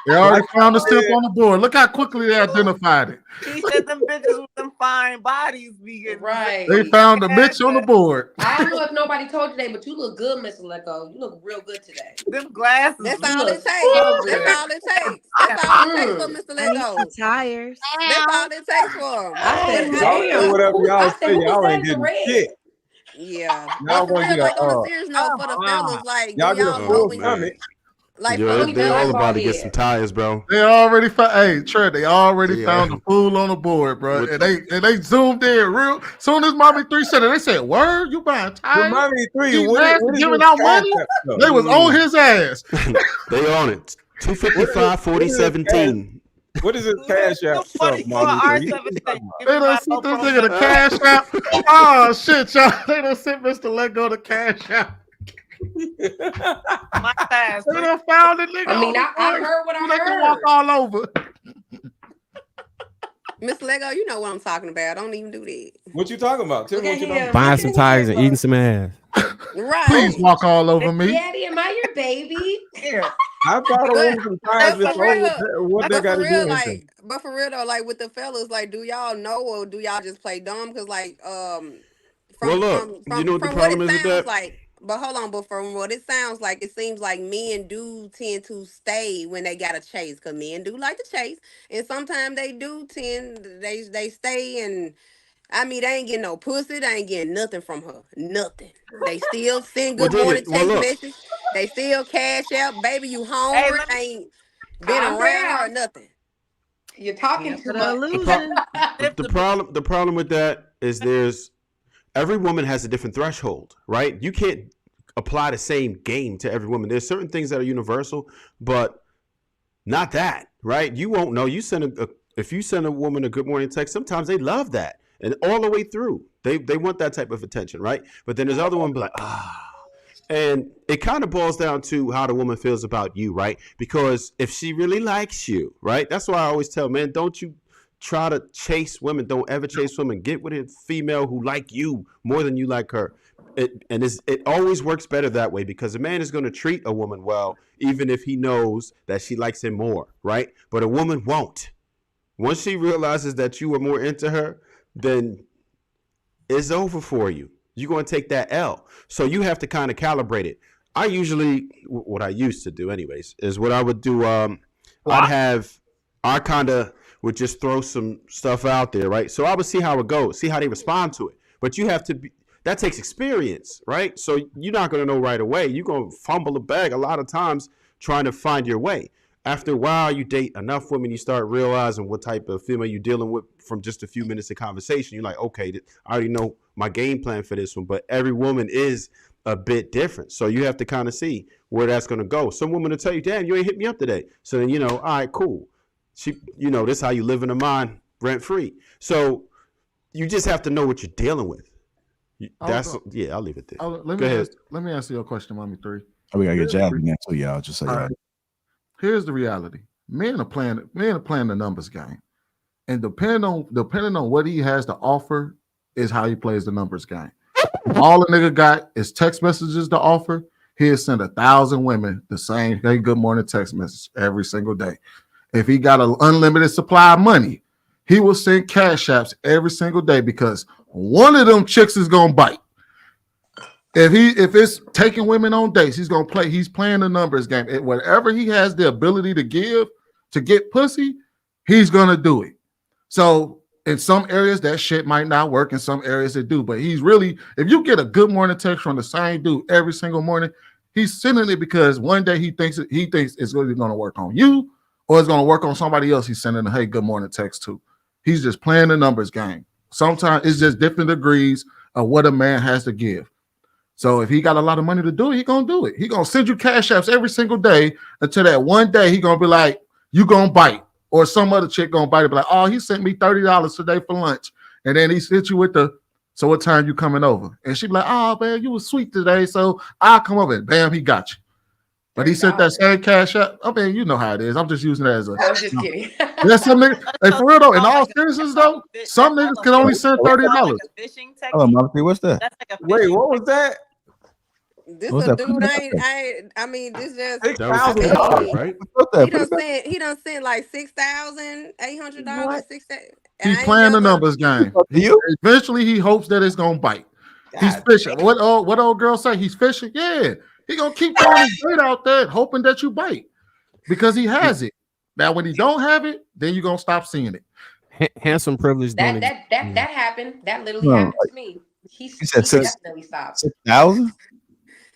M: they already
F: Like I
M: found the simp
F: said,
M: on the board. Look how quickly they identified it.
I: He said them bitches with them fine bodies be getting
E: Right.
M: They found the bitch on the board.
E: I don't know if nobody told you today, but you look good, Mr. Lego. You look real good today.
I: Them glasses.
P: That's
E: You
P: all
E: look
P: it takes.
E: so
P: That's
E: good.
P: all it takes. That's all it takes for Mr.
L: I need some
P: Lego.
L: tires.
P: That's all it takes for him.
E: I said,
F: Y'all say
E: damn.
F: whatever y'all
E: I said,
F: say.
E: who was
F: Y'all
E: that
F: ain't
E: in the
F: getting
E: red?
F: shit.
P: Yeah.
F: Y'all
P: But for
F: gonna
P: real,
F: get
P: like on a
F: a
P: serious note, for the fellas, like, do
F: y'all get a
P: y'all know
F: full
P: when
F: stomach.
P: like
G: Yo,
P: for the
E: Only
G: they all
P: fellas?
E: black
G: about to
E: ball
G: get
E: head.
G: some tires, bro.
M: They already found. Hey, Trent, they already
G: Yeah.
M: found the fool on the board, bro.
G: What-
M: And they zoomed in real. Soon as Mommy 3 said it, they said, "Word, you buying
F: The
M: tires?
F: Mommy 3,
M: He's
F: what
M: nasty,
F: is
M: giving
F: this
M: out
F: cash
M: money."
F: app stuff?
M: They was on his ass.
G: They on it. 255 40 17.
F: What is this cash app stuff,
I: Money for
F: Mommy 3?
I: R17. Give
M: They
I: me
M: done
I: my
M: sent this
I: GoPro
M: nigga the
I: number.
M: cash app. Oh shit, y'all! They done sent Mr. Let Go the cash app.
I: My size.
M: They done found the nigga.
E: I mean,
M: on the
E: I
M: board
E: heard what
M: so
E: I
M: they can walk
E: heard.
M: all over.
P: Miss Lego, you know what I'm talking about. Don't even do that.
F: What you talking about? Tell
E: Look
F: me
E: at
F: what you talking
E: him.
F: about.
J: Buying
E: Look
J: some
E: at
J: tires and
E: him.
J: eating some ass.
M: Please
P: Right.
M: walk all over me.
E: Daddy, am I your baby?
I: Here.
F: I thought I
P: But
F: wanted some tires
P: but for
F: before.
P: real,
F: What they
P: but
F: got
P: for
F: to do
P: real,
F: with anything?
P: but for real though, like with the fellas, like, do y'all know or do y'all just play dumb? Because like
G: Well,
P: from
G: look, you know what the
P: from what
G: problem
P: it
G: is with
P: sounds
G: that?
P: like. But hold on, but from what it sounds like, it seems like men do tend to stay when they gotta chase, because men do like to chase, and sometimes they do tend they stay, and I mean they ain't getting no pussy, they ain't getting nothing from her, nothing. They still send
G: Well,
P: good morning
G: well,
P: text
G: look.
P: message. They still cash out, baby, you
I: Hey,
P: hungry?
I: let me
P: Ain't been
E: Calm
P: around her or
E: down.
P: nothing.
E: You're talking
L: Camp
E: too
L: of the
E: much.
L: illusion.
G: The problem with that is there's every woman has a different threshold, right? You can't apply the same game to every woman. There's certain things that are universal, but not that, right? You won't know. You send if you send a woman a good morning text, sometimes they love that, and all the way through, they want that type of attention, right? But then there's other one be like, and it kind of boils down to how the woman feels about you, right? Because if she really likes you, right? That's why I always tell men, don't you try to chase women. Don't ever chase women. Get with a female who like you more than you like her. It always works better that way, because a man is going to treat a woman well, even if he knows that she likes him more, right? But a woman won't. Once she realizes that you are more into her, then it's over for you. You're going to take that L. So you have to kind of calibrate it. I usually, what I used to do anyways, is what I would do. I kind of would just throw some stuff out there, right? So I would see how it goes, see how they respond to it. But you have to be, that takes experience, right? So you're not going to know right away. You're going to fumble the bag a lot of times trying to find your way. After a while, you date enough women, you start realizing what type of female you're dealing with from just a few minutes of conversation. You're like, okay, I already know my game plan for this one, but every woman is a bit different. So you have to kind of see where that's going to go. Some women will tell you, damn, you ain't hit me up today. So then, all right, cool. This is how you live in a mind rent free. So you just have to know what you're dealing with. I'll leave it there. Go ahead.
M: Let me answer your question, Mommy 3.
D: Oh, we gotta get Jazz in there too, y'all. Just so y'all.
M: Right. Here's the reality: men are playing the numbers game, and depending on what he has to offer is how he plays the numbers game. All a nigga got is text messages to offer. He'll send 1,000 women the same "Hey, good morning" text message every single day. If he got an unlimited supply of money, he will send cash apps every single day, because one of them chicks is gonna bite. If it's taking women on dates, he's playing the numbers game. Whatever he has the ability to give to get pussy, he's gonna do it. So in some areas that shit might not work, in some areas it do. But he's really, if you get a good morning text from the same dude every single morning, he's sending it because one day he thinks it's really gonna work on you, or it's gonna work on somebody else. He's sending a hey good morning text to. He's just playing the numbers game. Sometimes it's just different degrees of what a man has to give. So if he got a lot of money to do it, he gonna do it. He gonna send you cash apps every single day until that one day he gonna be like, you gonna bite. Or some other chick gonna bite and be like, oh, he sent me $30 today for lunch. And then he hit you with so what time you coming over? And she be like, oh man, you was sweet today, so I'll come over. And bam, he got you. But he sent that same cash app. I mean, you know how it is. I'm just using it as a.
E: I'm just kidding.
M: There's some niggas. Hey, for real though, in all seriousness though, some niggas can only send $30.
I: Fishing
D: Hello,
I: technique.
D: Mother, what's that?
I: That's like a
F: Wait,
I: fishing
F: what was that?
P: This
D: What's
P: a
D: that?
P: dude I mean, this just
G: That was
P: I mean,
G: right?
P: he done sent like $6,800,
B: What?
P: and
M: He's
P: I ain't
M: playing the
P: never
M: numbers game.
D: You?
M: Eventually, he hopes that it's gonna bite. He's
F: God
M: fishing. What old girl say? He's fishing. Yeah, he gonna keep throwing his bait out there, hoping that you bite because he has it. Now, when he don't have it, then you gonna stop seeing it.
J: Handsome privilege don't
E: That
J: exist.
E: that that that happened. That literally
D: No,
E: happened to me.
D: you said
E: He
D: six
E: definitely stopped.
D: 6,000.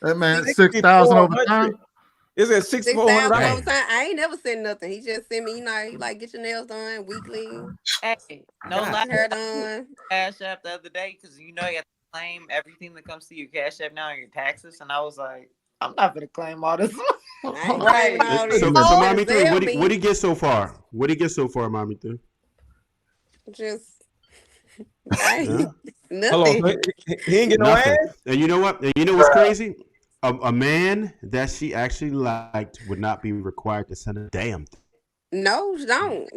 M: That man, 6,000 over time.
F: Is it
P: $6,000
F: $6,400?
P: over time. I ain't never sent nothing. He just sent me, he like get your nails done weekly,
I: Hey, no
F: God.
I: lie.
P: hair done.
I: Cash App the other day because you have to claim everything that comes to your Cash App now on your taxes, and I was like, I'm not gonna claim all this.
P: I ain't
E: Right.
P: claiming all these.
G: So
P: Just
G: Mommy 3,
P: Zelle
G: what
P: me.
G: he get so far? What he get so far, Mommy 3?
P: Just I ain't,
G: Yeah.
F: Hold on.
P: nothing.
F: He ain't get no
G: Nothing.
F: ass?
G: And you know what? And you know what's crazy? A man that she actually liked would not be required to send a damn thing.
P: No, don't.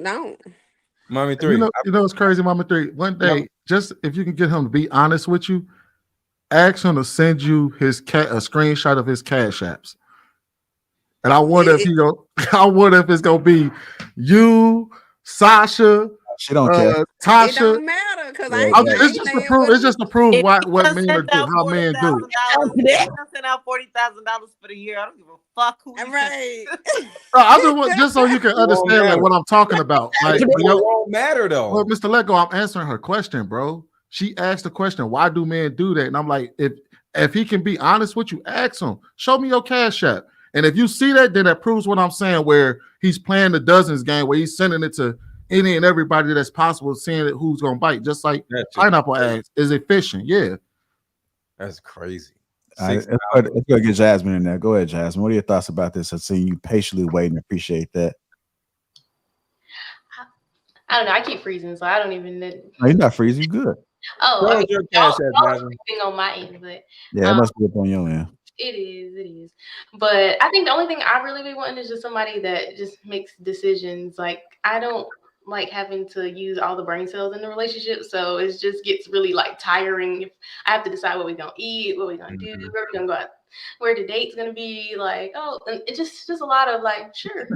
F: Mommy 3.
M: You know what's crazy, Mama 3? One day, just if you can get him to be honest with you, ask him to send you a screenshot of his Cash Apps. And I wonder I wonder if it's gonna be you, Sasha,
D: She don't care.
P: It
M: Tasha.
P: don't matter because I
M: It's
P: ain't
M: just to
P: laying
M: prove.
P: with
M: It's just to prove
I: If
M: what
I: he
M: men
I: sent
M: do,
I: out
M: how men do.
I: $40,000, sent out $40,000 for the year. I don't give a fuck who.
P: Right.
M: I just want just so you can understand like what I'm talking about. Like,
F: It won't matter though.
M: well, Mr. Lego, I'm answering her question, bro. She asked the question, why do men do that? And I'm like, if he can be honest with you, ask him. Show me your Cash App. And if you see that, then that proves what I'm saying, where he's playing the dozens game, where he's sending it to any and everybody that's possible, seeing it who's gonna bite. Just like Pineapple asked, is it fishing? Yeah.
F: That's crazy.
D: Let's go get Jasmine in there. Go ahead, Jasmine. What are your thoughts about this? I've seen you patiently waiting. Appreciate that.
O: I don't know. I keep freezing, so I don't even know.
D: No, you're not freezing. You good.
O: Oh,
F: Where's
O: I mean,
F: your Cash App,
O: y'all are
F: Jasmine?
O: freezing on my end, but
D: Yeah, it must be up on your end.
O: it is. But I think the only thing I really be wanting is just somebody that just makes decisions. Like, I don't like having to use all the brain cells in the relationship, so it just gets really like tiring if I have to decide what we're gonna eat, what we're gonna do, where we're gonna go out, where the date's gonna be. Like, oh, and it just a lot of like, sure,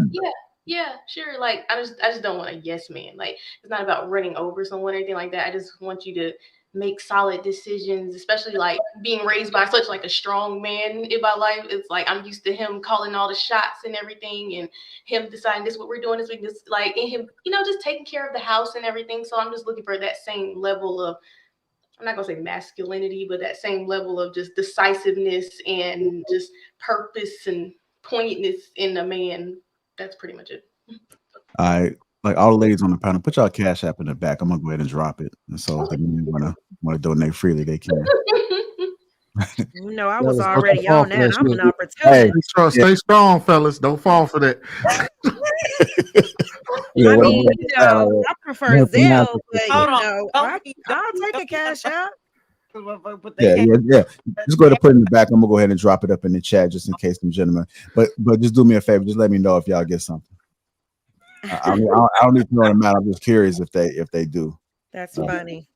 O: yeah, sure. Like, I just don't want a yes man. Like, it's not about running over someone or anything like that. I just want you to make solid decisions, especially like being raised by such like a strong man in my life. It's like I'm used to him calling all the shots and everything, and him deciding this is what we're doing this week. This like, and him, just taking care of the house and everything. So I'm just looking for that same level of, I'm not gonna say masculinity, but that same level of just decisiveness and just purpose and pointedness in a man. That's pretty much it.
D: All right, like all the ladies on the panel, put y'all Cash App in the back. I'm gonna go ahead and drop it. And so if the men wanna donate freely, they can.
L: I was already on that. I'm an opportunist.
M: Stay strong, fellas. Don't fall for that.
L: I mean, I prefer Zelle, but I'll take a Cash App.
D: Yeah. Just go ahead and put it in the back. I'm gonna go ahead and drop it up in the chat just in case some gentlemen. But just do me a favor. Just let me know if y'all get something. I don't need to know the amount. I'm just curious if they do.
L: That's funny.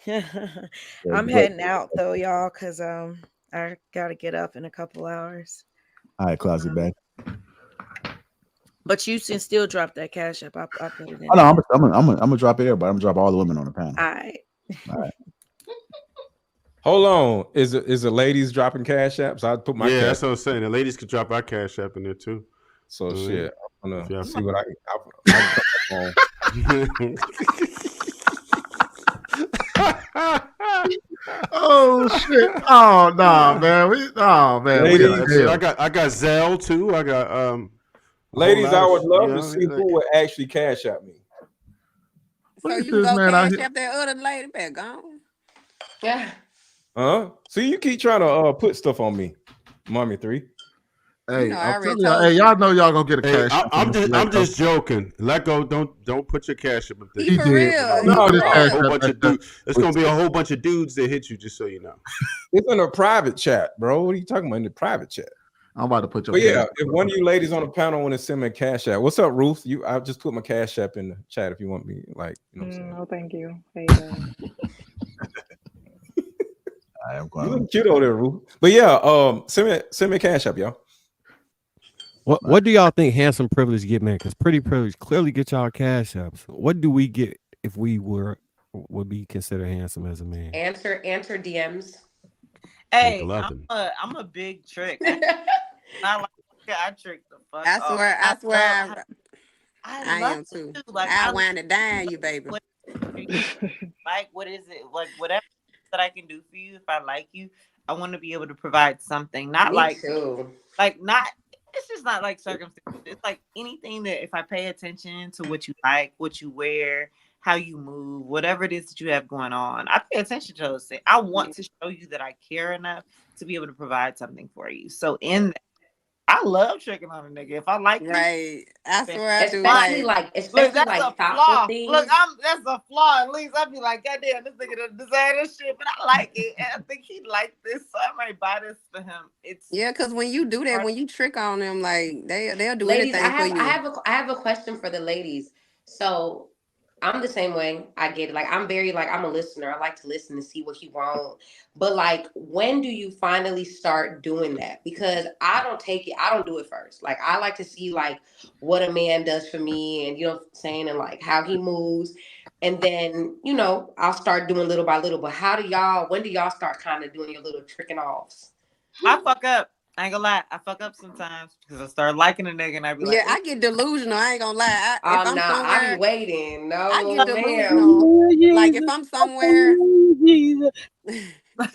L: I'm heading out though, y'all, because I gotta get up in a couple hours.
D: All right, Clausy back.
L: But you can still drop that Cash App. I put it in.
D: Oh, no, I'm gonna drop it everybody. I'm gonna drop all the women on the panel.
L: All right.
F: Hold on. Is the ladies dropping Cash Apps? I put my
G: that's what I'm saying. The ladies could drop our Cash App in there too.
F: So shit. I'm gonna see what I can.
M: Oh shit! Oh no, man!
F: Ladies,
G: I got Zelle too. I got
F: Ladies, I would love to see who would actually Cash App me.
P: So you go Cash App that other lady back on.
E: Yeah.
F: See, you keep trying to put stuff on me, Mommy 3.
M: Hey, y'all know y'all gonna get a Cash App.
G: I'm just joking. Let go. Don't put your Cash App.
P: He for real.
G: It's gonna be a whole bunch of dudes that hit you. Just so you know,
F: it's in a private chat, bro. What are you talking about in the private chat?
M: I'm about to put your.
F: But yeah, if one of you ladies on the panel want to send me a Cash App, what's up, Ruth? I just put my Cash App in the chat if you want me. Like,
Q: no, thank you.
D: I'm
F: You
D: going.
F: look cute over there, Rue. But yeah, send me a cash up, y'all.
J: What do y'all think handsome privilege get, man? Because pretty privilege clearly get y'all cash ups. What do we get if we would be considered handsome as a man?
E: Answer DMs.
I: Hey,
G: love
I: I'm a big trick. I trick the fuck
P: I
I: off.
P: swear, I
I: love
P: am too.
I: Like
P: I wind it down, you baby.
I: Like, what is it? Like, whatever that I can do for you, if I like you, I want to be able to provide something. Not
E: Me
I: like,
E: too.
I: like not. It's just not like circumstances. It's like anything that if I pay attention to what you like, what you wear, how you move, whatever it is that you have going on, I pay attention to those things. I want to show you that I care enough to be able to provide something for you. So in that, I love tricking on a nigga. If I like you,
P: right. I swear I do.
E: Especially
I: look, that's
E: like
I: a
E: thoughtful
I: flaw.
E: things.
I: Look, that's a flaw. At least I'd be like, goddamn, this nigga doesn't deserve this shit, but I like it, and I think he'd like this, so I might buy this for him. It's
P: because when you do that, when you trick on them, like they'll do
E: ladies,
P: anything for you.
E: I have a question for the ladies. So I'm the same way. I get it. Like I'm very like I'm a listener. I like to listen and see what he wants. But like, when do you finally start doing that? Because I don't do it first. Like I like to see like what a man does for me, and you know what I'm saying, and like how he moves. And then, you know, I'll start doing little by little. But when do y'all start kind of doing your little tricking offs?
I: I fuck up. I ain't gonna lie. I fuck up sometimes because I start liking a nigga and I be like,
P: I get delusional. I ain't gonna lie. If I'm
E: Nah,
P: somewhere,
E: I be waiting. No,
P: I get delusional. Like if I'm somewhere,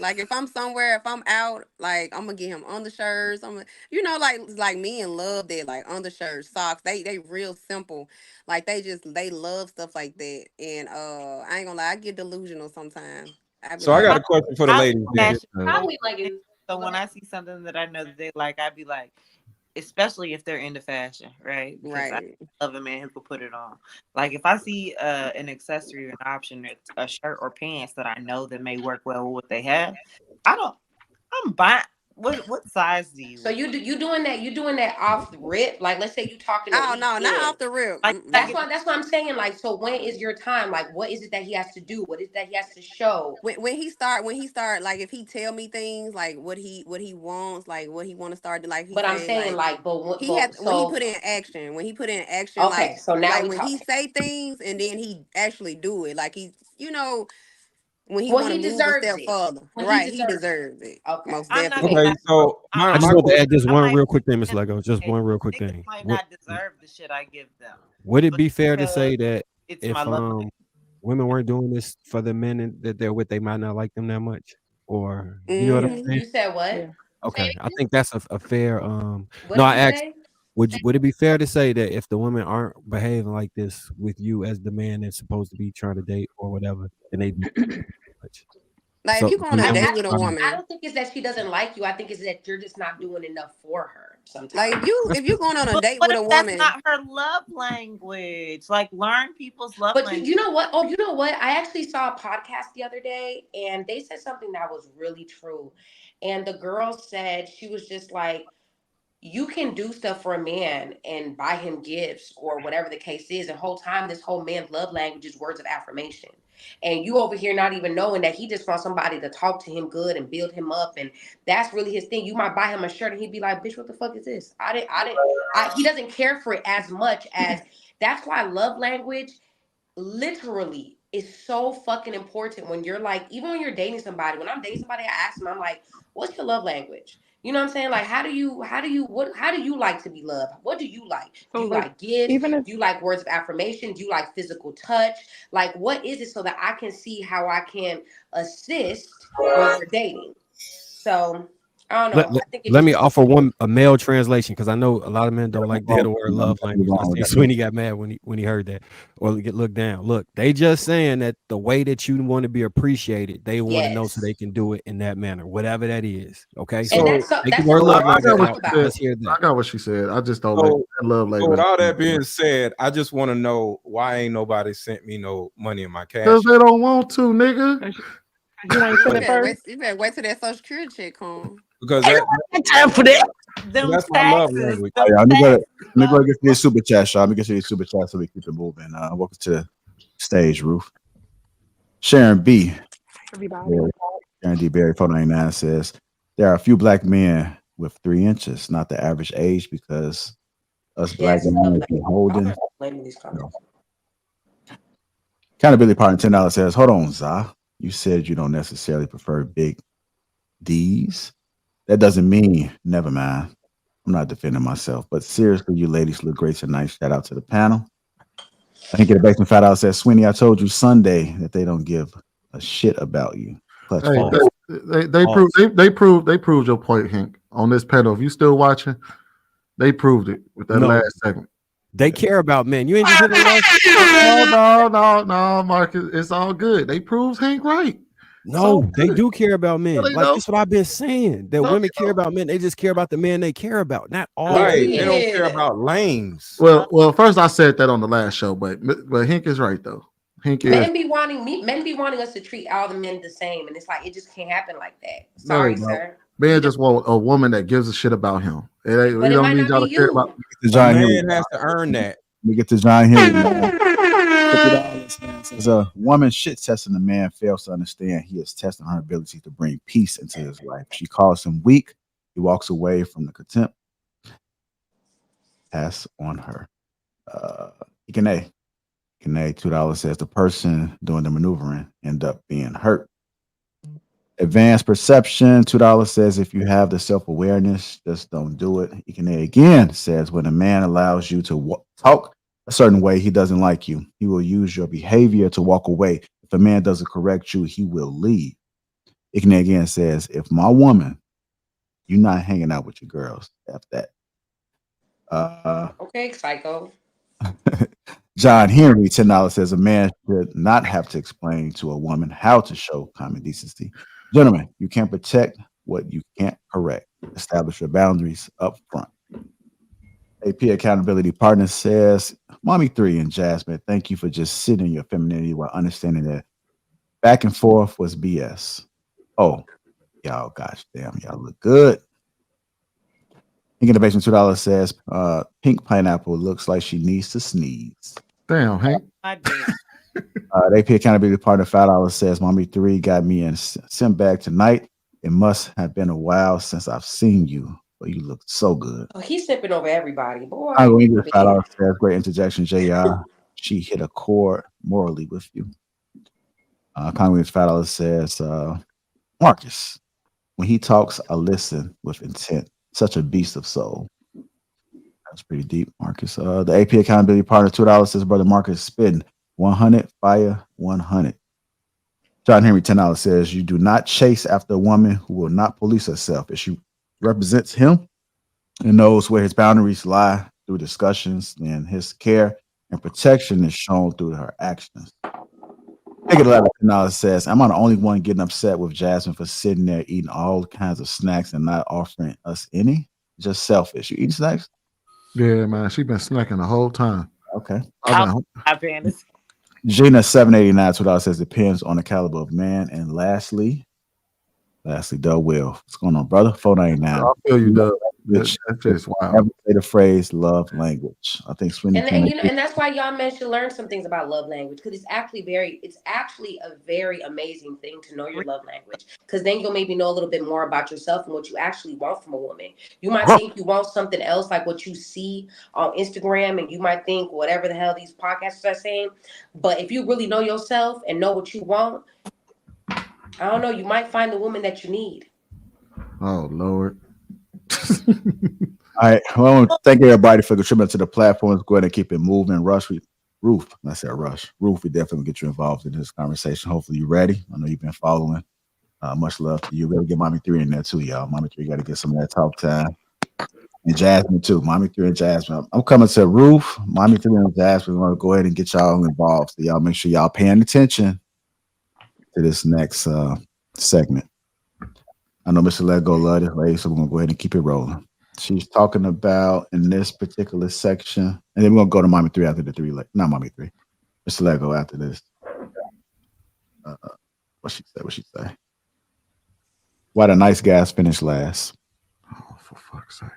P: like if I'm somewhere, if I'm out, like I'm gonna get him undershirts. Like men love that, like undershirts, socks. They real simple. Like they love stuff like that. And I ain't gonna lie, I get delusional sometimes.
F: So I got a question for the ladies.
O: Probably like it.
I: So when I see something that I know that they like, I'd be like, especially if they're into fashion, right? Because I love a man who could put it on. Like if I see an accessory or an option, a shirt or pants that I know that may work well with what they have, I'm buying. What size do you?
E: So you doing that off the rip? Like let's say you talking.
P: Oh no, not off the rip.
I: Like,
E: that's what I'm saying. Like, so when is your time? Like, what is it that he has to do? What is that he has to show?
P: When he start, like if he tell me things like what he wants, like what he want to start, like he.
E: But I'm saying like,
P: when he put in action. When he put in action,
E: okay. So now
P: like when he say things and then he actually do it, like he, when he want to move a step further, right? He deserves it.
E: Okay,
P: most definitely.
F: Okay, so
J: I just want to add just one real quick thing, Miss Lego. Just one real quick thing.
I: Might not deserve the shit I give them.
J: Would it be fair to say that
I: it's
J: if
I: my love
J: women weren't doing this for the men that they're with, they might not like them that much? Or you know what I'm saying?
E: You said what? Yeah.
J: Okay, I think that's a fair.
E: What
J: no, I
E: did you
J: asked.
E: say?
J: Would it be fair to say that if the women aren't behaving like this with you as the man that's supposed to be trying to date or whatever, then they do much?
P: Like if you go on a date with a woman,
E: I don't think it's that she doesn't like you. I think it's that you're just not doing enough for her. Sometimes,
P: like if you going on a date with a woman,
I: that's not her love language. Like learn people's love language.
E: But you know what? Oh, you know what? I actually saw a podcast the other day, and they said something that was really true. And the girl said she was just like, you can do stuff for a man and buy him gifts or whatever the case is. And whole time, this whole man's love language is words of affirmation. And you over here not even knowing that he just wants somebody to talk to him good and build him up. And that's really his thing. You might buy him a shirt and he'd be like, bitch, what the fuck is this? He doesn't care for it as much as, that's why love language literally is so fucking important when you're like, even when you're dating somebody, when I'm dating somebody, I ask them, I'm like, what's your love language? You know what I'm saying? Like, how do you like to be loved? What do you like? Do you like gifts? Do you like words of affirmation? Do you like physical touch? Like, what is it so that I can see how I can assist when we're dating? So I don't know.
J: Let me offer a male translation because I know a lot of men don't like the word love language. I see Sweeney got mad when he heard that or get looked down. Look, they just saying that the way that you want to be appreciated, they want to know so they can do it in that manner, whatever that is. Okay, so take the word love language out. Let's hear that.
M: I got what she said. I just don't like that love language.
F: So with all that being said, I just want to know why ain't nobody sent me no money in my cash?
M: Because they don't want to, nigga.
P: You better wait till that Social Security check comes.
F: Because
M: time for that.
F: That's my love language.
D: Oh, yeah, let me go get these super chats, y'all. Let me get these super chats so we keep it moving. Welcome to the stage, Ruth. Sharon B. Karen D. Berry 499 says there are a few black men with 3 inches, not the average age, because us black
E: Yes,
D: men be
E: I'm
D: holding.
E: blaming these comments.
D: Accountability partner $10 says, hold on, Za. You said you don't necessarily prefer big D's. That doesn't mean never mind. I'm not defending myself, but seriously, you ladies look great tonight. Shout out to the panel. I think the basement fat out says, Sweeney, I told you Sunday that they don't give a shit about you. Clutch
M: Hey,
D: falls.
M: they proved your point, Hank, on this panel. If you still watching, they proved it with that
J: No.
M: last segment.
J: They care about men. You ain't just hit the
M: No, Marcus. It's all good. They proved Hank right.
J: No, they do care about men.
M: they
J: Like
M: don't.
J: that's what I've been saying. That
M: No,
J: women care about men. They just care about the men they care about, not all.
F: Right.
J: men.
F: They don't care about lanes.
M: Well, first I said that on the last show, but Hank is right though. Hank is.
E: Men be wanting us to treat all the men the same, and it's like it just can't happen like that. Sorry, sir.
M: Man just want a woman that gives a shit about him. It ain't,
E: But
M: we
E: it
M: don't
E: might
M: need
E: not
M: y'all
E: be
M: to care
E: you.
M: about.
D: John Henry.
F: Man has to earn that.
D: We get to John Henry. $50, man. Says a woman shit testing a man fails to understand he is testing her ability to bring peace into his life. She calls him weak. He walks away from the contempt. Pass on her. Ikene $2 says the person doing the maneuvering end up being hurt. Advanced perception $2 says if you have the self-awareness, just don't do it. Ikene again says when a man allows you to talk a certain way, he doesn't like you. He will use your behavior to walk away. If a man doesn't correct you, he will leave. Ikene again says if my woman, you're not hanging out with your girls after that.
E: Okay, psycho.
D: John Henry $10 says a man should not have to explain to a woman how to show common decency. Gentlemen, you can't protect what you can't correct. Establish your boundaries up front. AP Accountability Partner says, Mommy 3 and Jasmine, thank you for just sitting in your femininity while understanding that back and forth was BS. Oh, y'all, gosh damn, y'all look good. Pink in the Basement $2 says, pink pineapple looks like she needs to sneeze.
M: Damn, Hank.
D: The AP Accountability Partner $5 says, Mommy 3 got me in sim bag tonight. It must have been a while since I've seen you, but you look so good.
E: Oh, he's sipping over everybody, boy.
D: I'm going to $5 says, great interjection, JR. She hit a chord morally with you. Congress $5 says, Marcus, when he talks, I listen with intent. Such a beast of soul. That's pretty deep, Marcus. The AP Accountability Partner $2 says, Brother Marcus, spin 100, fire 100. John Henry $10 says, you do not chase after a woman who will not police herself. If she represents him and knows where his boundaries lie through discussions, then his care and protection is shown through her actions. Take it $11 says, am I the only one getting upset with Jasmine for sitting there eating all kinds of snacks and not offering us any? Just selfish. You eating snacks?
M: Yeah, man. She been snacking the whole time.
D: Okay. Gina $7.89 $2 says depends on the caliber of man. And lastly, Doug Will. What's going on, brother? $4.99.
M: I feel you, Doug.
D: Which
M: That's just wild.
D: Never say the phrase love language. I think Sweeney
E: And that's why y'all men should learn some things about love language, because it's actually a very amazing thing to know your love language, because then you'll maybe know a little bit more about yourself and what you actually want from a woman. You might think you want something else, like what you see on Instagram, and you might think whatever the hell these podcasts are saying, but if you really know yourself and know what you want, I don't know, you might find the woman that you need.
M: Oh, Lord.
D: All right. Well, thank everybody for contributing to the platforms. Go ahead and keep it moving. Roof, we definitely get you involved in this conversation. Hopefully you're ready. I know you've been following. Much love to you. We'll get Mommy 3 in there too, y'all. Mommy 3 got to get some of that talk time. And Jasmine too. Mommy 3 and Jasmine. I'm coming to Roof. Mommy 3 and Jasmine. We want to go ahead and get y'all involved. So y'all make sure y'all paying attention to this next segment. I know Mr. Lego love this lady, so we're gonna go ahead and keep it rolling. She's talking about in this particular section, and then we're gonna go to Mommy 3 after the 3. Not Mommy 3. Mr. Lego after this. What she say? Why the nice guys finish last?
M: Oh, for fuck's sake.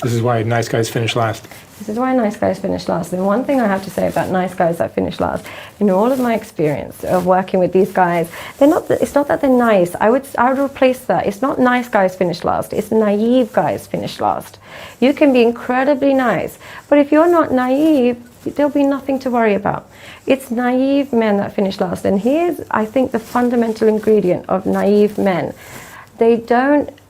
H: This is why nice guys finish last.
B: This is why nice guys finish last. And one thing I have to say about nice guys that finish last, in all of my experience of working with these guys, it's not that they're nice. I would replace that. It's not nice guys finish last. It's naive guys finish last. You can be incredibly nice, but if you're not naive, there'll be nothing to worry about. It's naive men that finish last. And here's, I think, the fundamental ingredient of naive men. They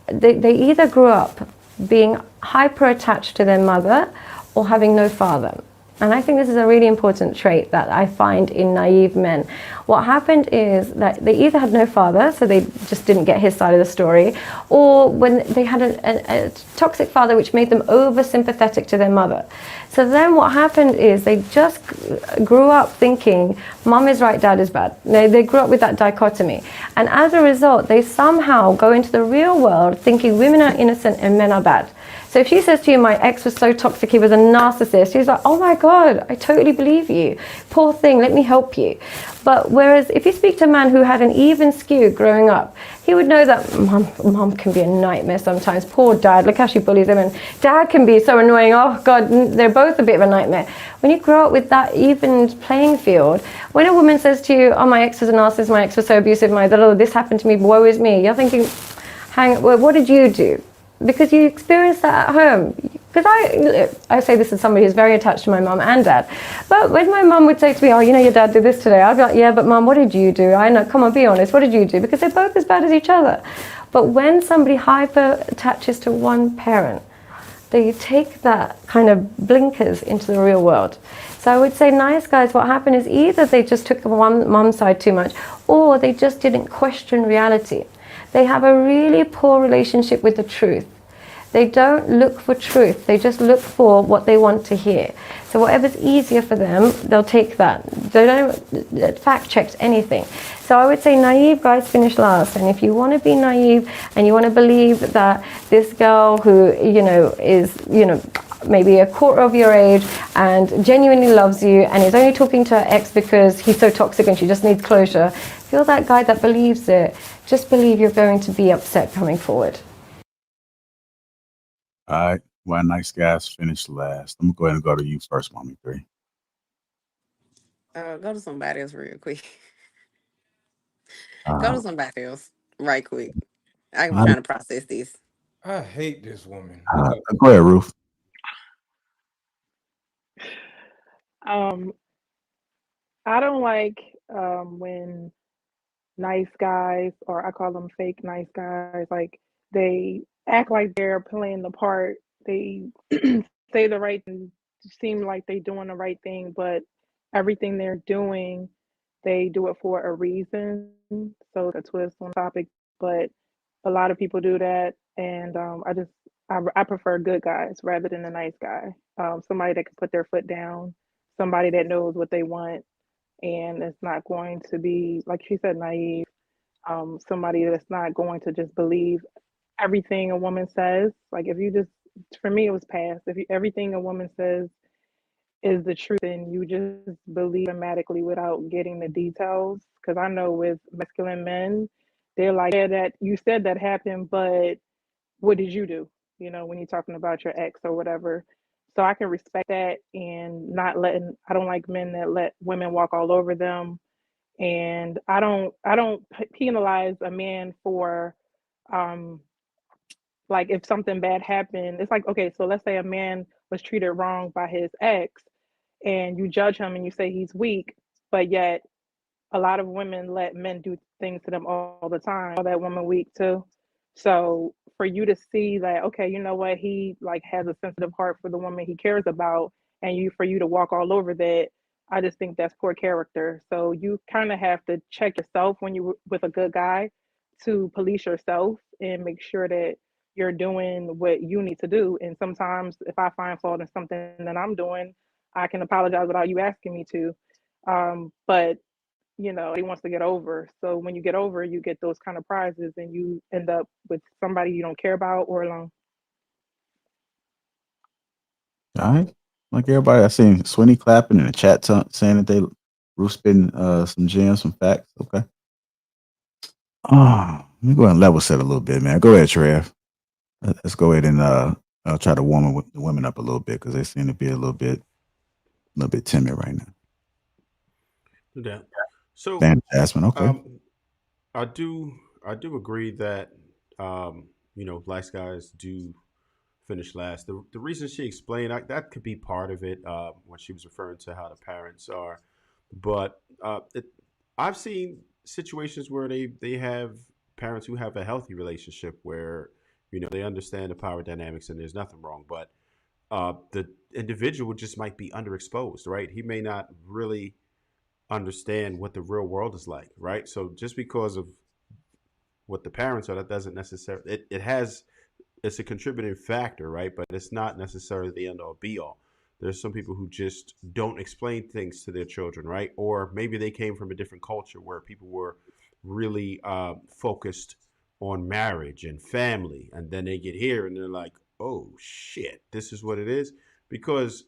B: either grew up being hyper attached to their mother or having no father. And I think this is a really important trait that I find in naive men. What happened is that they either had no father, so they just didn't get his side of the story, or when they had a toxic father which made them over sympathetic to their mother. So then what happened is they just grew up thinking mom is right, dad is bad. They grew up with that dichotomy. And as a result, they somehow go into the real world thinking women are innocent and men are bad. So if she says to you, my ex was so toxic, he was a narcissist, she's like, oh my God, I totally believe you. Poor thing, let me help you. But whereas if you speak to a man who had an even skew growing up, he would know that mom can be a nightmare sometimes. Poor dad, look how she bullies him. And dad can be so annoying. Oh God, they're both a bit of a nightmare. When you grow up with that even playing field, when a woman says to you, oh, my ex was a narcissist, my ex was so abusive, this happened to me, woe is me. You're thinking, what did you do? Because you experienced that at home. Because I say this as somebody who's very attached to my mum and dad. But when my mum would say to me, oh, you know, your dad did this today, I'd be like, yeah, but mum, what did you do? I know, come on, be honest, what did you do? Because they're both as bad as each other. But when somebody hyper attaches to one parent, they take that kind of blinkers into the real world. So I would say nice guys, what happened is either they just took one mum's side too much, or they just didn't question reality. They have a really poor relationship with the truth. They don't look for truth. They just look for what they want to hear. So whatever's easier for them, they'll take that. They don't fact check anything. So I would say naive guys finish last. And if you want to be naive and you want to believe that this girl who, is, maybe a quarter of your age and genuinely loves you and is only talking to her ex because he's so toxic and she just needs closure, if you're that guy that believes it, just believe you're going to be upset coming forward.
D: All right. Why nice guys finish last? I'm going to go ahead and go to you first, Mommy 3.
P: Go to somebody else real quick. Go to somebody else right quick. I'm trying to process this.
F: I hate this woman.
D: Go ahead, Ruth.
Q: I don't like when nice guys, or I call them fake nice guys, like they act like they're playing the part. They say the right thing, seem like they're doing the right thing, but everything they're doing, they do it for a reason. So it's a twist on the topic, but a lot of people do that, and I prefer good guys rather than a nice guy. Somebody that can put their foot down, somebody that knows what they want, and it's not going to be, like she said, naive. Somebody that's not going to just believe everything a woman says. Like if you just, for me, it was past. Everything a woman says is the truth, and you just believe automatically without getting the details. Because I know with masculine men, they're like, yeah, that you said that happened, but what did you do? When you're talking about your ex or whatever. So I can respect that, and I don't like men that let women walk all over them. And I don't penalize a man for, like if something bad happened. It's like, okay, so let's say a man was treated wrong by his ex and you judge him and you say he's weak, but yet a lot of women let men do things to them all the time. Call that woman weak too. So for you to see that, okay, you know what, he like has a sensitive heart for the woman he cares about, and for you to walk all over that, I just think that's poor character. So you kind of have to check yourself when you're with a good guy, to police yourself and make sure that you're doing what you need to do. And sometimes if I find fault in something that I'm doing, I can apologize without you asking me to. But he wants to get over. So when you get over, you get those kind of prizes, and you end up with somebody you don't care about or alone.
D: All right. Like everybody, I seen Swinny clapping in the chat saying that they Ruth spitting some gems, some facts. Okay. Let me go ahead and level set a little bit, man. Go ahead, Trev. Let's go ahead and I'll try to warm the women up a little bit because they seem to be a little bit timid right now.
G: Yeah. So,
D: Van Jasmine, okay.
G: I do agree that nice guys do finish last. The reason she explained that could be part of it when she was referring to how the parents are, but I've seen situations where they have parents who have a healthy relationship where they understand the power dynamics and there's nothing wrong, but the individual just might be underexposed, right? He may not really understand what the real world is like, right? So just because of what the parents are, that doesn't necessarily it's a contributing factor, right? But it's not necessarily the end all be all. There's some people who just don't explain things to their children, right? Or maybe they came from a different culture where people were really focused on marriage and family, and then they get here and they're like, "Oh shit, this is what it is." Because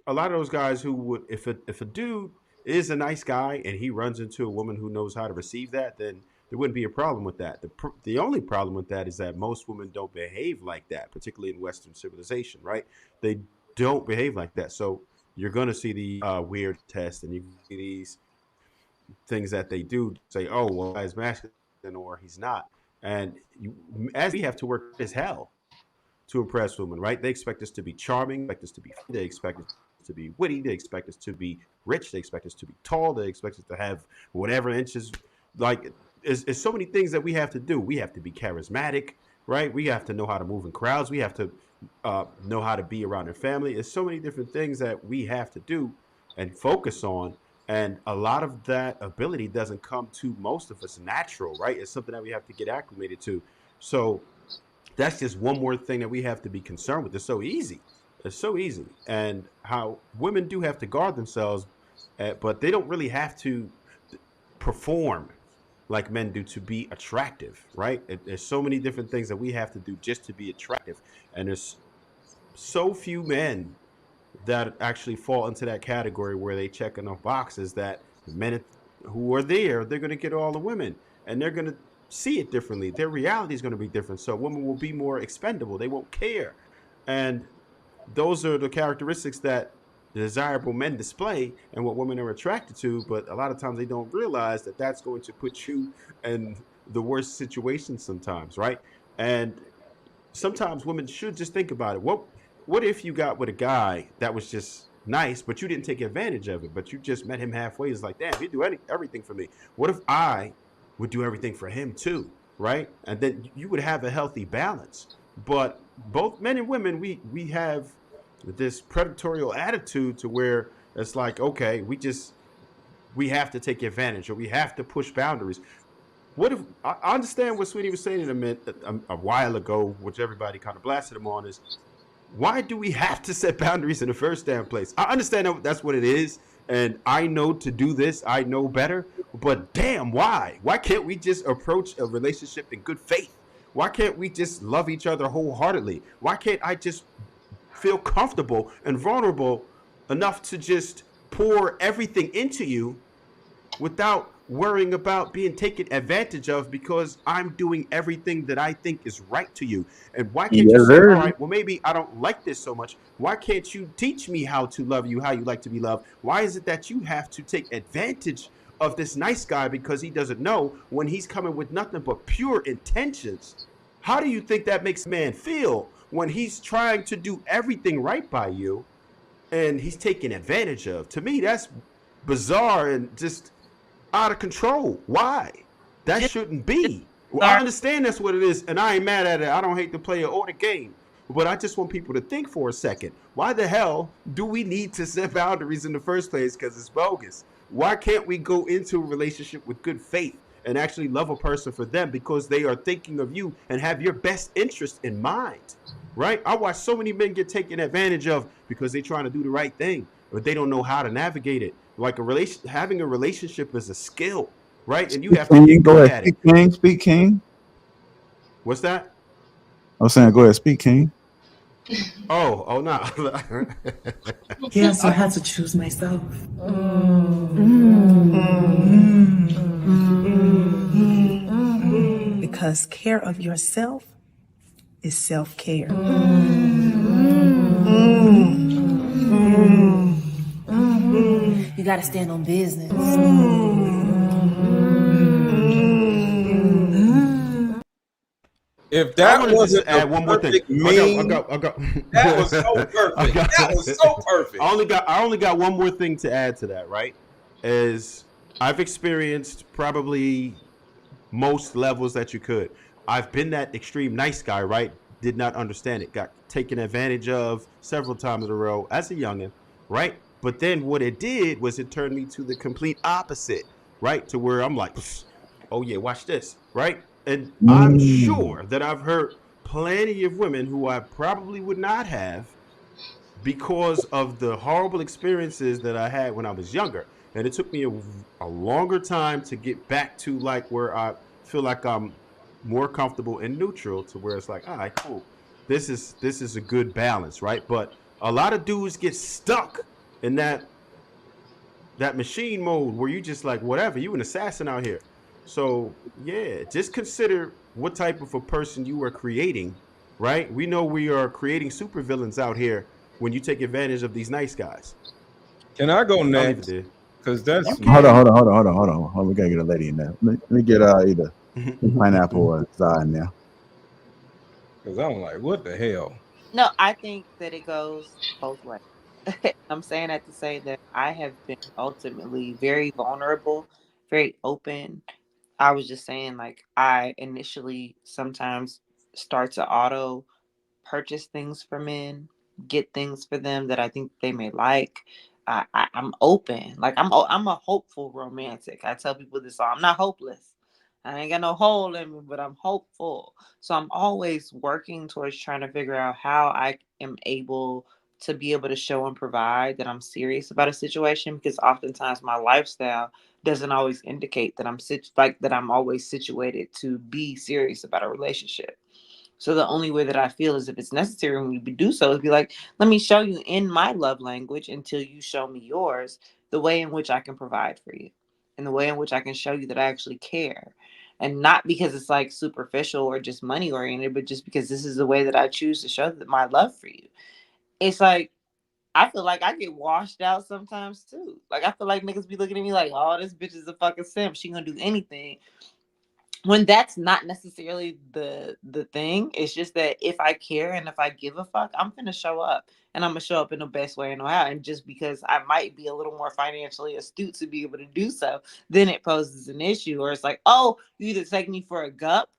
G: a lot of those guys who would, if a dude is a nice guy and he runs into a woman who knows how to receive that, then there wouldn't be a problem with that. The only problem with that is that most women don't behave like that, particularly in Western civilization, right? They don't behave like that. So you're going to see the weird test, and you see these things that they do say, "Oh, well, he's masculine or he's not." And as we have to work as hell to impress women, right? They expect us to be charming, expect us to be, they expect us to be witty, they expect us to be rich, they expect us to be tall, they expect us to have whatever inches. Like, there's so many things that we have to do. We have to be charismatic, right? We have to know how to move in crowds. We have to know how to be around their family. There's so many different things that we have to do and focus on. And a lot of that ability doesn't come to most of us natural, right? It's something that we have to get acclimated to. So that's just one more thing that we have to be concerned with. It's so easy. It's so easy. And how women do have to guard themselves, but they don't really have to perform like men do to be attractive, right? There's so many different things that we have to do just to be attractive. And there's so few men that actually fall into that category where they check enough boxes that the men who are there, they're going to get all the women and they're going to see it differently. Their reality is going to be different. So women will be more expendable. They won't care. And those are the characteristics that desirable men display and what women are attracted to. But a lot of times they don't realize that that's going to put you in the worst situations sometimes, right? And sometimes women should just think about it. What if you got with a guy that was just nice, but you didn't take advantage of it, but you just met him halfway? It's like, damn, he'd do everything for me. What if I would do everything for him too, right? And then you would have a healthy balance. But both men and women, we have this predatory attitude to where it's like, okay, we have to take advantage or we have to push boundaries. What if I understand what Sweetie was saying a while ago, which everybody kind of blasted him on, is why do we have to set boundaries in the first damn place? I understand that's what it is, and I know to do this, I know better, but damn, why? Why can't we just approach a relationship in good faith? Why can't we just love each other wholeheartedly? Why can't I just feel comfortable and vulnerable enough to just pour everything into you without worrying about being taken advantage of because I'm doing everything that I think is right to you? And why can't you say, all right, well, maybe I don't like this so much. Why can't you teach me how to love you, how you like to be loved? Why is it that you have to take advantage of this nice guy because he doesn't know when he's coming with nothing but pure intentions? How do you think that makes a man feel when he's trying to do everything right by you and he's taken advantage of? To me, that's bizarre and just out of control. Why? That shouldn't be. Well, I understand that's what it is, and I ain't mad at it. I don't hate the player or the game, but I just want people to think for a second. Why the hell do we need to set boundaries in the first place? Because it's bogus. Why can't we go into a relationship with good faith and actually love a person for them because they are thinking of you and have your best interest in mind, right? I watch so many men get taken advantage of because they're trying to do the right thing, but they don't know how to navigate it. Like having a relationship is a skill, right? And you have to get good at it.
D: Speak King.
G: What's that?
D: I was saying, go ahead, speak King.
G: Oh no.
R: Yeah, so I had to choose myself. Because care of yourself is self-care. You gotta stand on business.
F: If
G: I
F: that
G: want to just
F: wasn't the
G: add one more thing.
F: perfect meme,
G: I got.
F: that was so perfect. That was so perfect.
G: I only got one more thing to add to that. Right, is I've experienced probably most levels that you could. I've been that extreme nice guy. Right, did not understand it. Got taken advantage of several times in a row as a youngin. Right, but then what it did was it turned me to the complete opposite. Right, to where I'm like, oh yeah, watch this. Right, and I'm sure that I've heard plenty of women who I probably would not have because of the horrible experiences that I had when I was younger. And it took me a longer time to get back to like where I feel like I'm more comfortable and neutral to where it's like, all right, cool. This is a good balance, right? But a lot of dudes get stuck in that machine mode where you just like whatever, you an assassin out here. So yeah, just consider what type of a person you are creating, right? We know we are creating supervillains out here when you take advantage of these nice guys.
F: Can I go
G: I'll leave it
F: next?
G: there.
F: Because that's
G: You
D: Hold
G: can.
D: on. We gotta get a lady in there. Let me get either pineapple or Zai in there.
F: because I'm like, what the hell?
I: No, I think that it goes both ways. I'm saying that to say that I have been ultimately very vulnerable, very open. I was just saying, like, I initially sometimes start to auto purchase things for men, get things for them that I think they may like. I'm open. Like I'm a hopeful romantic. I tell people this all. I'm not hopeless. I ain't got no hole in me, but I'm hopeful. So I'm always working towards trying to figure out how I am able to be able to show and provide that I'm serious about a situation because oftentimes my lifestyle doesn't always indicate that that I'm always situated to be serious about a relationship. So the only way that I feel is if it's necessary when we do so is be like, let me show you in my love language until you show me yours, the way in which I can provide for you and the way in which I can show you that I actually care. And not because it's like superficial or just money oriented, but just because this is the way that I choose to show that my love for you. It's like I feel like I get washed out sometimes too. Like I feel like niggas be looking at me like, oh, this bitch is a fucking simp. She gonna do anything when that's not necessarily the thing. It's just that if I care and if I give a fuck, I'm gonna show up and I'm gonna show up in the best way I know how. And just because I might be a little more financially astute to be able to do so, then it poses an issue. Or it's like, oh, you either take me for a gup,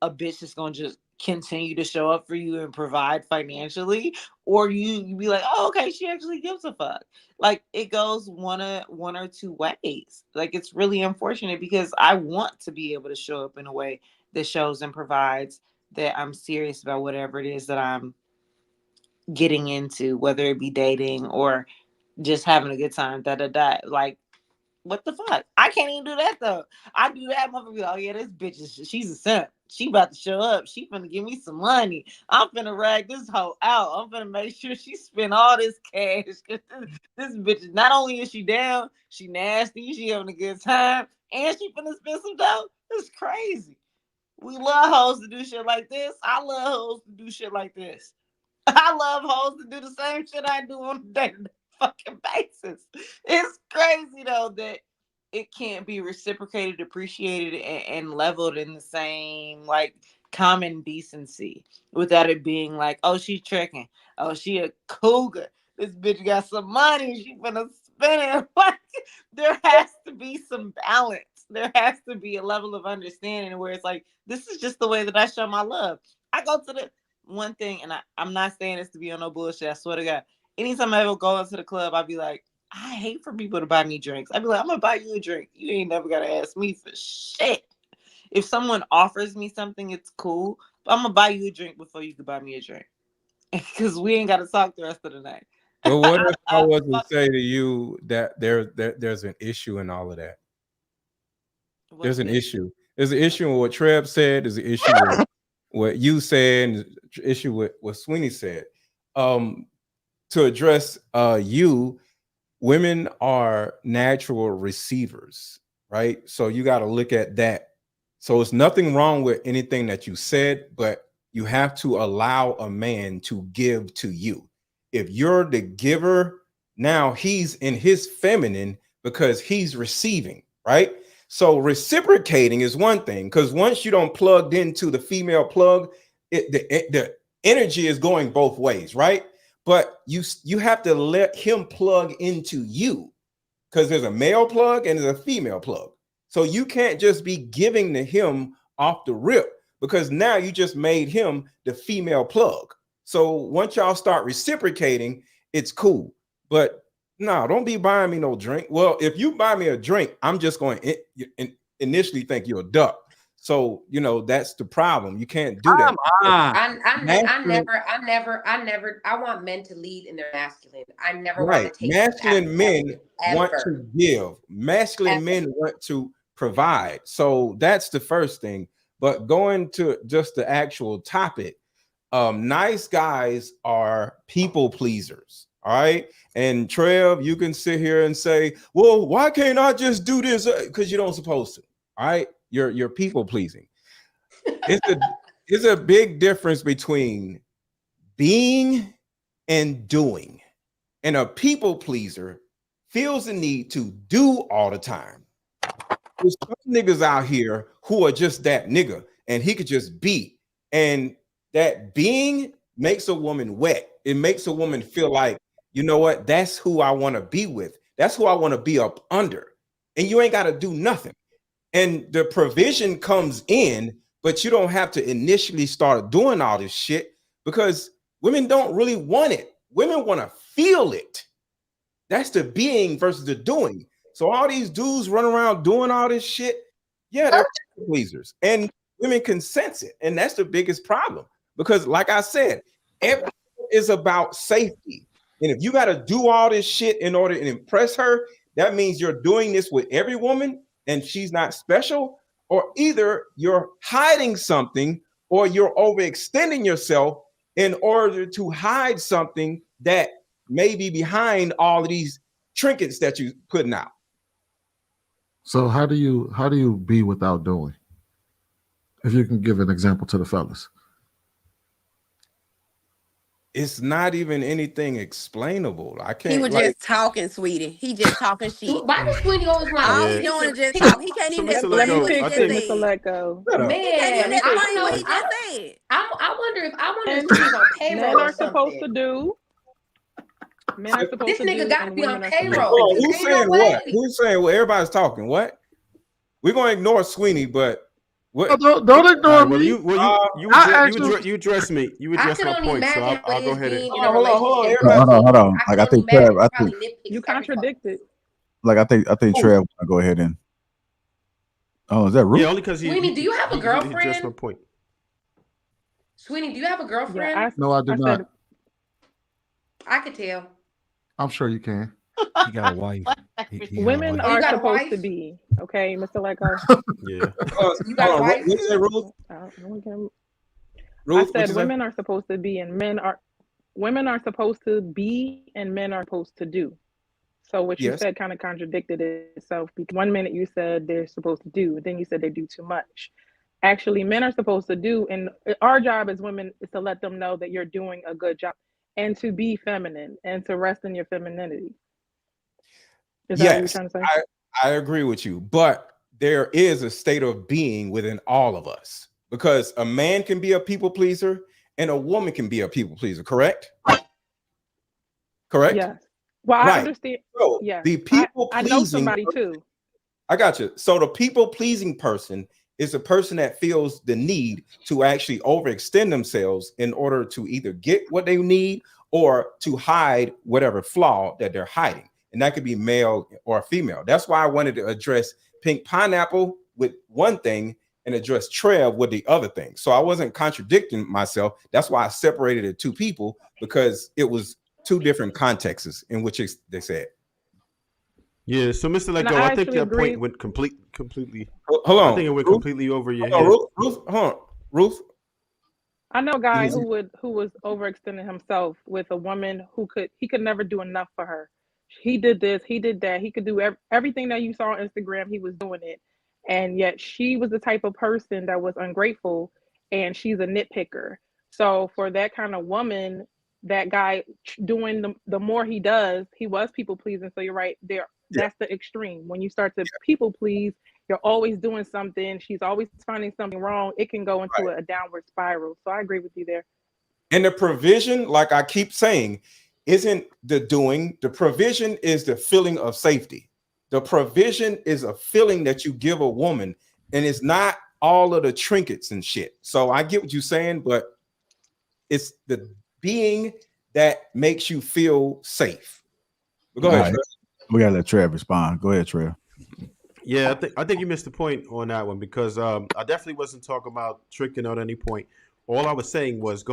I: a bitch is gonna just continue to show up for you and provide financially, or you be like, oh, okay, she actually gives a fuck. Like it goes one or two ways. Like it's really unfortunate because I want to be able to show up in a way that shows and provides that I'm serious about whatever it is that I'm getting into, whether it be dating or just having a good time. Da da da. Like what the fuck? I can't even do that though. I do that, motherfucker. Be like, oh yeah, this bitch she's a simp. She about to show up. She finna give me some money. I'm finna rag this hoe out. I'm finna make sure she spend all this cash. This bitch, not only is she down, she nasty, she having a good time, and she finna spend some dough. It's crazy. We love hoes to do shit like this. I love hoes to do shit like this. I love hoes to do the same shit I do on a daily fucking basis. It's crazy though that it can't be reciprocated, appreciated, and leveled in the same like common decency without it being like, oh, she's tricking. Oh, she a cougar. This bitch got some money. She finna spend it. Like there has to be some balance. There has to be a level of understanding where it's like, this is just the way that I show my love. I go to the one thing, and I'm not saying this to be on no bullshit. I swear to God. Anytime I ever go into the club, I'd be like, I hate for people to buy me drinks. I'd be like, I'm gonna buy you a drink. You ain't never gotta ask me for shit. If someone offers me something, it's cool. But I'm gonna buy you a drink before you can buy me a drink. Because we ain't gotta talk the rest of the night.
F: But what if I was to say to you that there's an issue in all of that? There's an issue. There's an issue with what Trev said. There's an issue with what you said. And an issue with what Sweeney said. To address you, women are natural receivers, right? So you got to look at that. So it's nothing wrong with anything that you said, but you have to allow a man to give to you. if you're the giver, now he's in his feminine because he's receiving, right? So reciprocating is one thing, because once you don't plugged into the female plug, the energy is going both ways, right? But you have to let him plug into you, because there's a male plug and there's a female plug. So you can't just be giving to him off the rip, because now you just made him the female plug. So once y'all start reciprocating, it's cool. But no, don't be buying me no drink. Well, if you buy me a drink, I'm just going to initially think you're a duck. So, that's the problem. You can't do that.
E: I want men to lead in their masculine. I never
F: Right.
E: want to take
F: Masculine men want
E: ever.
F: to give. Masculine men want to provide. So that's the first thing. But going to just the actual topic, nice guys are people pleasers. All right. And Trev, you can sit here and say, well, why can't I just do this? Because you don't supposed to. All right. You're people pleasing. It's a big difference between being and doing. And a people pleaser feels the need to do all the time. There's some niggas out here who are just that nigga, and he could just be. And that being makes a woman wet. It makes a woman feel like, you know what? That's who I want to be with. That's who I want to be up under. And you ain't got to do nothing. And the provision comes in, but you don't have to initially start doing all this shit, because women don't really want it. Women want to feel it. That's the being versus the doing. So all these dudes run around doing all this shit, yeah, they're people pleasers. And women can sense it. And that's the biggest problem. Because like I said, everything is about safety. And if you got to do all this shit in order to impress her, that means you're doing this with every woman and she's not special, or either you're hiding something or you're overextending yourself in order to hide something that may be behind all of these trinkets that you're putting out.
M: So how do you be without doing? If you can give an example to the fellas.
F: It's not even anything explainable. I can't.
P: He was just talking, sweetie. He just talking shit.
E: Why does Sweetie always want
P: All he doing is just talk. He can't even explain what he just said.
Q: Mr. Letgo.
E: Man,
P: He can't even explain what he
E: I
P: just said.
E: wonder if Sweetie's on payroll
Q: Men
E: or
Q: are supposed
E: something.
Q: to do. Men are supposed
E: This
Q: to do.
E: nigga got to
Q: and
E: be on
Q: women are
E: payroll.
F: Oh,
E: Ain't
F: who's
E: no
F: saying
E: way.
F: what? Who's saying what? Everybody's talking. What? We're going to ignore Sweeney, but what?
M: Don't ignore me.
G: You address me. You address my point, so I'll go ahead and.
D: Hold on. Like I think Trev,
Q: You contradicted.
D: I think Trev want to go ahead and. Oh, is that Ruth?
G: Yeah, only because
E: Sweeney, do you have a
G: he addressed my
E: girlfriend?
G: point.
E: Sweeney, do you have a girlfriend?
M: No, I do not.
E: I could tell.
M: I'm sure you can.
J: He got a wife.
Q: Women
E: Oh, you
Q: are
E: got a
Q: supposed
E: wife?
Q: to be, okay, Mr. Letgo.
G: Yeah.
E: You got a wife?
F: What is it, Ruth?
Q: I said women are supposed to be and women are supposed to be and men are supposed to do. So what you said kind of contradicted itself, because 1 minute you said they're supposed to do, then you said they do too much. Actually, men are supposed to do, and our job as women is to let them know that you're doing a good job and to be feminine and to rest in your femininity. Is that what you're trying to say?
F: I agree with you, but there is a state of being within all of us, because a man can be a people pleaser and a woman can be a people pleaser, correct? Correct?
Q: Yes. Well, I understand.
F: So
Q: yeah.
F: the people
Q: I
F: pleasing
Q: know somebody too.
F: I got you. So the people pleasing person is a person that feels the need to actually overextend themselves in order to either get what they need or to hide whatever flaw that they're hiding. And that could be male or female. That's why I wanted to address Pink Pineapple with one thing and address Trev with the other thing. So I wasn't contradicting myself. That's why I separated the two people, because it was two different contexts in which they said.
G: Yeah, so Mr. Letgo, I think that point went completely.
F: Hold on.
G: I think it went completely over your head.
F: Ruth.
Q: I know a guy who was overextending himself with a woman he could never do enough for her. He did this, he did that. He could do everything that you saw on Instagram. He was doing it, and yet she was the type of person that was ungrateful, and she's a nitpicker. So for that kind of woman, that guy doing the more he does, he was people pleasing. So you're right there. That's the extreme. When you start to people please, you're always doing something. She's always finding something wrong. It can go into a downward spiral. So I agree with you there.
F: And the provision, like I keep saying, isn't the doing. The provision is the feeling of safety. The provision is a feeling that you give a woman, and it's not all of the trinkets and shit. So I get what you're saying, but it's the being that makes you feel safe. But go ahead, Trev.
D: We gotta let Trev respond. Go ahead, Trev.
G: Yeah, I think you missed the point on that one because I definitely wasn't talking about tricking at any point. All I was saying was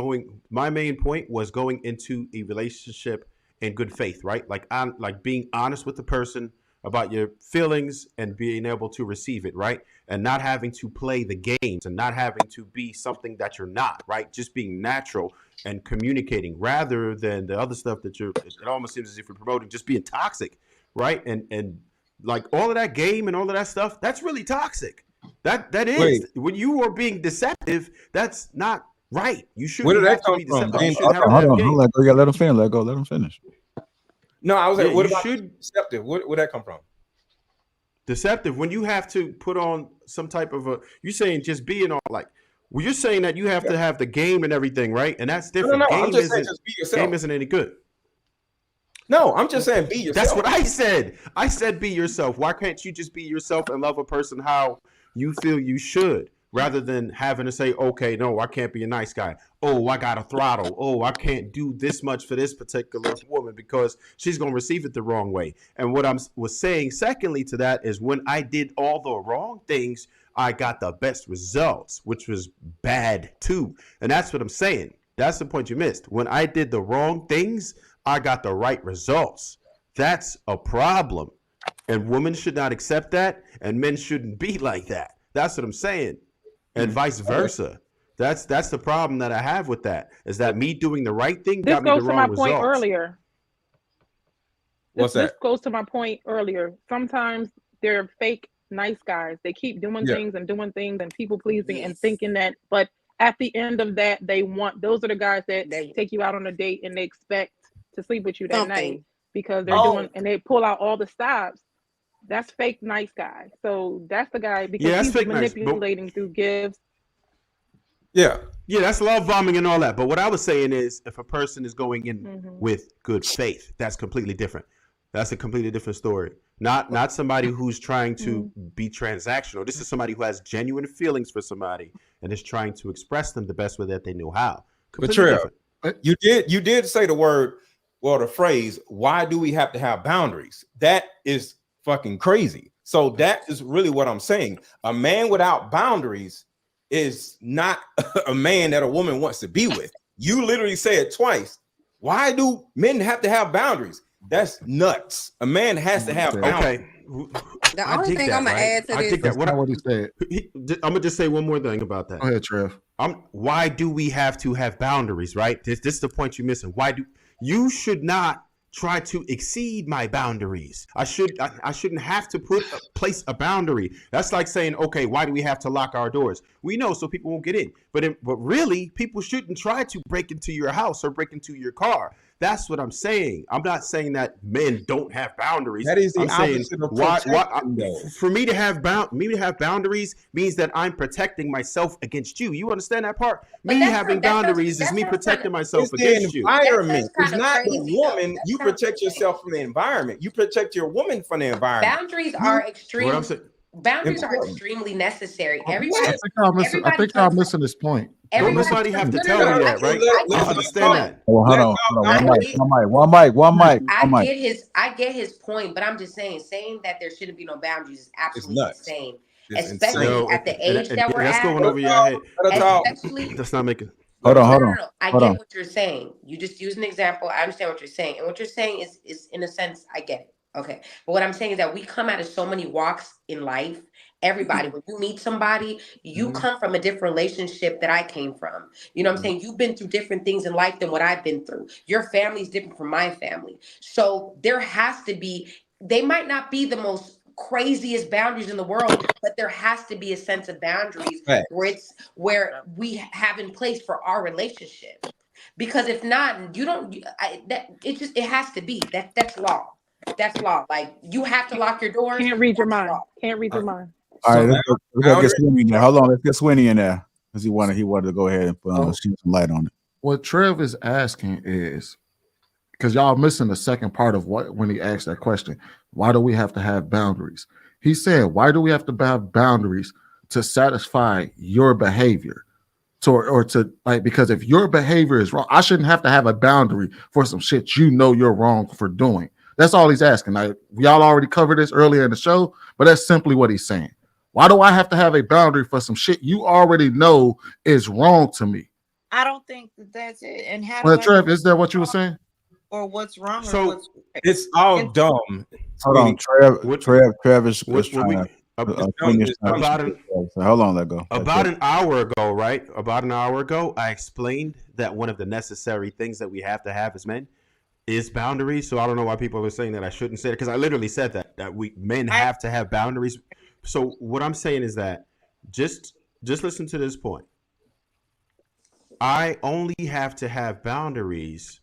G: my main point was going into a relationship in good faith, right? Like being honest with the person about your feelings and being able to receive it, right? And not having to play the games and not having to be something that you're not, right? Just being natural and communicating rather than the other stuff that it almost seems as if you're promoting, just being toxic, right? And like all of that game and all of that stuff, that's really toxic. That is. Wait. When you are being deceptive, that's not right. You shouldn't have to be deceptive. You shouldn't have to have game.
D: You gotta let him finish. Let him finish.
F: No, I was like, what about deceptive? Where'd that come from?
G: Deceptive, when you have to put on some type of you're saying just being all like, well, you're saying that you have to have the game and everything, right? And that's different.
F: No,
G: game
F: I'm just saying just be yourself.
G: Game isn't any good.
F: No, I'm just saying be yourself.
G: That's what I said. I said be yourself. Why can't you just be yourself and love a person how you feel you should, rather than having to say, okay, no, I can't be a nice guy. Oh, I got a throttle. Oh, I can't do this much for this particular woman because she's going to receive it the wrong way. And what I was saying, secondly to that, is when I did all the wrong things, I got the best results, which was bad too. And that's what I'm saying. That's the point you missed. When I did the wrong things, I got the right results. That's a problem. And women should not accept that, and men shouldn't be like that. That's what I'm saying. And vice versa. That's the problem that I have with that, is that me doing the right thing got me the wrong results. This goes to my point
Q: earlier. This goes to my point earlier. Sometimes they're fake nice guys. They keep doing things and people pleasing and thinking that, but at the end of that, those are the guys that take you out on a date and they expect to sleep with you that night because they're doing, and they pull out all the stops. That's fake nice guy. So that's the guy because he's manipulating through gifts.
G: Yeah, that's love bombing and all that. But what I was saying is, if a person is going in with good faith, that's completely different. That's a completely different story. Not somebody who's trying to be transactional. This is somebody who has genuine feelings for somebody and is trying to express them the best way that they know how.
F: But Trev, you did say the phrase, why do we have to have boundaries? That is fucking crazy. So that is really what I'm saying. A man without boundaries is not a man that a woman wants to be with. You literally said twice. Why do men have to have boundaries? That's nuts. A man has to have boundaries.
G: Okay.
P: The only thing I'm gonna add to this.
M: That's not what he said.
G: I'm gonna just say one more thing about that.
M: Go ahead, Trev.
G: Why do we have to have boundaries, right? This is the point you're missing. You should not try to exceed my boundaries. I shouldn't have to place a boundary. That's like saying, okay, why do we have to lock our doors? We know so people won't get in. But really, people shouldn't try to break into your house or break into your car. That's what I'm saying. I'm not saying that men don't have boundaries.
F: That is the opposite of protection.
G: For me to have boundaries means that I'm protecting myself against you. You understand that part? Me having boundaries is me protecting myself against you.
F: Environment. It's not the woman. You protect yourself from the environment. You protect your woman from the environment.
E: Boundaries are extreme. Boundaries are extremely necessary. Everybody,
M: I think y'all missing this point.
G: Don't nobody have to tell me that, right? I understand that.
D: Well, hold on. One mic.
E: I get his point, but I'm just saying that there shouldn't be no boundaries is absolutely insane. Especially at the age that we're at.
G: That's going over your head. That's not making.
D: Hold on.
E: I get what you're saying. You just use an example. I understand what you're saying, and what you're saying is in a sense, I get it. Okay. But what I'm saying is that we come out of so many walks in life. Everybody, when you meet somebody, you come from a different relationship that I came from. You know what I'm saying? You've been through different things in life than what I've been through. Your family's different from my family. So there has to be, they might not be the most craziest boundaries in the world, but there has to be a sense of boundaries where we have in place for our relationship. Because if not, you don't. It has to be that's law. That's law. Like you have to lock your doors.
Q: Can't read your
E: That's
Q: mind.
E: law.
Q: Can't read your mind.
D: All right,
F: So
D: let's go get Swinny in there. Hold on, let's get Swinny in there because he wanted to go ahead and shed some light on it.
M: What Trev is asking is, because y'all missing the second part of what when he asked that question. Why do we have to have boundaries? He said, why do we have to have boundaries to satisfy your behavior? Or to like, because if your behavior is wrong, I shouldn't have to have a boundary for some shit you know you're wrong for doing. That's all he's asking. Like, y'all already covered this earlier in the show, but that's simply what he's saying. Why do I have to have a boundary for some shit you already know is wrong to me?
I: I don't think that's it. And how
M: Well,
I: do I
M: Trev, is that what you were saying?
I: or what's wrong
G: So
I: or what's right?
F: it's all dumb.
D: Hold on, Trev is trying to hold on, let go.
G: About an hour ago, right? About an hour ago, I explained that one of the necessary things that we have to have as men is boundaries. So I don't know why people are saying that I shouldn't say it, because I literally said that men have to have boundaries. So what I'm saying is that just listen to this point. I only have to have boundaries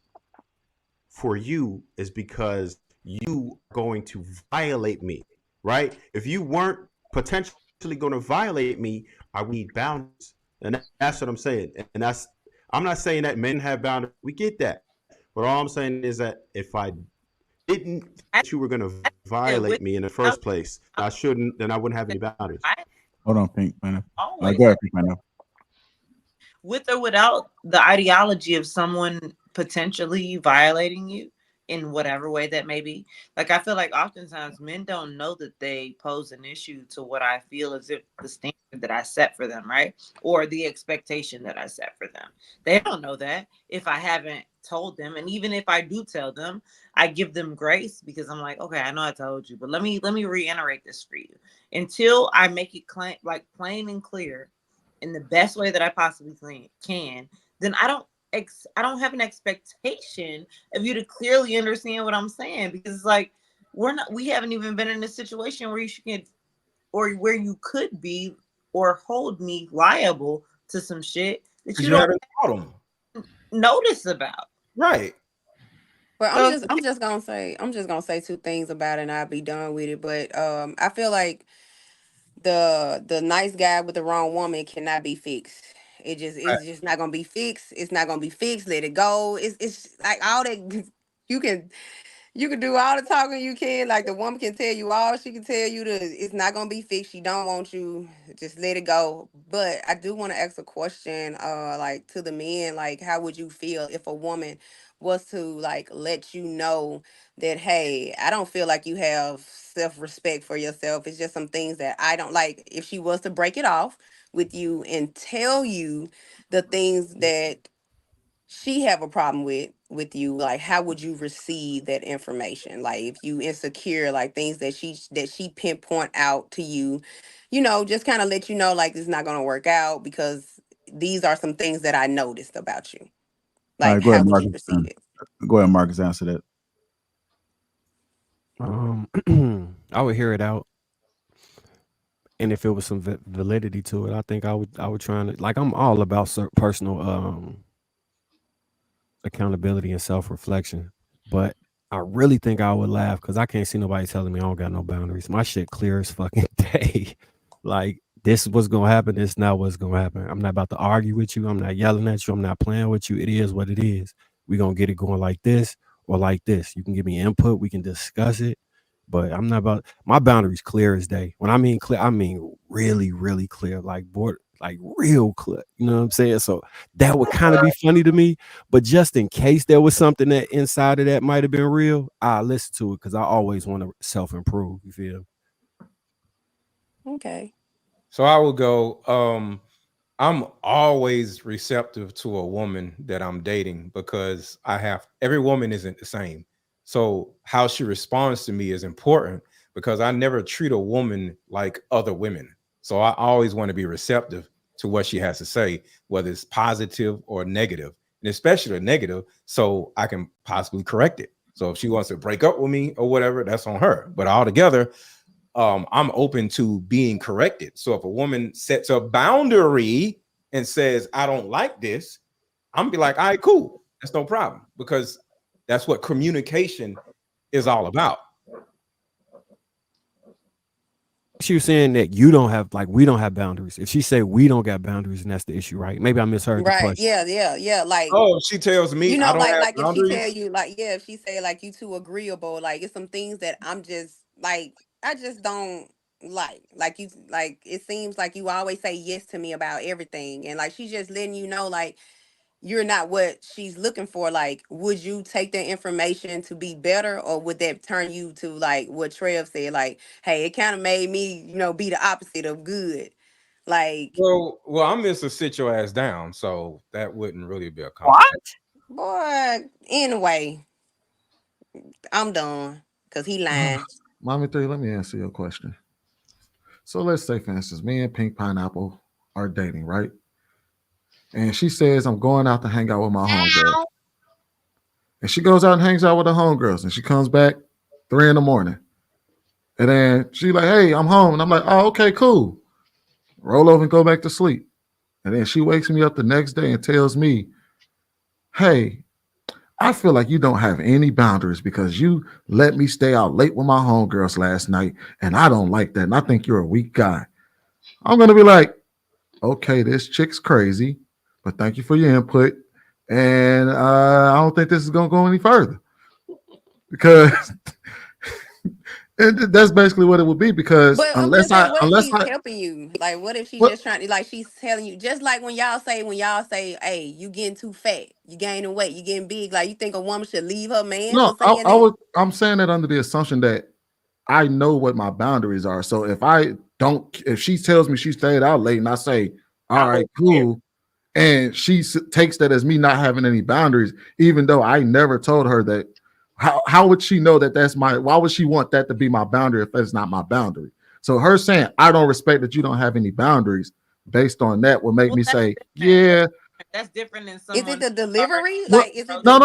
G: for you is because you are going to violate me, right? If you weren't potentially going to violate me, I would need boundaries. And that's what I'm saying. And I'm not saying that men have boundaries. We get that. But all I'm saying is that if I didn't think you were going to violate me in the first place, then I wouldn't have any boundaries.
D: Hold on, Pink. Man. Go ahead, Pink. Man.
I: With or without the ideology of someone potentially violating you in whatever way that may be. Like, I feel like oftentimes men don't know that they pose an issue to what I feel is if the standard that I set for them, right? Or the expectation that I set for them. They don't know that if I haven't told them. And even if I do tell them, I give them grace because I'm like, okay, I know I told you, but let me reiterate this for you. Until I make it plain and clear in the best way that I possibly can, then I don't have an expectation of you to clearly understand what I'm saying, because it's like we haven't even been in a situation where you should get or where you could be or hold me liable to some shit that you don't notice about.
F: Right.
P: Well, I'm just gonna say two things about it and I'll be done with it. But I feel like the nice guy with the wrong woman cannot be fixed. It's just not gonna be fixed. It's not gonna be fixed. Let it go. It's like all that you can do all the talking you can. Like, the woman can tell you all she can tell you. It's not gonna be fixed. She don't want you. Just let it go. But I do want to ask a question, like, to the men. Like, how would you feel if a woman was to like let you know that, hey, I don't feel like you have self-respect for yourself. It's just some things that I don't like. If she was to break it off with you and tell you the things that she have a problem with you, like, how would you receive that information? Like, if you insecure, like things that she pinpoint out to you, just kind of let you know, like, it's not going to work out because these are some things that I noticed about you.
D: All
P: Like,
D: right, go
P: how
D: ahead,
P: would you
D: Marcus.
P: receive it?
D: Go ahead, Marcus. Answer that.
J: I would hear it out, and if it was some validity to it, I think I would try to, like, I'm all about personal accountability and self-reflection, but I really think I would laugh because I can't see nobody telling me I don't got no boundaries. My shit clear as fucking day. Like, this is what's gonna happen. This is not what's gonna happen. I'm not about to argue with you. I'm not yelling at you. I'm not playing with you. It is what it is. We gonna get it going like this or like this. You can give me input. We can discuss it. But I'm not about, my boundaries clear as day. When I mean clear, I mean really, really clear, like real clear. You know what I'm saying? So that would kind of be funny to me. But just in case there was something that inside of that might have been real, I listen to it because I always want to self-improve. You feel?
P: Okay.
F: So I would go, I'm always receptive to a woman that I'm dating because every woman isn't the same. So how she responds to me is important because I never treat a woman like other women. So I always want to be receptive to what she has to say, whether it's positive or negative, and especially negative, so I can possibly correct it. So if she wants to break up with me or whatever, that's on her. But altogether, I'm open to being corrected. So if a woman sets a boundary and says, I don't like this, I'm be like, all right, cool. That's no problem because that's what communication is all about.
J: She was saying that you don't have we don't have boundaries. If she say we don't got boundaries, and that's the issue, right? Maybe I misheard the
P: Right.
J: question.
P: Yeah. Like,
F: Oh, she tells me
P: you
F: I
P: know,
F: don't have
P: like if she tell
F: boundaries.
P: you, like, yeah, if she say like you too agreeable, like it's some things that I'm just like, I just don't like you, like it seems like you always say yes to me about everything, and like she's just letting you know like you're not what she's looking for. Like, would you take that information to be better, or would that turn you to like what Trev said, like, hey, it kind of made me, be the opposite of good. Like,
F: Well, I'm Mr. Sit Your Ass Down, so that wouldn't really be a compliment.
P: boy, anyway, I'm done because he lying.
M: Mommy 3, let me answer your question. So let's say, for instance, me and Pink Pineapple are dating, right? And she says, I'm going out to hang out with my homegirl. And she goes out and hangs out with her homegirls. And she comes back 3 in the morning. And then she like, hey, I'm home. And I'm like, oh, okay, cool. Roll over and go back to sleep. And then she wakes me up the next day and tells me, hey, I feel like you don't have any boundaries because you let me stay out late with my homegirls last night. And I don't like that. And I think you're a weak guy. I'm going to be like, okay, this chick's crazy, but thank you for your input. And I don't think this is going to go any further because and that's basically what it would be. Because
P: But I'm just saying, what if she's helping you? Like, what if she's just trying to, like, she's telling you, just like when y'all say, hey, you getting too fat, you gaining weight, you getting big. Like, you think a woman should leave her man for
M: no,
P: saying that?
M: I'm saying that under the assumption that I know what my boundaries are. So if she tells me she stayed out late and I say, all right, cool. And she takes that as me not having any boundaries, even though I never told her that. How would she know that that's why would she want that to be my boundary if that's not my boundary? So her saying, I don't respect that you don't have any boundaries based on that will make me say, yeah.
I: That's different than someone.
P: Is it the delivery?
M: Well,
P: Like, is it
M: no,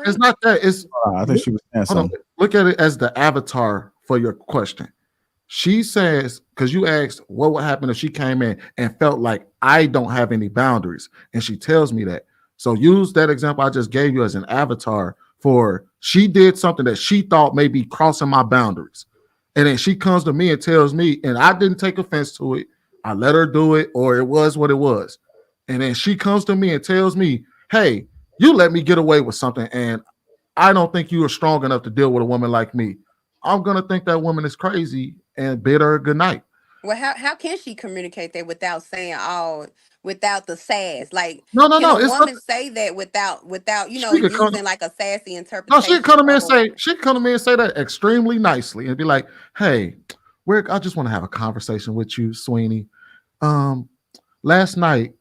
M: it's not that. It's
D: I think she was saying something.
M: look at it as the avatar for your question. She says, because you asked what would happen if she came in and felt like I don't have any boundaries, and she tells me that. So use that example I just gave you as an avatar for she did something that she thought may be crossing my boundaries. And then she comes to me and tells me, and I didn't take offense to it. I let her do it, or it was what it was. And then she comes to me and tells me, hey, you let me get away with something, and I don't think you are strong enough to deal with a woman like me. I'm going to think that woman is crazy and bid her good night.
P: Well, how can she communicate that without saying without the sass? Like,
M: No.
P: can a
M: It's
P: woman say that without using like a sassy
M: no, she
P: interpretation?
M: come to me and say that extremely nicely and be like, hey, I just want to have a conversation with you, Sweeney. Last night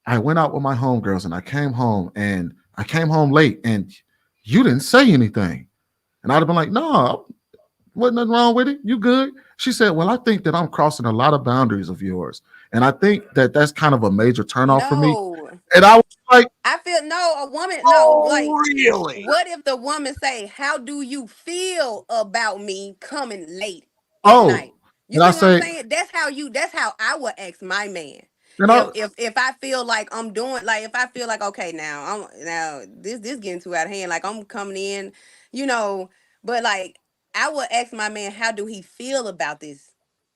M: I went out with my homegirls and I came home late and you didn't say anything. And I'd have been like, no, wasn't nothing wrong with it. You good? She said, well, I think that I'm crossing a lot of boundaries of yours. And I think that that's kind of a major turnoff for me. And I was like,
P: I feel a woman,
N: really?
P: What if the woman say, how do you feel about me coming late at night? You
M: and
P: see
M: I
P: what
M: say,
P: I'm saying? That's how I would ask my man.
M: and
P: If I feel like I'm doing, like, if I feel like, okay, now this getting too out of hand, like I'm coming in, but like I would ask my man, how do he feel about this?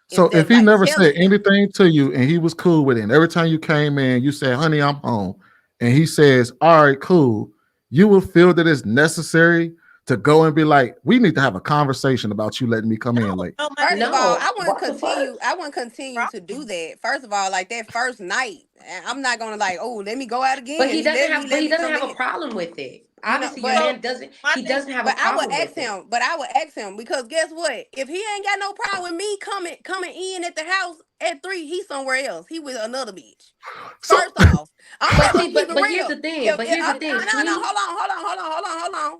M: so
P: Instead
M: if
P: of
M: he
P: like
M: never said
P: telling me.
M: anything to you and he was cool with it, and every time you came in, you said, honey, I'm home, and he says, all right, cool, you will feel that it's necessary to go and be like, we need to have a conversation about you letting me come in late.
P: First of all, I wouldn't continue to do that. First of all, like that first night, I'm not gonna like, oh, let me go out again.
E: But he doesn't have. But he doesn't
P: come
E: have
P: in.
E: a problem with it.
P: You know,
E: Obviously, your man doesn't. He doesn't have a
P: But I would
E: problem
P: ask
E: with it.
P: him. But I would ask him because guess what? If he ain't got no problem with me coming in at the house at 3, he's somewhere else. He with another bitch. First off, I'm just gonna keep it real.
E: But here's the thing.
P: No,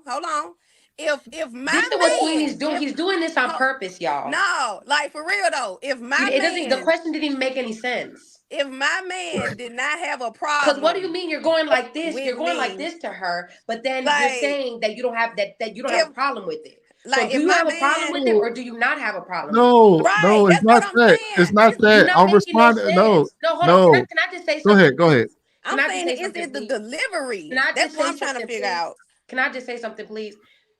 P: hold on. If my
E: This is what Sweeney's doing. He's doing this on purpose, y'all.
P: No, like for real though. If my man,
E: the question didn't even make any sense.
P: If my man did not have a problem,
E: because what do you mean you're going like this? You're going like this to her, but then you're saying that you don't have that you don't have a problem with it.
P: Like,
E: so do you have a problem with it, or do you not have a problem?
M: No,
E: with it?
M: no, it's not that. It's not that. I'm responding. No,
E: Hold on. Can I just say
M: go
E: something?
M: ahead.
P: I'm
E: Can I just
P: saying,
E: say
P: is
E: something,
P: it the
E: please?
P: delivery?
E: Can I
P: That's
E: just
P: what
E: say
P: I'm trying to
E: something,
P: figure
E: please?
P: out.
E: Can I just say something, please?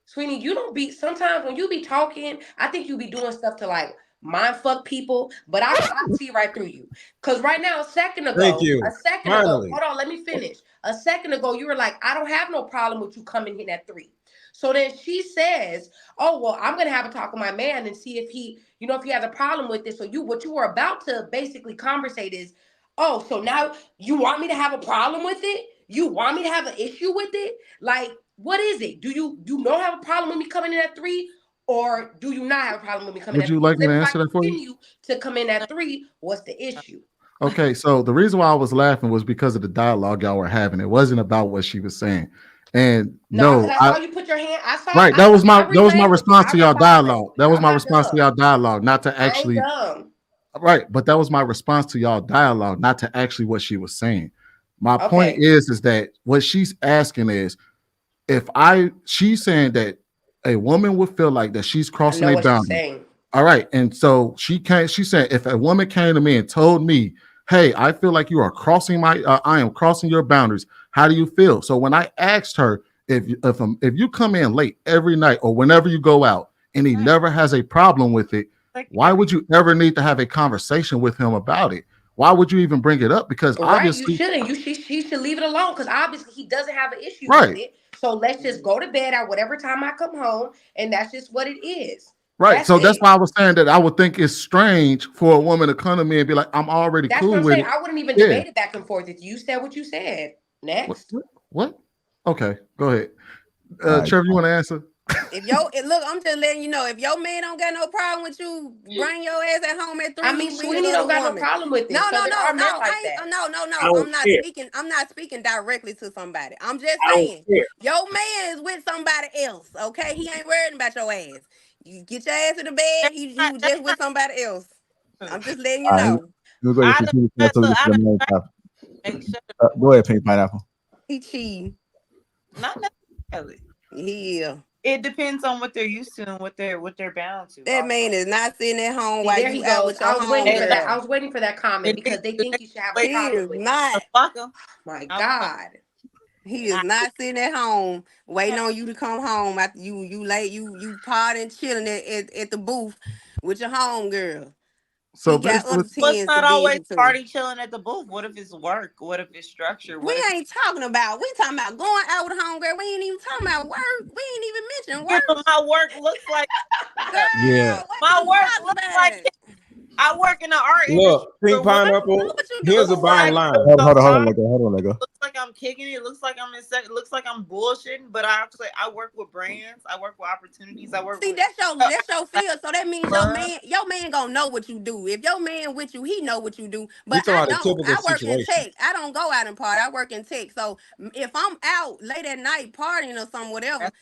E: Sweeney, you don't be, sometimes when you be talking, I think you be doing stuff to like mind fuck people, but I see right through you. Cause right now,
F: Thank you. Finally.
E: hold on, let me finish. A second ago, you were like, I don't have no problem with you coming in at 3. So then she says, oh, well, I'm gonna have a talk with my man and see if he, if he has a problem with this. So what you were about to basically conversate is, oh, so now you want me to have a problem with it? You want me to have an issue with it? Like, what is it? Do you not have a problem with me coming in at 3? Or do you not have a problem with me coming
M: Would
E: at
M: you
E: 3?
M: like me to
E: Because if I
M: answer that for you?
E: continue to come in at 3, what's the issue?
M: Okay, so the reason why I was laughing was because of the dialogue y'all were having. It wasn't about what she was saying. And
E: No, because
M: no,
E: I saw you put your hand.
M: right, that was my
E: I
M: response to y'all dialogue. That was
E: I'm
M: my
E: not
M: response to
E: dumb.
M: y'all dialogue, not to
E: I ain't
M: actually
E: dumb.
M: right, but that was my response to y'all dialogue, not to actually what she was saying. My point
E: Okay.
M: is that what she's asking is she's saying that a woman would feel like that she's
E: I
M: crossing
E: know
M: a
E: what she's
M: boundary.
E: saying.
M: All right. And so she said, if a woman came to me and told me, hey, I feel like you are crossing I am crossing your boundaries. How do you feel? So when I asked her, if you come in late every night or whenever you go out and he never has a problem with it, why would you ever need to have a conversation with him about it? Why would you even bring it up? Because
E: Right, you
M: obviously,
E: shouldn't. She should leave it alone because obviously he doesn't have an issue with
M: right.
E: it. So let's just go to bed at whatever time I come home, and that's just what it is.
M: Right.
E: That's
M: So that's
E: it.
M: why I was saying that I would think it's strange for a woman to come to me and be like, I'm already
E: That's what
M: cool
E: I'm
M: with
E: saying.
M: it.
E: I wouldn't even
M: Yeah.
E: debate it back and forth with you. You said what you said. Next.
M: What? Okay, go ahead.
D: All right.
M: Trevor, you want to answer?
P: Look, I'm just letting you know, if your man don't got no problem with you bring your ass at home at 3,
E: I mean,
P: he with his
E: Sweeney don't
P: other
E: got no
P: woman.
E: problem with
P: No,
E: it. So
P: no,
E: there
P: no,
E: are
P: no.
E: men like
P: I
E: that.
P: ain't, no, no, no.
N: I don't care.
P: I'm not speaking directly to somebody. I'm just
N: I don't
P: saying,
N: care.
P: your man is with somebody else. Okay, he ain't worried about your ass. You get your ass in the bed. He was just with somebody else. I'm just letting you
D: All right.
P: know.
D: We'll go ahead
I: I
D: and
I: don't
D: continue to
I: look,
D: the
I: I don't
D: main topic.
I: hey, shut
D: Go ahead, Pink Pineapple.
P: He cheating.
I: not necessarily.
P: Yeah.
I: It depends on what they're used to and what they're bound to.
P: That man is not sitting at home
E: See,
P: while
E: there he
P: you out
E: goes.
P: with your
E: I was waiting for that. I
P: homegirl.
E: was waiting for that comment because they think you should have a
P: He
E: problem
P: is
E: with it.
P: not.
I: Fuck him.
E: My God.
P: He is not sitting at home waiting on you to come home after you late you partying chilling at the booth with your homegirl.
M: So
P: He got
M: basically,
P: other
I: Well, it's
P: tens to
I: not
P: be
I: always
P: into.
I: party chilling at the booth. What if it's work? What if it's structure?
P: We
I: What if
P: ain't talking about. We talking about going out with homegirl. We ain't even talking about work. We ain't even mentioning
I: yeah, but
P: work.
I: my work looks like
J: Yeah.
P: What
I: my
P: you
I: work
P: talking
I: looks like
P: about?
I: I work in the art industry
F: Look,
I: or
F: Pink
I: what?
P: Know
F: Pineapple,
P: what you
F: here's the
I: Looks
P: doing?
F: bottom
I: like
F: line.
D: Hold on,
I: sometimes
D: Lego. Hold on, Lego.
I: looks like I'm kicking it. It looks like I'm in it looks like I'm bullshitting, but I actually I work with brands. I work with opportunities. I work
P: See,
I: with
P: that's your field. So that means
I: fun.
P: your man gonna know what you do. If your man with you, he know what you do.
F: We
P: But
F: talking
P: I
F: about the
P: don't.
F: typical
P: I work in
F: situation.
P: tech. I don't go out and party. I work in tech. So if I'm out late at night partying or something, whatever,
I: That's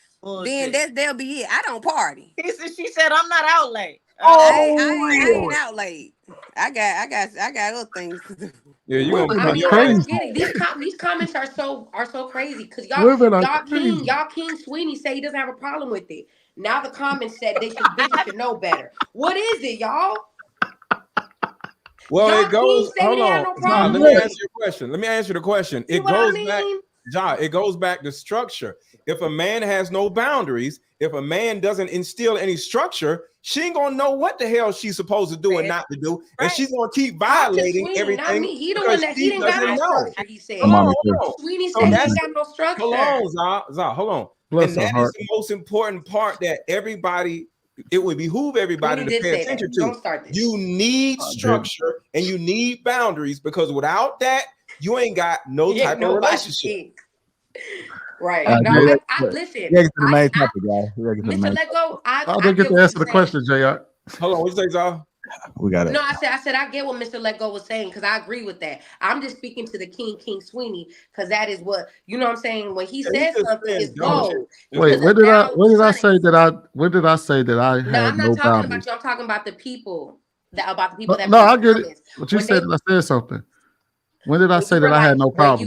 P: then
I: bullshit.
P: that'll be it. I don't party.
I: She said I'm not out late.
P: I ain't out late. I got other things to do.
F: Yeah, you gonna
M: women
E: I
M: are
F: bring
E: mean,
F: your
E: I
F: ass
E: don't
M: crazy.
E: get it.
F: home.
E: These comments are so crazy because
M: Women are crazy.
E: y'all King Sweeney say he doesn't have a problem with it. Now the comments said bitches should know better. What is it, y'all?
F: Well, it
E: Y'all King
F: goes.
E: say he
F: Hold
E: didn't have
F: on,
E: no
F: John.
E: problem
F: Let me
E: with
F: answer
E: it.
F: your question. Let me answer the question.
E: See
F: It
E: what I
F: goes back,
E: mean?
F: John. It goes back to structure. If a man has no boundaries, if a man doesn't instill any structure, she ain't gonna know what the hell she's supposed to do and not to do, and she's gonna keep
E: Talk to
F: violating
E: Sweeney, not
F: everything
E: me. He the one
F: because
E: that he
F: she
E: didn't got
F: doesn't
E: no
F: know.
E: structure. He
D: Come
E: said.
D: on,
F: Hold
D: Lakeith.
F: on.
E: Sweeney
F: So
E: said he
F: that's
E: ain't got no
F: hold
E: structure.
F: on, Zah, hold on.
M: Bless
F: And
M: her
F: that is
M: heart.
F: the most important part that everybody, it would behoove everybody
E: Sweeney
F: to
E: did
F: pay
E: say
F: attention
E: that.
F: to.
E: Don't start this.
F: You need
M: Did
F: structure and you need boundaries because without that, you ain't got no
E: He ain't
F: type of
E: nobody
F: relationship.
E: king. Right.
M: I
E: No,
M: did.
E: I listen.
D: We gotta get to the main
E: I
D: topic, guys. We gotta get to the
E: Mr.
D: main
E: Let Go,
M: I
E: I
M: didn't get
E: get
M: to
E: what
M: answer
E: you're
M: the
E: saying.
M: question, Jr.
F: Hold on, what you say, Zah?
D: topic. We got it.
E: No, I said I get what Mr. Let Go was saying because I agree with that. I'm just speaking to the King Sweeney because that is what you know what I'm saying. When he
F: Yeah, he's
E: says
F: just
E: something,
F: saying
E: it's
F: dumb shit.
E: gold
M: Wait,
E: because
M: when
E: a
M: did I
E: thousand
M: when did I
E: son
M: say that I when did I say that I
E: No,
M: had
E: I'm not
M: no
E: talking about
M: boundaries?
E: you. I'm talking about the people
M: No,
E: that
M: no,
E: put in the
M: I get it.
E: comments.
M: But you
E: When
M: said
E: they
M: that I said something. When did I say that I had no problem?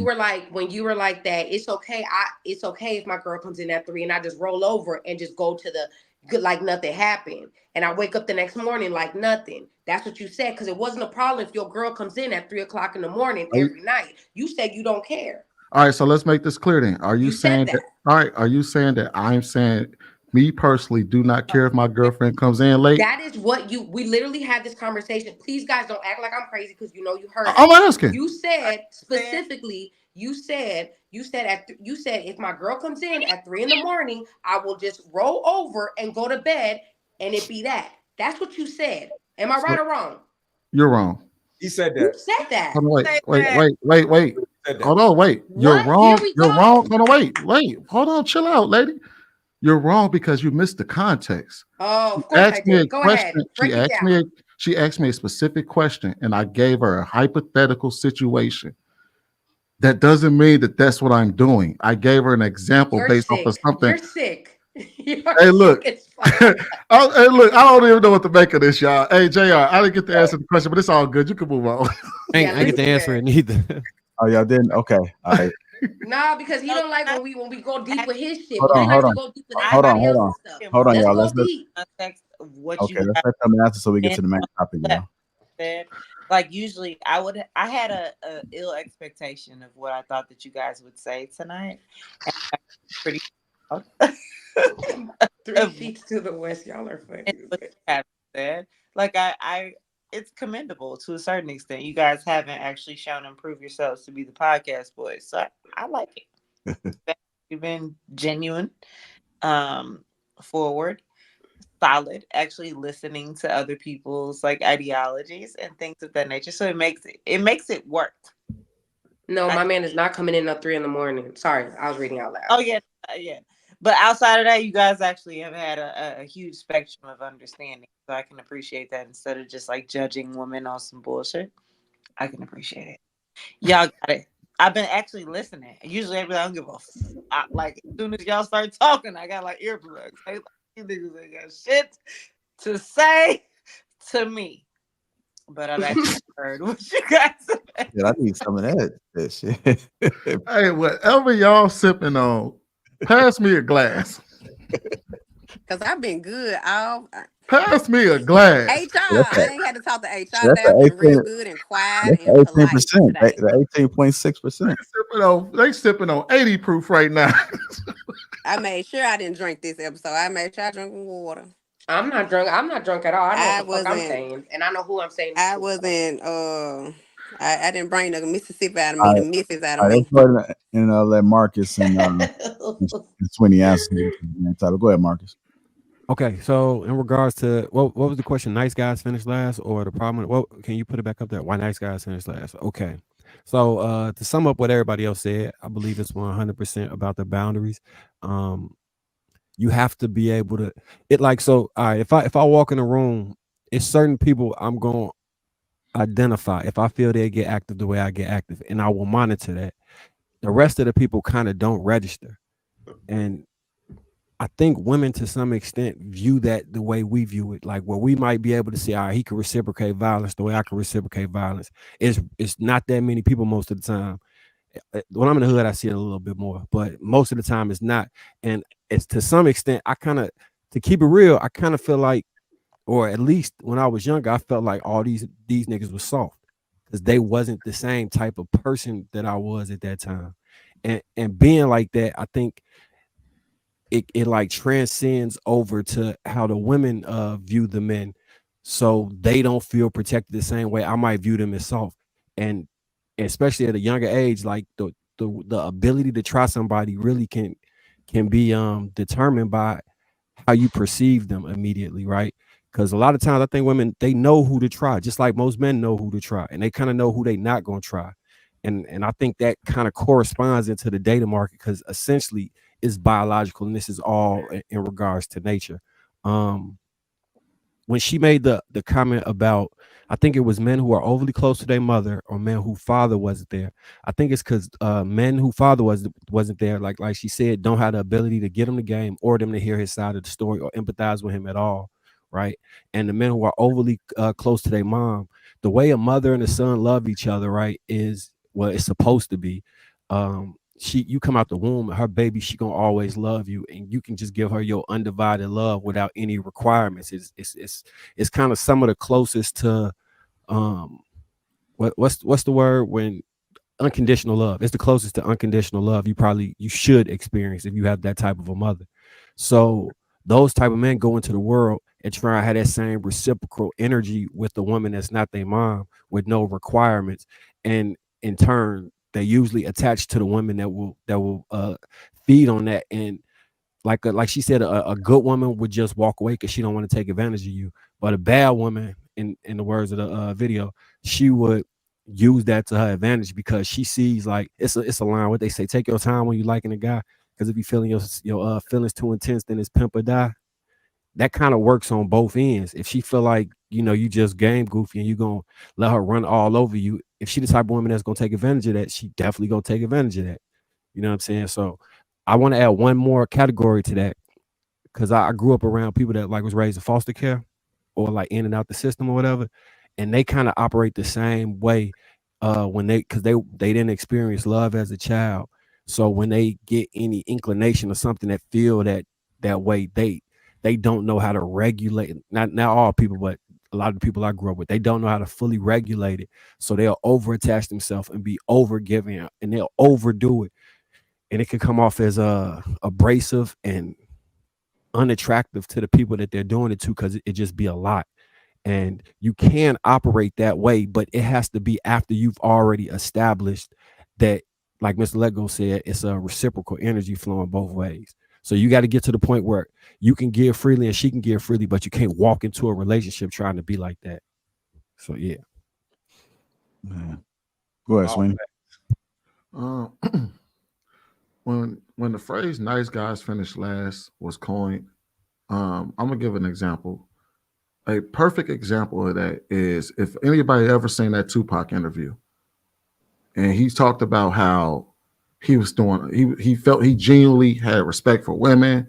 E: when you were like that, it's okay. It's okay if my girl comes in at 3 and I just roll over and just go to the good, like nothing happened. And I wake up the next morning like nothing. That's what you said, because it wasn't a problem if your girl comes in at 3 o'clock in the morning every night. You said you don't care.
M: All right, so let's make this clear then. Are you,
E: You said
M: saying that? All right, are you saying that I'm saying me personally do not care if my girlfriend comes in late?
E: That is what we literally had this conversation. Please, guys, don't act like I'm crazy, because you know you heard
M: I'm
E: it.
M: asking.
E: You said specifically, you said if my girl comes in at 3 in the morning, I will just roll over and go to bed, and it be that. That's what you said. Am I right or wrong?
M: You're wrong.
F: He said
E: You
F: that.
E: said that.
M: Hold on, wait.
F: Said that.
M: Hold on, wait. You're
E: What?
M: wrong.
E: Here we
M: You're
E: go.
M: wrong. Hold on, wait. Hold on, chill out, lady. You're wrong because you missed the context.
E: Oh,
M: She
E: of course I
M: asked me a
E: did. Go
M: question.
E: ahead. Break it down.
M: She asked me a specific question, and I gave her a hypothetical situation. That doesn't mean that that's what I'm doing. I gave her an example
E: You're
M: based off
E: sick.
M: of something.
E: You're sick. You're
M: Hey, look.
E: sick as fuck.
M: Hey, look, I don't even know what to make of this, y'all. Hey, JR, I didn't get to answer the question, but it's all good. You can move on.
J: I get to answer it neither.
D: Oh, y'all didn't? Okay. All right.
E: Nah, because he don't like when we go deep with his shit.
D: Hold
E: But
D: on,
E: he
D: hold
E: likes to
D: on.
E: go deep with
D: Hold on,
E: everybody
D: hold on.
E: else's stuff.
D: Hold on,
E: Let's
D: y'all.
E: go
D: Let's
E: deep.
I: Context of what
D: okay,
I: you
D: let's
I: have
D: let them answer so we get to the main topic, y'all.
I: said. Like usually I had a ill expectation of what I thought that you guys would say tonight. And I'm pretty
E: 3 feet to the west, y'all are funny.
I: what you have said. Like I it's commendable to a certain extent. You guys haven't actually shown and proved yourselves to be the podcast boys. So I like it. You've been genuine, forward, solid, actually listening to other people's like ideologies and things of that nature. So it makes it work.
E: No, my man is not coming in at 3 in the morning. Sorry, I was reading out loud.
I: Oh yeah, yeah. But outside of that, you guys actually have had a huge spectrum of understanding. So I can appreciate that instead of just like judging women on some bullshit. I can appreciate it. Y'all got it. I've been actually listening. Usually, I don't give a like. As soon as y'all start talking, I got like earplugs. Like, you niggas ain't got shit to say to me. But I've actually heard what you guys said.
D: Yeah, I need some of that shit.
M: Hey, whatever y'all sipping on, pass me a glass.
P: Cause I've been good.
M: Pass me a glass.
P: HR. I ain't had to talk to HR.
D: That's
P: I've been real
D: 18%.
P: good and quiet
D: That's
P: and polite
D: 18%.
P: today.
D: The 18.6%.
M: They sipping on 80 proof right now.
P: I made sure I didn't drink this episode. I made sure I drank water.
E: I'm not drunk. I'm not drunk at all. I know what the fuck I'm
P: wasn't-
E: saying, and I know who I'm saying.
P: I
E: to.
P: wasn't. I didn't bring the Mississippi out of me,
D: All
P: the
D: right.
P: Memphis out
D: All
P: of
D: right,
P: me.
D: let's go ahead and let Marcus and Sweeney answer the main topic. Go ahead, Marcus.
J: Okay, so in regards to what was the question? Nice guys finish last, or the problem? Well, can you put it back up there? Why nice guys finish last? Okay, so to sum up what everybody else said, I believe it's 100% about the boundaries. You have to be able to so. All right, if I walk in a room, it's certain people I'm going to identify. If I feel they get active the way I get active, and I will monitor that. The rest of the people kind of don't register, and I think women to some extent view that the way we view it, like where we might be able to say, all right, he can reciprocate violence the way I can reciprocate violence. It's not that many people most of the time. When I'm in the hood, I see it a little bit more, but most of the time it's not. And it's to some extent, to keep it real, I kind of feel like, or at least when I was younger, I felt like all these niggas was soft because they wasn't the same type of person that I was at that time. And being like that, I think it like transcends over to how the women view the men, so they don't feel protected the same way I might view them as soft. And especially at a younger age, like the ability to try somebody really can be determined by how you perceive them immediately, right? Because a lot of times I think women, they know who to try, just like most men know who to try, and they kind of know who they not going to try. And I think that kind of corresponds into the data market because essentially it's biological, and this is all in regards to nature. When she made the comment about, I think it was men who are overly close to their mother or men who father wasn't there. I think it's because men who father wasn't there, like she said, don't have the ability to get him the game or them to hear his side of the story or empathize with him at all, right? And the men who are overly close to their mom, the way a mother and a son love each other, right, is what it's supposed to be. you come out the womb, her baby, she gonna always love you, and you can just give her your undivided love without any requirements. It's kind of some of the closest to what's the word when unconditional love. It's the closest to unconditional love you should experience if you have that type of a mother. So those type of men go into the world and try to have that same reciprocal energy with the woman that's not their mom, with no requirements, and in turn they usually attach to the women that will feed on that. And like she said, a good woman would just walk away because she don't want to take advantage of you. But a bad woman, in the words of the video, she would use that to her advantage because she sees, like, it's a line what they say: take your time when you liking a guy, because if you feeling your feelings too intense, then it's pimp or die. That kind of works on both ends. If she feel like you just game goofy and you gonna let her run all over you, if she the type of woman that's gonna take advantage of that, she definitely gonna take advantage of that. You know what I'm saying? So I want to add one more category to that, because I grew up around people that like was raised in foster care or like in and out the system or whatever, and they kind of operate the same way when because they didn't experience love as a child. So when they get any inclination or something that feel that way, they don't know how to regulate. Not all people, but a lot of the people I grew up with, they don't know how to fully regulate it. So they'll over attach themselves and be over giving, and they'll overdo it, and it can come off as abrasive and unattractive to the people that they're doing it to, because it just be a lot. And you can operate that way, but it has to be after you've already established that, like Mr. Lego said, it's a reciprocal energy flowing both ways. So you got to get to the point where you can give freely and she can give freely, but you can't walk into a relationship trying to be like that. So yeah.
D: Man. Go ahead, Sweeney.
M: When the phrase "nice guys finish last" was coined, I'm gonna give an example. A perfect example of that is, if anybody ever seen that Tupac interview, and he talked about how he was doing, he felt he genuinely had respect for women.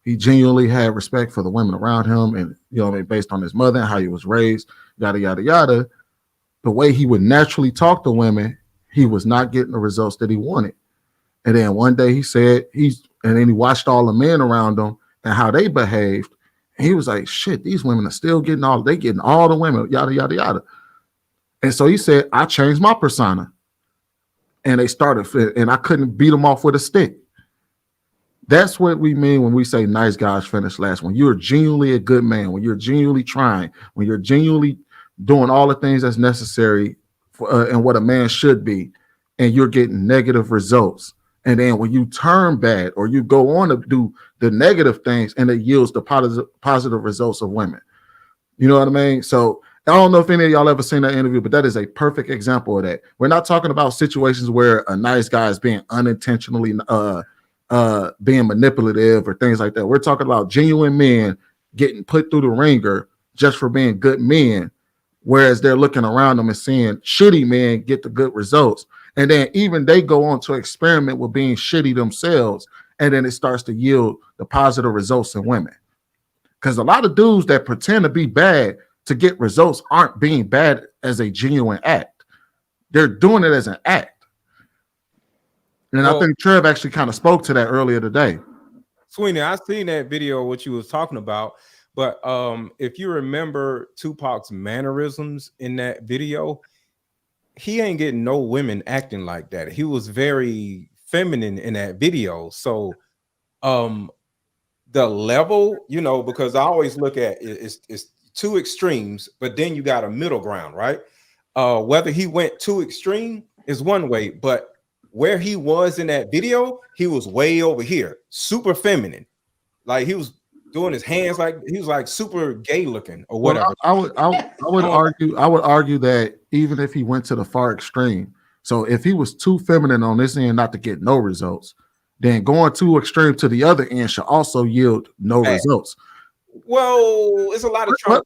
M: He genuinely had respect for the women around him, and based on his mother and how he was raised, yada yada yada. The way he would naturally talk to women, he was not getting the results that he wanted. And then one day he said and then he watched all the men around him and how they behaved. And he was like, shit, these women are still getting all the women, yada, yada, yada. And so he said, I changed my persona. And they started, and I couldn't beat them off with a stick. That's what we mean when we say nice guys finish last. When you're genuinely a good man, when you're genuinely trying, when you're genuinely doing all the things that's necessary for, and what a man should be, and you're getting negative results. And then when you turn bad or you go on to do the negative things, and it yields the positive results of women. You know what I mean? So I don't know if any of y'all ever seen that interview, but that is a perfect example of that. We're not talking about situations where a nice guy is being unintentionally being manipulative or things like that. We're talking about genuine men getting put through the ringer just for being good men, whereas they're looking around them and seeing shitty men get the good results. And then even they go on to experiment with being shitty themselves, and then it starts to yield the positive results in women. Because a lot of dudes that pretend to be bad to get results aren't being bad as a genuine act. They're doing it as an act. And I think Trev actually kind of spoke to that earlier today.
F: Sweeney, I seen that video what you was talking about, but if you remember Tupac's mannerisms in that video, he ain't getting no women acting like that. He was very feminine in that video. So the level, because I always look at it's two extremes, but then you got a middle ground, right? Whether he went too extreme is one way, but where he was in that video, he was way over here, super feminine. Like he was doing his hands like he was like super gay looking or whatever.
M: Well, I would argue that even if he went to the far extreme, so if he was too feminine on this end not to get no results, then going too extreme to the other end should also yield no results.
F: Well, it's a lot of trouble.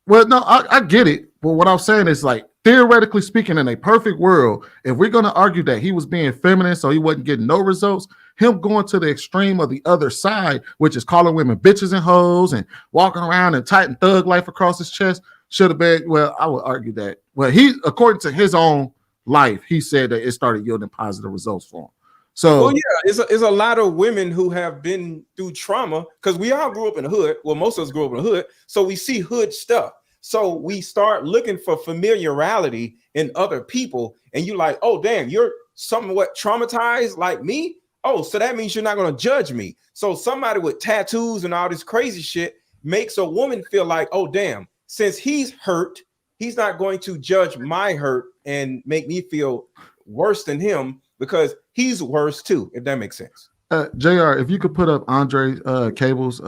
M: Well, no, I get it. But what I'm saying is, like, theoretically speaking, in a perfect world, if we're going to argue that he was being feminine so he wasn't getting no results, him going to the extreme of the other side, which is calling women bitches and hoes and walking around and tight and thug life across his chest, should have been, well, I would argue that. Well, he, according to his own life, he said that it started yielding positive results for him. So
F: well, yeah, it's a lot of women who have been through trauma because we all grew up in the hood. Well, most of us grew up in the hood, so we see hood stuff. So we start looking for familiarity in other people, and you like, oh damn, you're somewhat traumatized like me. Oh, so that means you're not going to judge me. So somebody with tattoos and all this crazy shit makes a woman feel like, oh damn, since he's hurt, he's not going to judge my hurt and make me feel worse than him because he's worse too, if that makes sense.
M: JR, if you could put up Andre Cable's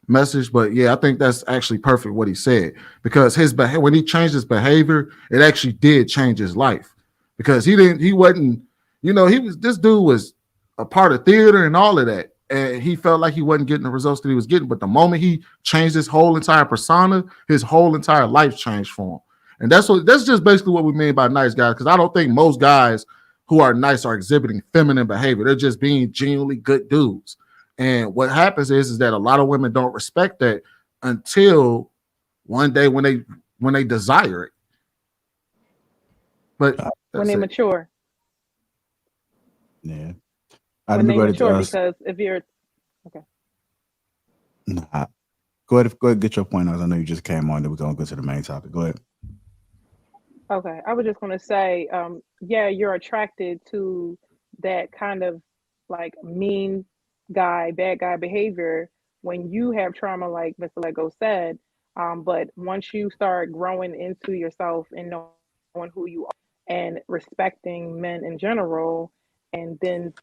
M: message, but yeah, I think that's actually perfect what he said, because his when he changed his behavior, it actually did change his life, because he wasn't, this dude was a part of theater and all of that, and he felt like he wasn't getting the results that he was getting, but the moment he changed his whole entire persona, his whole entire life changed for him. And that's just basically what we mean by nice guys, because I don't think most guys who are nice are exhibiting feminine behavior. They're just being genuinely good dudes. And what happens is that a lot of women don't respect that until one day when they desire it. But
Q: when they mature.
D: Yeah.
Q: When they mature, because if you're okay.
D: Nah. Go ahead, get your point out. I know you just came on, then we're gonna go to the main topic. Go ahead.
Q: Okay, I was just going to say, yeah, you're attracted to that kind of like mean guy, bad guy behavior when you have trauma, like Mr. Lego said. But once you start growing into yourself and knowing who you are and respecting men in general, and then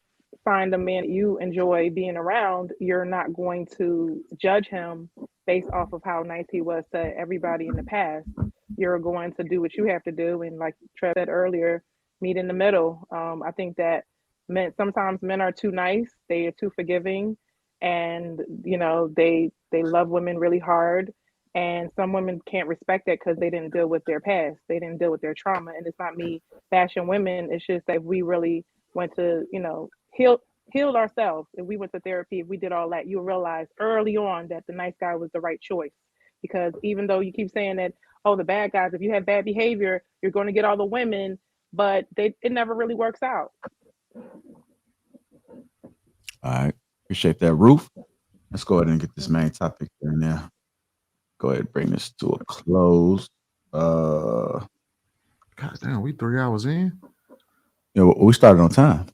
Q: find a man you enjoy being around, you're not going to judge him based off of how nice he was to everybody in the past. You're going to do what you have to do, and like Trev said earlier, meet in the middle. I think that sometimes men are too nice, they are too forgiving, and they love women really hard, and some women can't respect that because they didn't deal with their past, they didn't deal with their trauma. And it's not me bashing women, it's just that we really went to healed ourselves. If we went to therapy, if we did all that, you'll realize early on that the nice guy was the right choice. Because even though you keep saying that, oh, the bad guys, if you have bad behavior, you're going to get all the women, but it never really works out.
D: All right. Appreciate that, Ruth. Let's go ahead and get this main topic in there. Go ahead and bring this to a close. God
M: damn, we 3 hours in.
D: We started on time.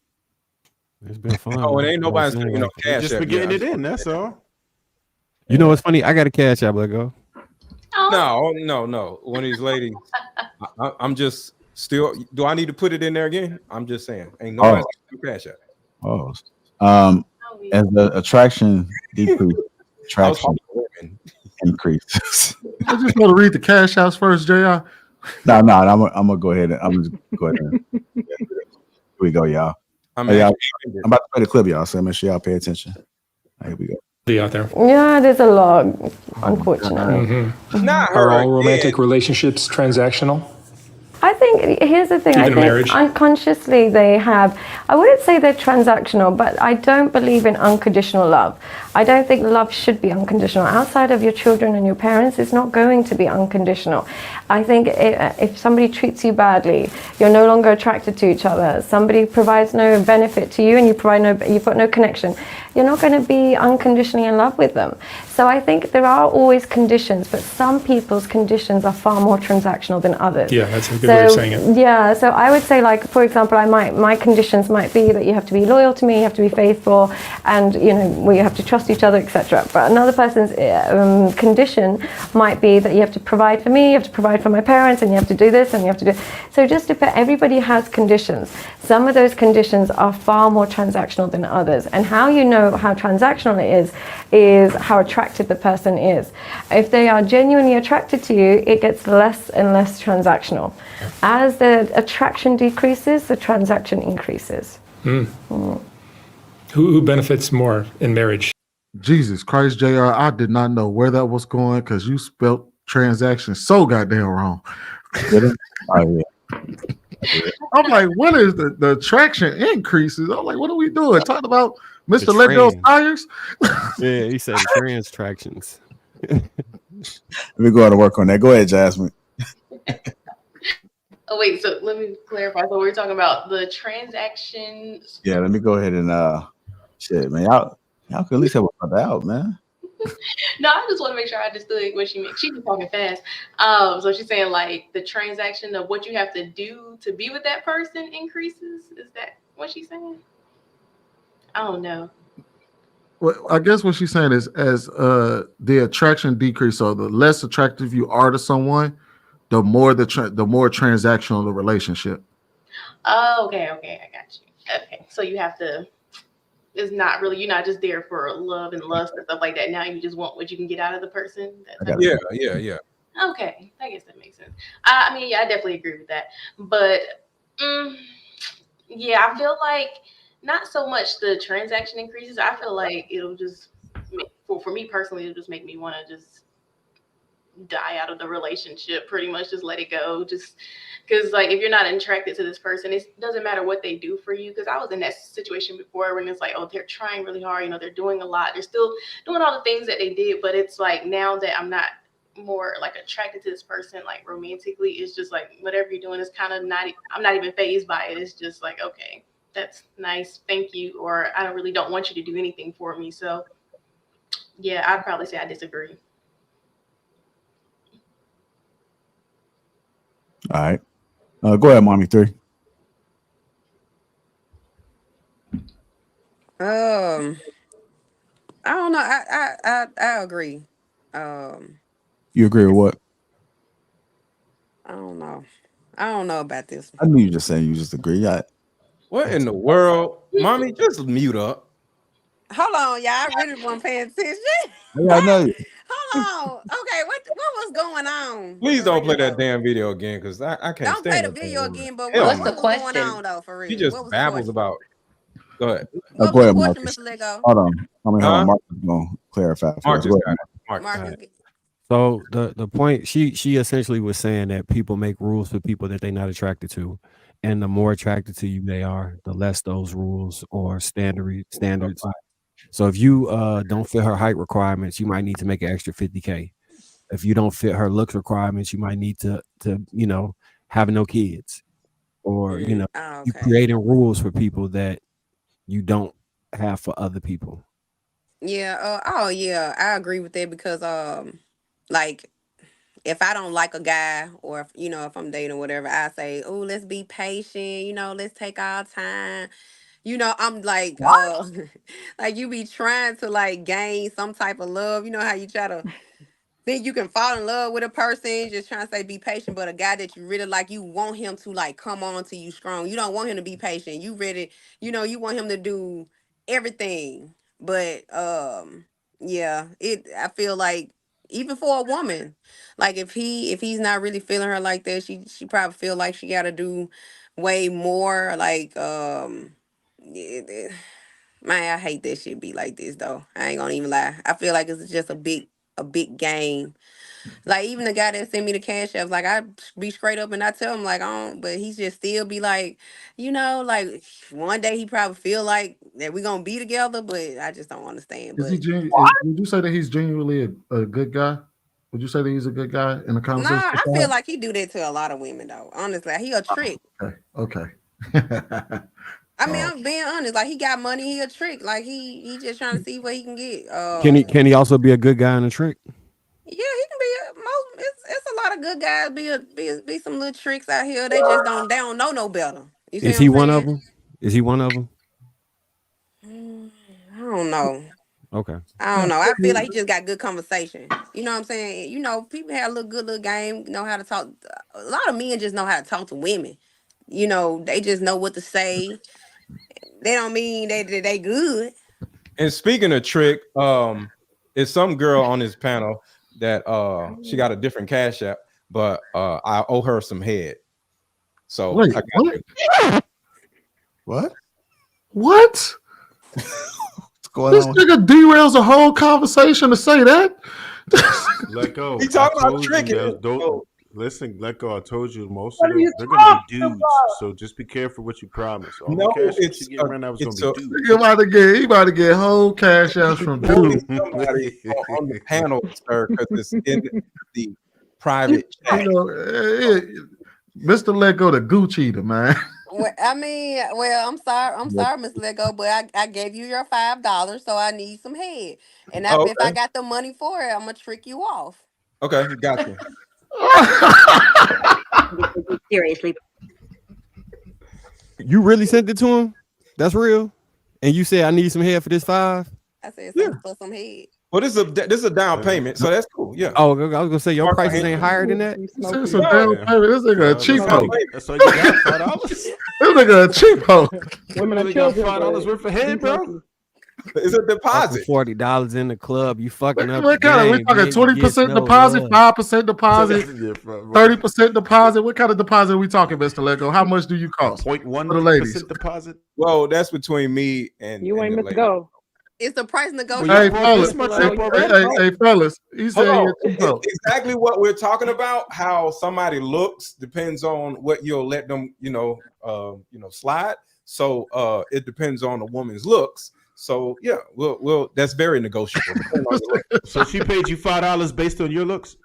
J: It's been fun.
F: Oh, it ain't nobody sending no cash.
G: Just for getting it in, that's all.
J: You know what's funny? I got a cash app, let go.
F: No. One of these ladies. I'm just still. Do I need to put it in there again? I'm just saying. Ain't nobody cash app.
D: Oh, as the attraction decreases, attraction increases.
M: I just want to read the cash outs first, JR.
D: No, I'm gonna go ahead and here we go, y'all. I'm about to play the clip, y'all, so make sure y'all pay attention. Here we go.
H: Be out there.
B: Yeah, there's a lot, unfortunately.
H: Mm-hmm. Are all romantic relationships transactional?
B: I think here's the thing.
H: Even
B: I think
H: marriage?
B: unconsciously they have. I wouldn't say they're transactional, but I don't believe in unconditional love. I don't think love should be unconditional. Outside of your children and your parents, it's not going to be unconditional. I think if somebody treats you badly, you're no longer attracted to each other. Somebody provides no benefit to you, and you've got no connection. You're not going to be unconditionally in love with them. So I think there are always conditions, but some people's conditions are far more transactional than others.
H: Yeah, that's a good way of saying it.
B: Yeah, so I would say, like, for example, my conditions might be that you have to be loyal to me, you have to be faithful, and we have to trust each other, etc. But another person's condition might be that you have to provide for me, you have to provide for my parents, and you have to do this, and you have to do. So just everybody has conditions. Some of those conditions are far more transactional than others, and how you know how transactional it is how attracted the person is. If they are genuinely attracted to you, it gets less and less transactional. As the attraction decreases, the transaction increases.
H: Who benefits more in marriage?
M: Jesus Christ, JR, I did not know where that was going because you spelled transaction so goddamn wrong.
D: Oh, yeah.
M: I'm like, what is the traction increases? I'm like, what are we doing? Talking about Mr. Let Go tires?
J: Yeah, he said trans tractions.
D: Let me go out and work on that. Go ahead, Jasmine.
O: Oh wait, so let me clarify. So we're talking about the transactions.
D: Yeah, let me go ahead and shit, man. Y'all can at least help a brother out, man.
O: No, I just want to make sure I understood what she meant. She was talking fast. So she's saying like the transaction of what you have to do to be with that person increases. Is that what she's saying? I don't know.
M: Well, I guess what she's saying is as the attraction decreases, so the less attractive you are to someone, the more the more transactional the relationship.
O: Oh, okay, I got you. Okay, so you have to. It's not really you're not just there for love and lust and stuff like that. Now you just want what you can get out of the person.
F: Yeah.
O: Okay, I guess that makes sense. I mean, yeah, I definitely agree with that. But yeah, I feel like not so much the transaction increases. I feel like it'll just for me personally, it'll just make me want to just die out of the relationship. Pretty much, just let it go. Just because like if you're not attracted to this person, it doesn't matter what they do for you. Because I was in that situation before when it's like, oh, they're trying really hard. You know, they're doing a lot. They're still doing all the things that they did. But it's like now that I'm not more like attracted to this person like romantically, it's just like whatever you're doing is kind of not. I'm not even fazed by it. It's just like okay, that's nice, thank you, or I don't really don't want you to do anything for me. So yeah, I'd probably say I disagree.
D: All right. Go ahead, Mommy 3.
P: I don't know. I agree.
D: You agree with what?
P: I don't know. I don't know about this
D: I knew you just saying you just agree.
F: What in the world, mommy? Just mute up.
P: Hold on, y'all. I really wasn't paying attention.
D: Yeah, I know.
P: Hold on. Okay, what was going on?
F: Please
P: For
F: don't play
P: real,
F: that
P: though?
F: damn video again, because I can't
P: Don't play
F: stand
P: the
F: that damn
P: video
F: woman.
P: again. But
F: Hell
P: what
F: no.
P: was going on though? For real,
F: She just
P: what was the
F: babbles
P: question?
F: about. Go ahead.
P: What
D: Go
P: was the
D: ahead,
P: question,
D: Marcus.
P: Mr. Lego?
D: Hold on. Hold
F: Huh?
D: on. Marcus is going to clarify for us.
F: Marcus
D: Go
F: got
D: ahead.
F: it. Marcus, go ahead.
J: So the point she essentially was saying that people make rules for people that they're not attracted to, and the more attracted to you they are, the less those rules or standards. So if you don't fit her height requirements, you might need to make an extra $50K. If you don't fit her looks requirements, you might need to have no kids, or you
P: Okay.
J: creating rules for people that you don't have for other people.
P: Yeah. Oh, yeah. I agree with that because like if I don't like a guy or if, if I'm dating or whatever, I say, oh, let's be patient. Let's take our time. I'm like, like you be trying to like gain some type of love. You know how you try to think you can fall in love with a person, just trying to say be patient, but a guy that you really like, you want him to like come on to you strong. You don't want him to be patient. You ready, you want him to do everything. But yeah, I feel like even for a woman, like if he's not really feeling her like that, she probably feel like she gotta do way more. Like man, I hate that shit be like this though. I ain't gonna even lie. I feel like it's just a big game. Like even the guy that sent me the cash apps, like I be straight up and I tell him like I don't, but he just still be like, like one day he probably feel like that we gonna be together, but I just don't understand.
M: Is he
P: But
M: would you say that he's genuinely a good guy? Would you say that he's a good guy in the
P: nah,
M: conversation?
P: I feel like he do that to a lot of women though. Honestly, like, he a trick.
M: Okay.
P: I mean, I'm being honest. Like he got money, he a trick. Like he just trying to see what he can get.
J: Can he also be a good guy in a trick?
P: Yeah, he can be it's a lot of good guys be some little tricks out here. They just don't know no better. You see
J: Is
P: what
J: he
P: I'm
J: one of
P: saying?
J: them? Is he one of them?
P: I don't know.
J: Okay.
P: I don't know. I feel like he just got good conversation. You know what I'm saying? People have a little game, know how to talk. A lot of men just know how to talk to women. They just know what to say. They don't mean they good.
F: And speaking of trick, it's some girl on this panel that she got a different cash app, but I owe her some head. So
M: Wait,
F: I got
M: what?
F: you.
D: What?
M: What?
D: What's going
M: This
D: on?
M: nigga derails a whole conversation to say that.
G: Let go.
F: He talking
G: I
F: about
G: told you
F: tricking.
G: listen, let go. I told you most
F: What
G: of
F: are you
G: them they're gonna be
F: talking
G: dudes.
F: about?
G: So just be careful what you promise. All
F: No,
G: the cash that
F: it's
G: you get right now is gonna be dudes.
M: He about to get whole cash outs from
F: quoting
M: dudes.
F: somebody on the panel, sir, because it's in the private chat.
M: Mr. Let Go the Gucci eater, man.
P: Well, I mean, well, I'm sorry, Miss Lego, but I gave you your $5, so I need some head. And
F: Oh,
P: if I
F: okay.
P: got the money for it, I'm gonna trick you off.
F: Okay, gotcha.
E: Seriously.
J: You really sent it to him? That's real? And you said I need some head for this 5?
P: I said
F: Yeah.
P: for some head.
F: Well, this is a down payment, so that's cool. Yeah.
J: Oh, I was gonna say your
F: Mark my
J: prices ain't
F: entry.
J: higher than that.
Q: You
M: This
Q: smoking.
M: is some down payment. This nigga a cheapo.
G: That's all you got, $5.
M: This nigga a cheapo.
Q: Women
G: You
Q: are
G: really got
Q: children.
G: $5
Q: but
G: worth of head,
Q: be
G: bro?
Q: lucky.
F: It's a deposit.
J: $40 in the club. You fucking up.
M: What kind of? We talking 20% deposit, 5% deposit, 30% deposit. What kind of deposit are we talking, Mr. Lego? How much do you cost?
G: 0.1%
M: for the ladies.
G: deposit.
F: Well, that's between me and
Q: You
F: and
Q: ain't
F: the
Q: Miss
F: lady.
Q: Go.
P: It's the price
G: Well,
P: negotiation.
M: Hey,
G: y'all brought
M: fellas.
G: this much
M: Hey,
G: up already.
M: hey, fellas. He said
F: Hold
M: he
F: on.
M: a cheapo.
F: It's exactly what we're talking about. How somebody looks depends on what you'll let them, slide. So it depends on a woman's looks. So yeah, we'll that's very negotiable. depending on your looks.
G: So she paid you $5 based on your looks?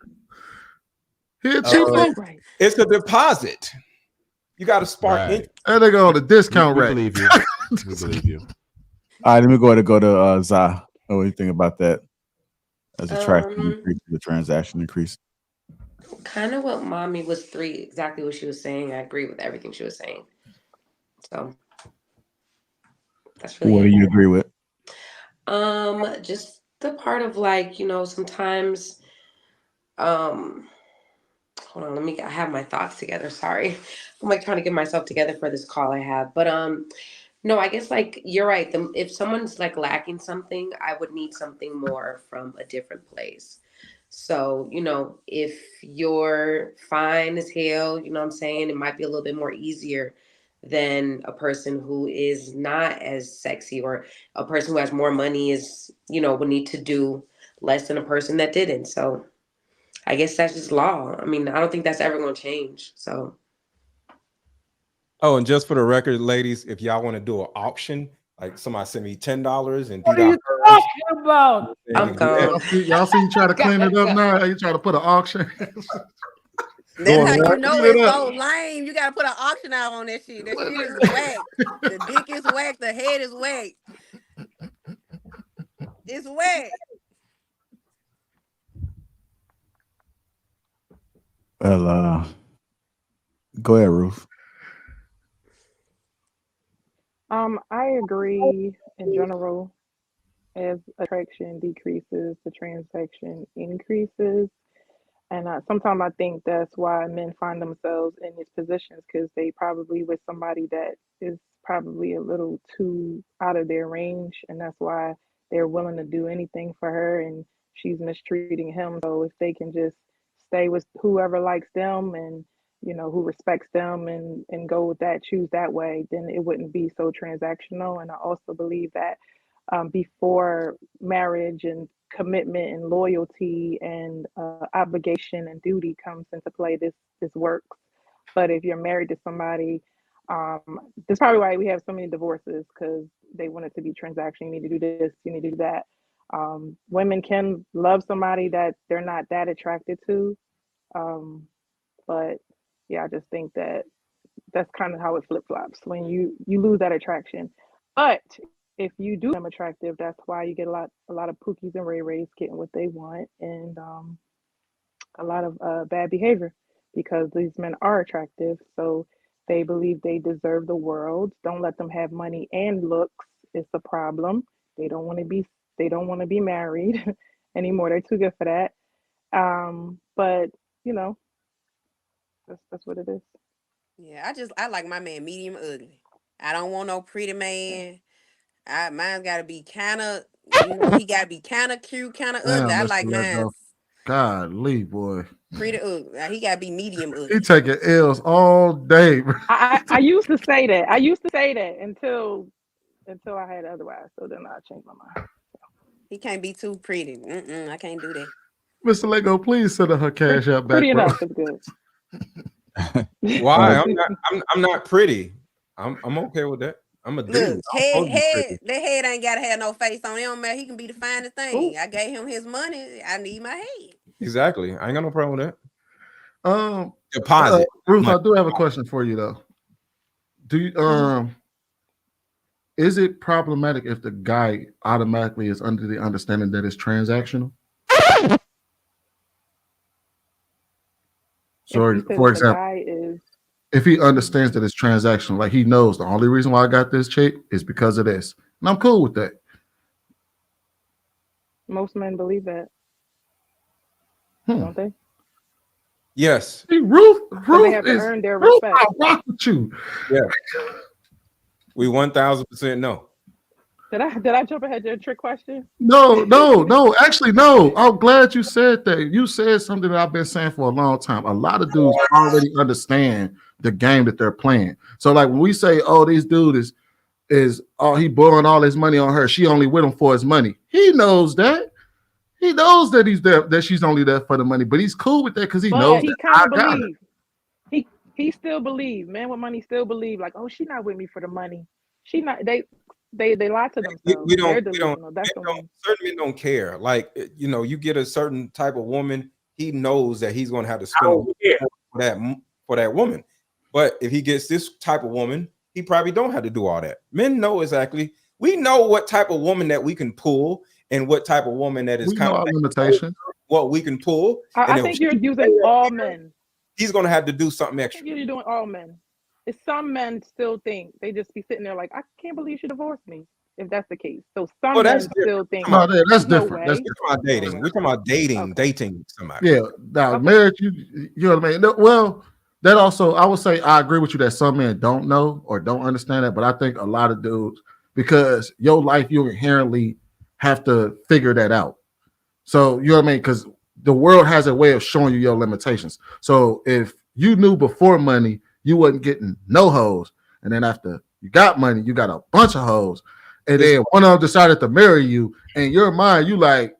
M: He a cheapo.
F: It's a deposit. You got to spark
G: Right.
F: interest.
M: That nigga on the discount
G: We
M: rate.
G: believe you. We believe you.
D: All right, let me go ahead and go to Zah. What do you think about that? As a traction increase, the transaction increase.
E: Kind of what mommy was exactly what she was saying. I agree with everything she was saying. So that's really
D: What do
E: it.
D: you agree with?
E: Just the part of sometimes hold on, I have my thoughts together. Sorry. I'm trying to get myself together for this call I have. But no, I guess you're right. If someone's lacking something, I would need something more from a different place. So, if you're fine as hell, you know what I'm saying, it might be a little bit more easier than a person who is not as sexy, or a person who has more money would need to do less than a person that didn't. So I guess that's just law. I mean, I don't think that's ever going to change. So
F: Oh, and just for the record, ladies, if y'all want to do an auction, like somebody send me $10 and
N: What are
F: D.
N: you talking about?
E: I'm gone.
M: Y'all see you try to clean it up now? You try to put an auction?
P: That's how you know
M: Clean it
P: it's
M: up.
P: so lame. You gotta put an auction out on that shit. That shit is whack. The dick is whack. The head is whack. It's whack.
D: Well, go ahead, Ruth.
Q: I agree in general. As attraction decreases, the transaction increases. And sometimes I think that's why men find themselves in these positions, because they probably with somebody that is probably a little too out of their range. And that's why they're willing to do anything for her and she's mistreating him. So if they can just stay with whoever likes them and, who respects them and go with that, choose that way, then it wouldn't be so transactional. And I also believe that before marriage and commitment and loyalty and obligation and duty comes into play, this works. But if you're married to somebody, that's probably why we have so many divorces, because they want it to be transaction. You need to do this, you need to do that. Women can love somebody that they're not that attracted to, but yeah, I just think that that's kind of how it flip flops when you lose that attraction. But if you do them attractive, that's why you get a lot of Pookies and Ray Rays getting what they want, and a lot of bad behavior, because these men are attractive, so they believe they deserve the world. Don't let them have money and looks. It's a problem. They don't want to be married anymore. They're too good for that. But that's what it is.
P: Yeah, I like my man medium ugly. I don't want no pretty man. Mine's gotta be kinda, he gotta be kinda cute, kinda ugly.
M: Damn,
P: I
M: Mr.
P: like mine
M: Lego. Golly, boy.
P: pretty ugly. He gotta be medium
M: He
P: ugly.
M: taking L's all day, bro.
Q: I used to say that. I used to say that until I had otherwise. So then I changed my mind.
P: He can't be too pretty. I can't do that.
M: Mr. Lego, please send her cash out back,
Q: Pretty
M: bro.
Q: enough is good.
F: Why? I'm not pretty. I'm okay with that. I'm a dude.
P: Look,
F: I'm supposed to be pretty.
P: that head ain't gotta have no face on it. Don't matter. He can be the finest thing.
Q: Ooh.
P: I gave him his money. I need my head.
F: Exactly. I ain't got no problem with that. Deposit.
M: Ruth,
F: money.
M: I do have a question for you though. Do you is it problematic if the guy automatically is under the understanding that it's transactional? So,
Q: You said
M: for
Q: if the
M: example,
Q: guy is
M: if he understands that it's transactional, like he knows the only reason why I got this chick is because of this, and I'm cool with that.
Q: most men believe that, don't they?
F: Yes.
M: See, Ruth
Q: So they have to
M: is
Q: earn their
M: Ruth.
Q: respect.
M: I rock with you.
F: Yeah. We 1000% know.
Q: Did I jump ahead to a trick question?
M: No. Actually, no. I'm glad you said that. You said something that I've been saying for a long time. A lot of dudes already understand the game that they're playing. So, like when we say, "Oh, these dude is he blowing all his money on her. She only with him for his money." He knows that. He knows that he's there, that she's only there for the money. But he's cool with that because he knows
Q: But he
M: that
Q: kind
M: I
Q: of
M: got her.
Q: believes. He still believe. Men with money still believe. Like, oh, she not with me for the money. She not. They lie to themselves. They're delusional. That's the one.
F: Certain men don't care. Like, you get a certain type of woman, he knows that he's going to have to spend for that woman. But if he gets this type of woman, he probably don't have to do all that. Men know exactly. We know what type of woman that we can pull and what type of woman that is
M: We
F: kind
M: know
F: of
M: our limitations.
F: what we can pull. And
Q: I think you're using all men.
F: He's going to have to do something
Q: I
F: extra.
Q: think you're doing all men. It's some men still think they just be sitting there like, I can't believe she divorced me. If that's the case, so some men still think.
M: No, that's
Q: no
M: different.
Q: way.
M: That's
F: We're talking about dating. We're talking about dating somebody.
M: Yeah, now marriage, you know what I mean? Well, that also, I would say I agree with you that some men don't know or don't understand that, but I think a lot of dudes, because your life, you inherently have to figure that out. So, you know what I mean? Because the world has a way of showing you your limitations. So, if you knew before money, you wasn't getting no hoes, and then after you got money, you got a bunch of hoes, and then one of them decided to marry you, in your mind, you like,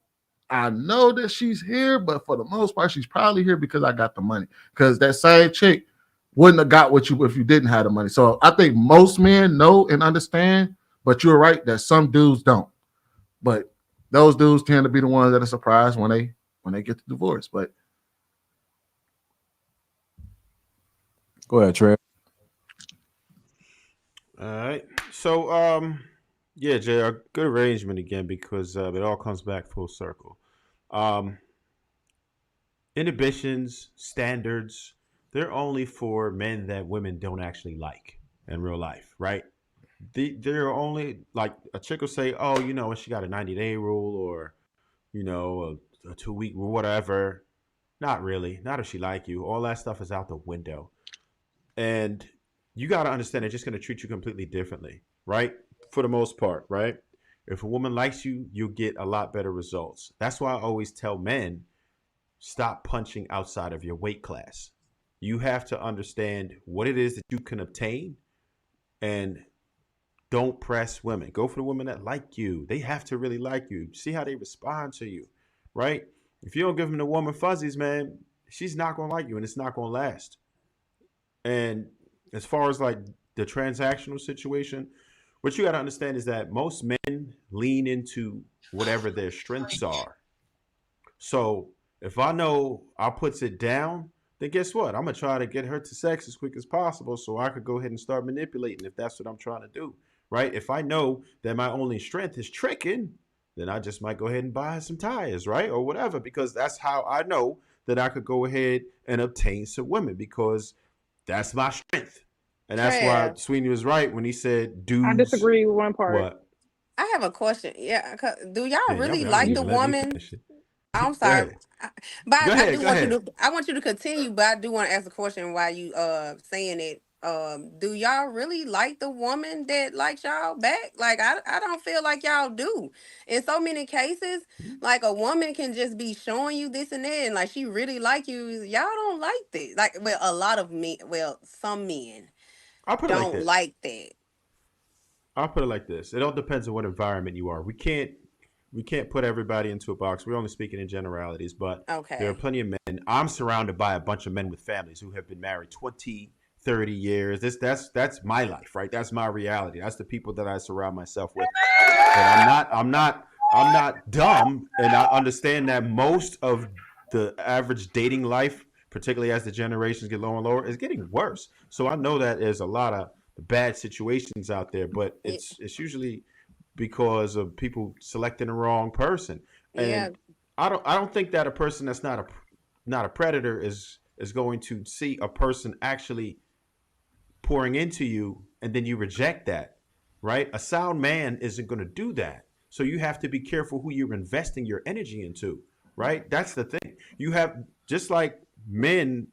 M: I know that she's here, but for the most part, she's probably here because I got the money. Because that same chick wouldn't have got with you if you didn't have the money. So I think most men know and understand, but you're right that some dudes don't. But those dudes tend to be the ones that are surprised when they get the divorce. But
D: Go ahead, Trev.
G: All right. So, yeah, Jay, good arrangement again because it all comes back full circle. Inhibitions, standards, they're only for men that women don't actually like in real life, right? They're only like a chick will say, oh, she got a 90-day rule or, a 2-week rule, whatever. Not really. Not if she like you. All that stuff is out the window. And you got to understand they're just going to treat you completely differently, right? For the most part, right? If a woman likes you, you'll get a lot better results. That's why I always tell men, stop punching outside of your weight class. You have to understand what it is that you can obtain and don't press women. Go for the women that like you. They have to really like you. See how they respond to you, right? If you don't give them the woman fuzzies, man, she's not going to like you and it's not going to last. And as far as like the transactional situation, what you got to understand is that most men lean into whatever their strengths are. So if I know I puts it down, then guess what? I'm going to try to get her to sex as quick as possible so I could go ahead and start manipulating if that's what I'm trying to do, right? If I know that my only strength is tricking, then I just might go ahead and buy her some tires, right? Or whatever, because that's how I know that I could go ahead and obtain some women because that's my strength. And that's why Sweeney was right when he said dudes.
Q: I disagree with one part.
G: What?
P: I have a question. Yeah, do y'all
G: Man,
P: really
G: y'all
P: like
G: ain't
P: the
G: even let me
P: woman?
G: finish it.
P: I'm
G: Go
P: sorry,
G: ahead.
P: but
G: Go
P: I
G: ahead.
P: do
G: Go
P: want
G: ahead.
P: you to. I want you to continue, but I do want to ask a question while you saying it. Do y'all really like the woman that likes y'all back? Like I don't feel like y'all do. In so many cases, like a woman can just be showing you this and that, and like she really like you. Y'all don't like that. Like, well, a lot of men. Well, some men
G: I'll put it like
P: don't
G: this.
P: like that.
G: I'll put it like this. It all depends on what environment you are. We can't put everybody into a box. We're only speaking in generalities, but there are plenty of men. I'm surrounded by a bunch of men with families who have been married 20, 30 years. That's my life, right? That's my reality. That's the people that I surround myself with. But I'm not dumb, and I understand that most of the average dating life particularly as the generations get lower and lower, is getting worse. So I know that there's a lot of bad situations out there, but it's usually because of people selecting the wrong person.
P: Yeah.
G: And I don't think that a person that's not a predator is going to see a person actually pouring into you and then you reject that, right? A sound man isn't going to do that. So you have to be careful who you're investing your energy into, right? That's the thing. You have, just like men,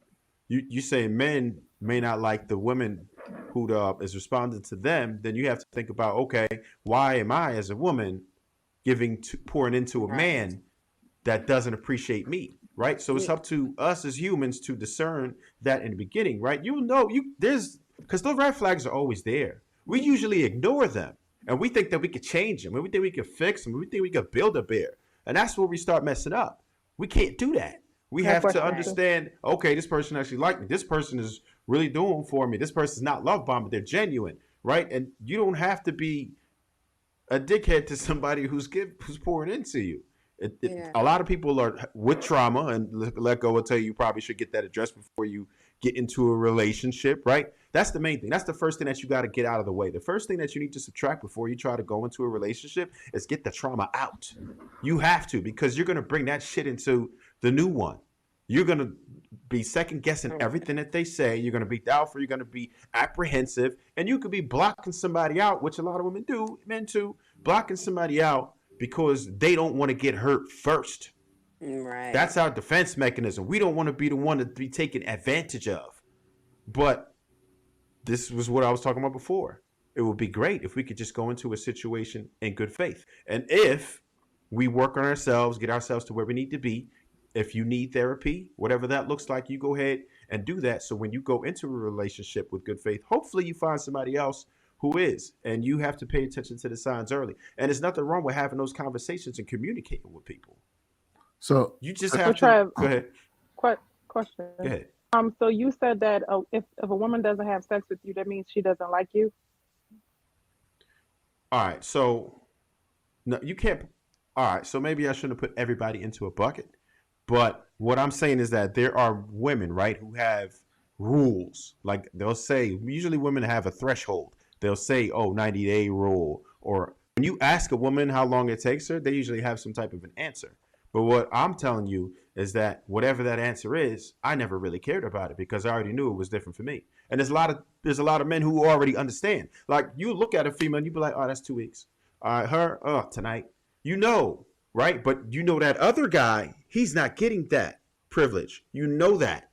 G: you say men may not like the women who is responding to them, then you have to think about, okay, why am I as a woman pouring into a man that doesn't appreciate me, right? So it's up to us as humans to discern that in the beginning, right? You'll know because the red flags are always there. We usually ignore them, and we think that we could change them, and we think we could fix them, and we think we could build a bear, and that's where we start messing up. We can't do that. We have to understand, okay, this person actually liked me. This person is really doing for me. This person's not love bombing, but they're genuine, right? And you don't have to be a dickhead to somebody who's pouring into you. A lot of people are with trauma, and let go will tell you probably should get that addressed before you get into a relationship, right? That's the main thing. That's the first thing that you got to get out of the way. The first thing that you need to subtract before you try to go into a relationship is get the trauma out. You have to, because you're going to bring that shit into the new one. You're going to be second guessing everything that they say. You're going to be doubtful. You're going to be apprehensive, and you could be blocking somebody out, which a lot of women do, men too, blocking somebody out because they don't want to get hurt first.
P: Right.
G: That's our defense mechanism. We don't want to be the one to be taken advantage of. But this was what I was talking about before. It would be great if we could just go into a situation in good faith. And if we work on ourselves, get ourselves to where we need to be, if you need therapy, whatever that looks like, you go ahead and do that. So when you go into a relationship with good faith, hopefully you find somebody else who is, and you have to pay attention to the signs early. And there's nothing wrong with having those conversations and communicating with people.
M: So
G: you just have to go ahead.
Q: Question.
G: Go ahead.
Q: So you said that if a woman doesn't have sex with you, that means she doesn't like you.
G: All right. So no, you can't. All right. So maybe I shouldn't have put everybody into a bucket. But what I'm saying is that there are women, right, who have rules. Like they'll say, usually women have a threshold. They'll say, 90-day rule. Or when you ask a woman how long it takes her, they usually have some type of an answer. But what I'm telling you is that whatever that answer is, I never really cared about it because I already knew it was different for me. And there's a lot of men who already understand. Like you look at a female and you be like, oh, that's 2 weeks. All right, her, tonight. You know, right? But you know that other guy, he's not getting that privilege. You know that.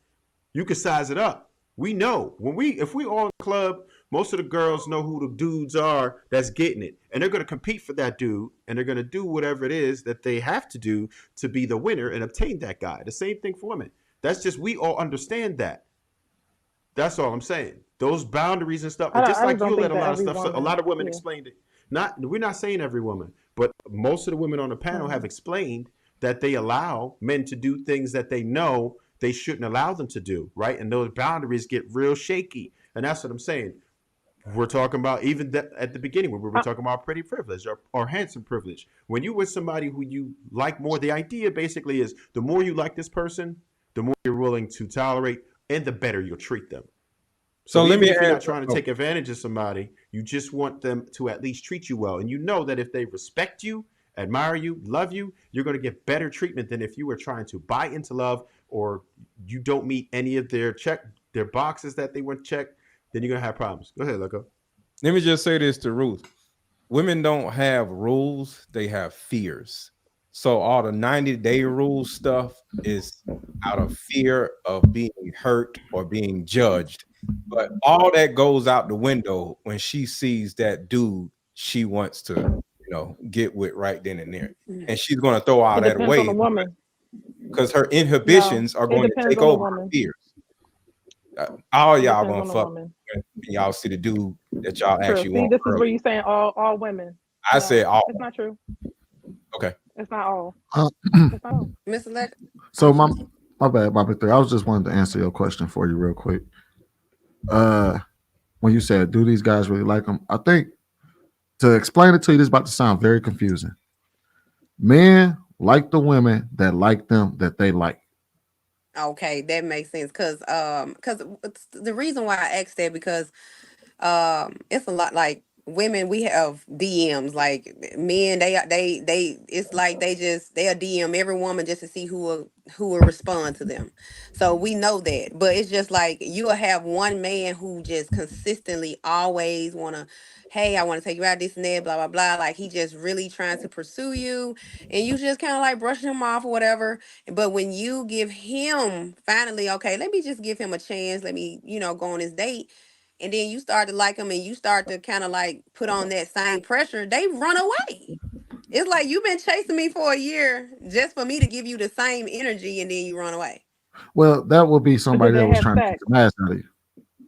G: You can size it up. We know if we all in the club, most of the girls know who the dudes are that's getting it. And they're going to compete for that dude. And they're going to do whatever it is that they have to do to be the winner and obtain that guy. The same thing for women. That's just, we all understand that. That's all I'm saying. Those boundaries and stuff. Just like you let a lot of stuff. So a lot of women explained it. We're not saying every woman, but most of the women on the panel have explained that they allow men to do things that they know they shouldn't allow them to do, right? And those boundaries get real shaky. And that's what I'm saying. We're talking about even at the beginning when we were talking about pretty privilege or handsome privilege. When you with somebody who you like more, the idea basically is the more you like this person, the more you're willing to tolerate and the better you'll treat them. So let me. If you're not trying to take advantage of somebody, you just want them to at least treat you well. And you know that if they respect you, admire you, love you, you're going to get better treatment than if you were trying to buy into love or you don't meet any of their boxes that they want checked. Then you're going to have problems. Go ahead, Loco.
F: Let me just say this to Ruth. Women don't have rules. They have fears. So all the 90-day rule stuff is out of fear of being hurt or being judged. But all that goes out the window when she sees that dude she wants to, get with right then and there. And she's going to throw all that away.
Q: On the woman.
F: Because her inhibitions are going to take over her fears. All y'all gonna fuck when y'all see the dude that y'all actually want.
Q: This is where you saying all women.
F: I said all.
Q: It's not true.
F: Okay.
Q: It's not all.
P: Mr. Leck.
M: So my bad, I was just wanted to answer your question for you real quick. When you said, do these guys really like them? I think to explain it to you, this is about to sound very confusing. Men like the women that like them that they like.
P: Okay, that makes sense. Cause the reason why I asked that because it's a lot like women we have DMs like men they it's like they'll DM every woman just to see who will respond to them. So we know that. But it's just like you'll have one man who just consistently always wanna, hey, I want to take you out, this and that, blah blah blah. Like he just really trying to pursue you and you just kind of like brushing him off or whatever. But when you give him finally, okay, let me just give him a chance, let me, go on this date, and then you start to like them and you start to kind of like put on that same pressure, they run away. It's like you've been chasing me for a year just for me to give you the same energy and then you run away.
M: Well, that would be
Q: Or did
M: somebody that
Q: they
M: was
Q: have
M: trying to get
Q: sex?
M: the mask out of you.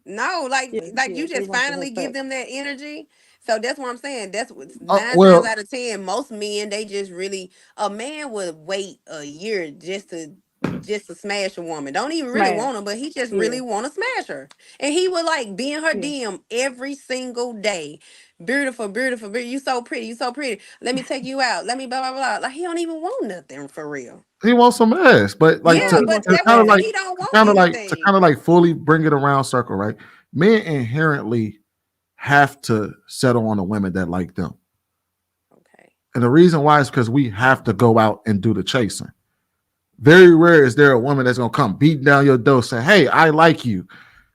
P: No, like
Q: Yeah,
P: you
Q: they
P: just
Q: want to have
P: finally give
Q: sex.
P: them that energy. So that's what I'm saying. That's what nine times
M: Well,
P: out of 10, most men they just really a man would wait a year just to smash a woman. Don't even really
Q: Smash.
P: want her, but he just
Q: Yeah,
P: really want to smash her. And he would like be in her
Q: yeah.
P: DM every single day. Beautiful, beautiful, beautiful. You so pretty. You so pretty. Let me take you out. Let me blah blah blah. Like he don't even want nothing for real.
M: he wants some ass, but like
P: Yeah,
Q: No, he
P: but
Q: wants some
P: that's what
M: kind
P: I'm
M: of
P: saying.
Q: ass.
M: like
P: He don't
M: to
P: want
M: kind of like to
P: anything.
M: kind of like fully bring it around circle, right? Men inherently have to settle on the women that like them.
P: Okay.
M: And the reason why is because we have to go out and do the chasing. Very rare is there a woman that's gonna come beating down your door saying, "Hey, I like you."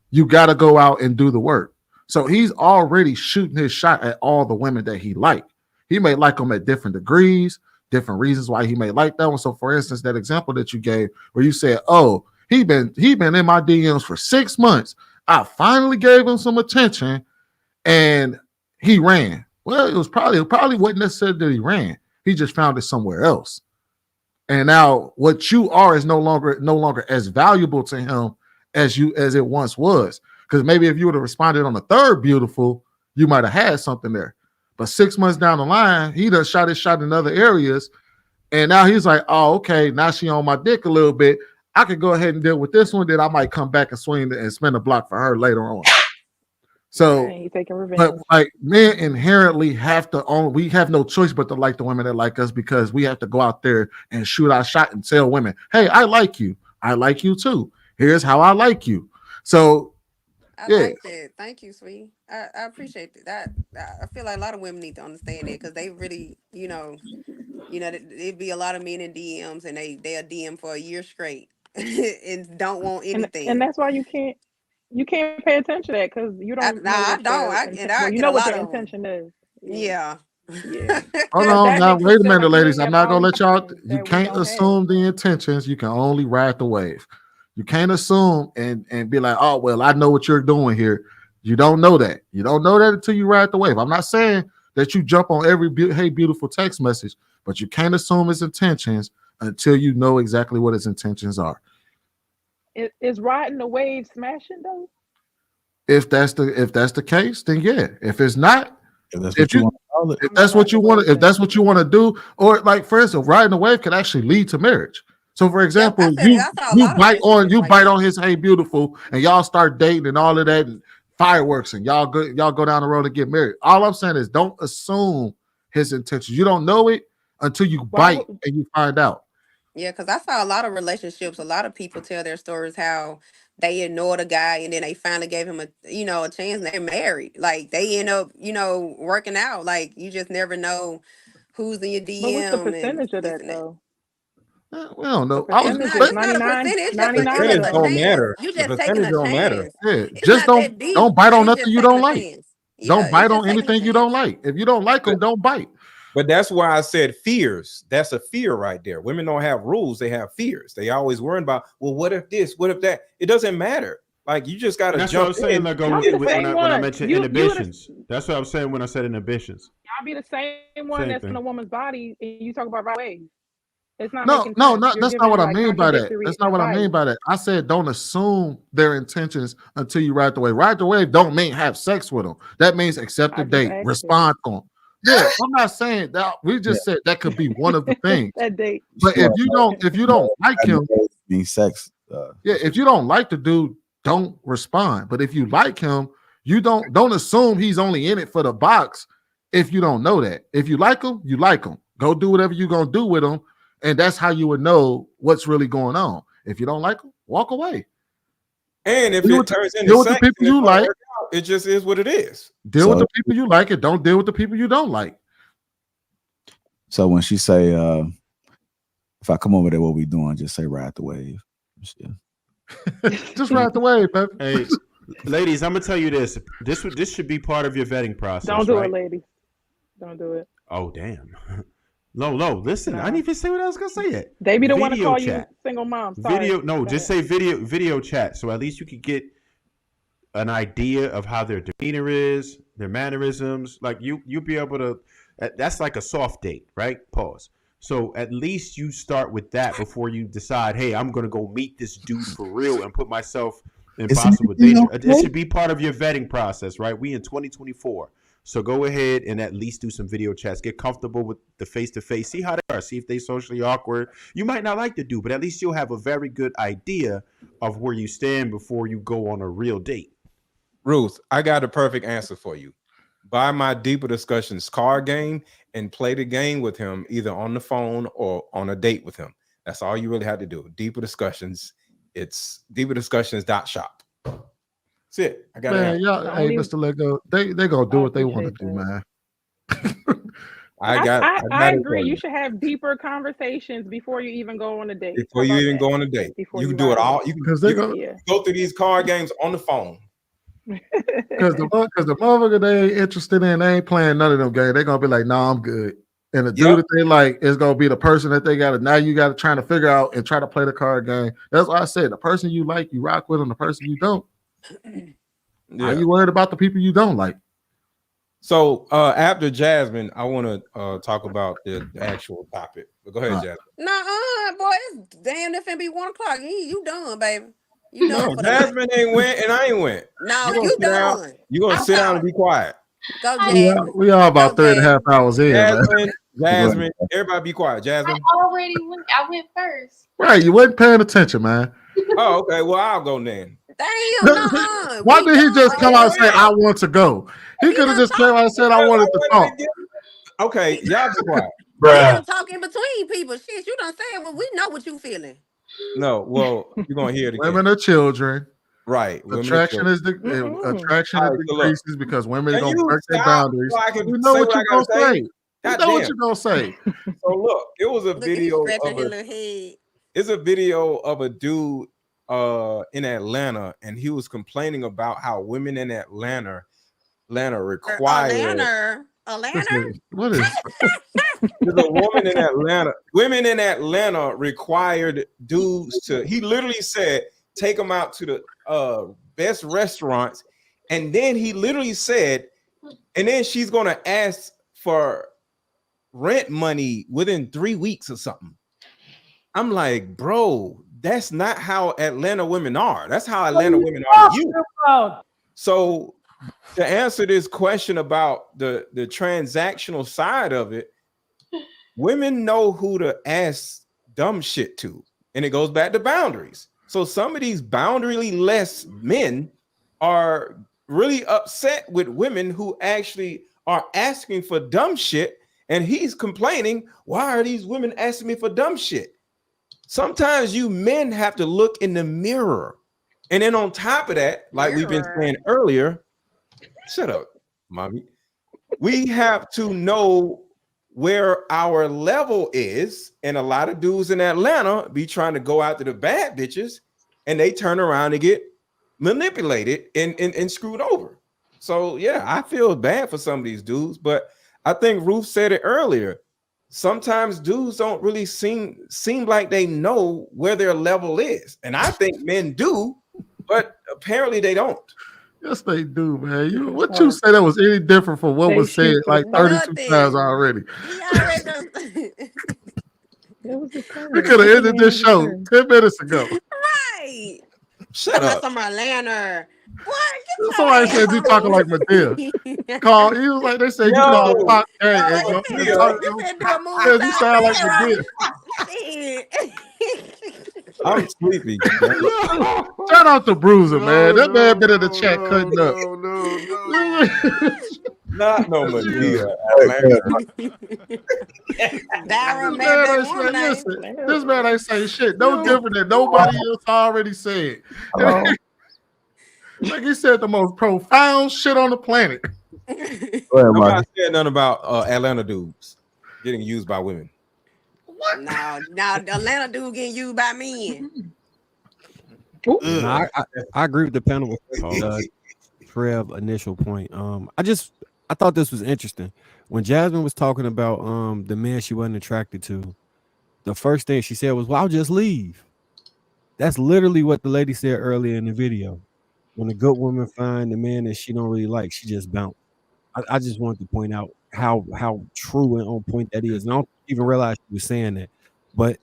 M: You got to go out and do the work. So he's already shooting his shot at all the women that he liked. He may like them at different degrees, different reasons why he may like that one. So, for instance, that example that you gave, where you said, "Oh, he been in my DMs for 6 months. I finally gave him some attention, and he ran." Well, it probably wasn't necessarily that he ran. He just found it somewhere else. And now what you are is no longer as valuable to him as it once was. Because maybe if you would have responded on the third beautiful, you might have had something there. But 6 months down the line, he done shot his shot in other areas. And now he's like, oh, okay, now she on my dick a little bit. I could go ahead and deal with this one. Then I might come back and swing and spin a block for her later on. So,
Q: And he taking
M: but
Q: revenge.
M: like men inherently have to own, we have no choice but to like the women that like us because we have to go out there and shoot our shot and tell women, hey, I like you. I like you too. Here's how I like you. So,
P: I
M: yeah.
P: like that. Thank you, sweetie. I appreciate that. I feel like a lot of women need to understand that because they really, it'd be a lot of men in DMs and they'll DM for a year straight and don't want
Q: And
P: anything.
Q: that's why you can't pay attention to that because you don't know
P: I
Q: what
P: don't.
Q: their
P: And
Q: intent.
P: I
Q: Well, you
P: get
Q: know
P: a
Q: what
P: lot
Q: their
P: of them.
Q: intention is. Yeah,
P: Yeah.
Q: yeah.
M: Hold
Q: But
M: on
Q: that
M: now.
Q: makes it
M: Wait a
Q: feel
M: minute,
Q: like
M: ladies.
Q: men
M: I'm
Q: have
M: not
Q: all
M: gonna
Q: these
M: let y'all.
Q: options
M: You
Q: that we
M: can't
Q: don't have.
M: assume the intentions. You can only ride the wave. You can't assume and be like, oh well, I know what you're doing here. You don't know that. You don't know that until you ride the wave. I'm not saying that you jump on every hey beautiful text message, but you can't assume his intentions until you know exactly what his intentions are.
Q: Is riding the wave smashing though?
M: If that's the case, then yeah. If it's not,
D: If that's
M: if
D: what you
M: you
D: want to call it.
M: if
Q: I'm not
M: that's what
Q: riding
M: you
Q: the
M: want
Q: wave
M: to if
Q: then.
M: that's what you want to do, or like for instance, riding a wave could actually lead to marriage. So for
P: Yep.
M: example,
P: I saw a lot of relationships
M: you
P: like
M: bite
P: that.
M: on his hey beautiful and y'all start dating and all of that and fireworks and y'all go down the road and get married. All I'm saying is don't assume his intentions. You don't know it until you
Q: Why
M: bite
Q: would
M: and you find out.
P: Yeah, because I saw a lot of relationships. A lot of people tell their stories how they ignored a guy and then they finally gave him a chance and they're married. Like they end up, working out. Like you just never know who's in your
Q: but what's the
P: DM and
Q: percentage of
P: this
Q: that
P: and that.
Q: though?
M: We don't
Q: The
M: know. I was
Q: percentage is
P: It's not a
Q: 99,
P: percentage. It's just
F: The
Q: 99
P: it's
Q: or
F: percentage
P: just a
Q: no?
F: don't
P: chance.
F: matter.
P: You
F: The
P: just taking
F: percentage
P: a
F: don't matter.
P: chance.
M: yeah,
P: It's
M: just
P: not that deep,
M: don't bite
P: but
M: on
P: it's
M: nothing
P: just
M: you
P: taking
M: don't
P: a
M: like.
P: chance. Yeah,
M: Don't
P: it's
M: bite
P: just
M: on
P: taking a
M: anything you don't
P: chance.
M: like. If you don't like them, don't bite.
F: But that's why I said fears. That's a fear right there. Women don't have rules, they have fears. They always worrying about, well, what if this, what if that? It doesn't matter. Like you just gotta
G: And that's what I
F: jump
G: was saying.
F: in.
G: Like
Q: Y'all be the
G: when
Q: same
G: I
Q: one.
G: mentioned
Q: You the
G: inhibitions, that's what I was saying when I said inhibitions.
Q: y'all be the same one
G: Same
Q: that's in
G: thing.
Q: a woman's body and you talk about right ways. It's not
M: No,
Q: making
M: no,
Q: sense.
M: no.
Q: You're
M: That's not
Q: giving
M: what I
Q: like
M: mean by that.
Q: contradictory
M: That's not what I
Q: advice.
M: mean by that. I said don't assume their intentions until you ride the wave. Ride the wave don't mean have sex with them. That means accept the
Q: I just
M: date,
Q: asked it.
M: respond to them. Yeah, I'm not saying that. We just said that could be one of the things.
Q: That date.
M: But if you don't like him,
D: Mean sex.
M: yeah, if you don't like the dude, don't respond. But if you like him, you don't assume he's only in it for the box if you don't know that. If you like him, you like him. Go do whatever you're gonna do with him, and that's how you would know what's really going on. If you don't like him, walk away.
F: And if
M: Deal
F: it turns
M: deal
F: into
M: with the
F: sex,
M: people
F: and it
M: you
F: don't
M: like.
F: work out, it just is what it is.
M: Deal with
D: So-
M: the people you like, and don't deal with the people you don't like.
D: So when she say, if I come over there, what we doing? Just say ride the wave.
M: Just ride the wave, baby.
G: Hey, ladies, I'm gonna tell you this. This should be part of your vetting process.
Q: Don't do
G: right?
Q: it, ladies. Don't do it.
G: Oh damn. No, listen. I didn't even say what I was gonna say yet.
Q: They be the one to
G: Video
Q: call
G: chat.
Q: you single mom. Sorry.
G: Video. No,
Q: Go
G: just
Q: ahead.
G: say video chat. So at least you could get an idea of how their demeanor is, their mannerisms. Like you'll be able to. That's like a soft date, right? Pause. So at least you start with that before you decide, hey, I'm gonna go meet this dude for real and put myself in possible danger. It should be part of your vetting process, right? We in 2024. So go ahead and at least do some video chats. Get comfortable with the face-to-face. See how they are. See if they socially awkward. You might not like the dude, but at least you'll have a very good idea of where you stand before you go on a real date.
F: Ruth, I got a perfect answer for you. Buy my Deeper Discussions card game and play the game with him either on the phone or on a date with him. That's all you really have to do. Deeper Discussions. It's deeperdiscussions.shop. That's it. I got
M: Man,
F: it.
M: y'all, hey, Mr. Lego, they gonna do what they want to do, man.
Q: I agree. You should have deeper conversations before you even go on a date.
F: Before you even go on a date. You can do it all. You can go through these card games on the phone.
M: Because the motherfucker they ain't interested in, they ain't playing none of them games. They're gonna be like, nah, I'm good. And the dude that they like is gonna be the person that they gotta now you gotta try to figure out and try to play the card game. That's why I said the person you like, you rock with them, the person you don't. Are you worried about the people you don't like?
F: So after Jasmine, I want to talk about the actual topic. But go ahead, Jasmine.
P: Nuh-uh, boy, it's damn if it be 1 o'clock. You done, baby. You done.
F: No, Jasmine ain't went and I ain't went.
P: No, you done.
F: You gonna sit down and be quiet.
P: Go,
M: Jasmine. We all about 3.5 hours in, man.
F: Jasmine, everybody be quiet. Jasmine.
O: I already went. I went first.
M: Right, you wasn't paying attention, man.
F: Oh, okay. Well, I'll go then.
P: Damn,
M: Why did he just come out and say I want to go? He could have just came out and said I wanted to talk.
F: Okay, y'all be quiet.
P: Bruh. Talking between people. Shit, you done said well, we know what you feeling.
F: No, well, you're gonna hear it again.
M: Women are children.
F: Right.
M: Attraction is decreases because women are gonna break their boundaries. We know what you're gonna say. We know what you're gonna say.
F: So look, it was a video of it's a video of a dude in Atlanta, and he was complaining about how women in Atlanta require
M: What is
F: there's a woman in Atlanta. Women in Atlanta required dudes to. He literally said, "Take them out to the best restaurants," and then he literally said, "And then she's gonna ask for rent money within 3 weeks or something." I'm like, bro, that's not how Atlanta women are. That's how Atlanta women are to you. So to answer this question about the transactional side of it, women know who to ask dumb shit to, and it goes back to boundaries. So some of these boundary-less men are really upset with women who actually are asking for dumb shit, and he's complaining, why are these women asking me for dumb shit? Sometimes you men have to look in the mirror, and then on top of that, like we've been saying earlier, shut up, mommy. We have to know where our level is, and a lot of dudes in Atlanta be trying to go after the bad bitches, and they turn around and get manipulated and screwed over. So yeah, I feel bad for some of these dudes, but I think Ruth said it earlier. Sometimes dudes don't really seem like they know where their level is, and I think men do, but apparently they don't.
M: Yes, they do, man. What you say that was any different from what was said like 32 times already? We could have ended this show 10 minutes ago.
P: Right.
F: Shut up.
P: Some Atlanta.
M: Somebody said you talking like Medea. Call. He was like they said you call Pop. Hey, you sound like Medea.
F: I'm sleepy.
M: Shout out to Bruiser, man. That man been in the chat cutting up.
F: Not no Medea.
P: Dara made
M: Man
P: that
M: ain't
P: woman.
M: say,
P: Ain't.
M: listen, this man ain't say shit. No different than nobody else already said. Like he said the most profound shit on the planet.
F: Nobody said nothing about Atlanta dudes getting used by women.
P: No, Atlanta dude getting used by men.
J: No, I agree with the panel with Trev initial point. I thought this was interesting. When Jasmine was talking about the man she wasn't attracted to, the first thing she said was, "Well, I'll just leave." That's literally what the lady said earlier in the video. When a good woman find the man that she don't really like, she just bounce. I just wanted to point out how true and on point that is. And I don't even realize she was saying that. But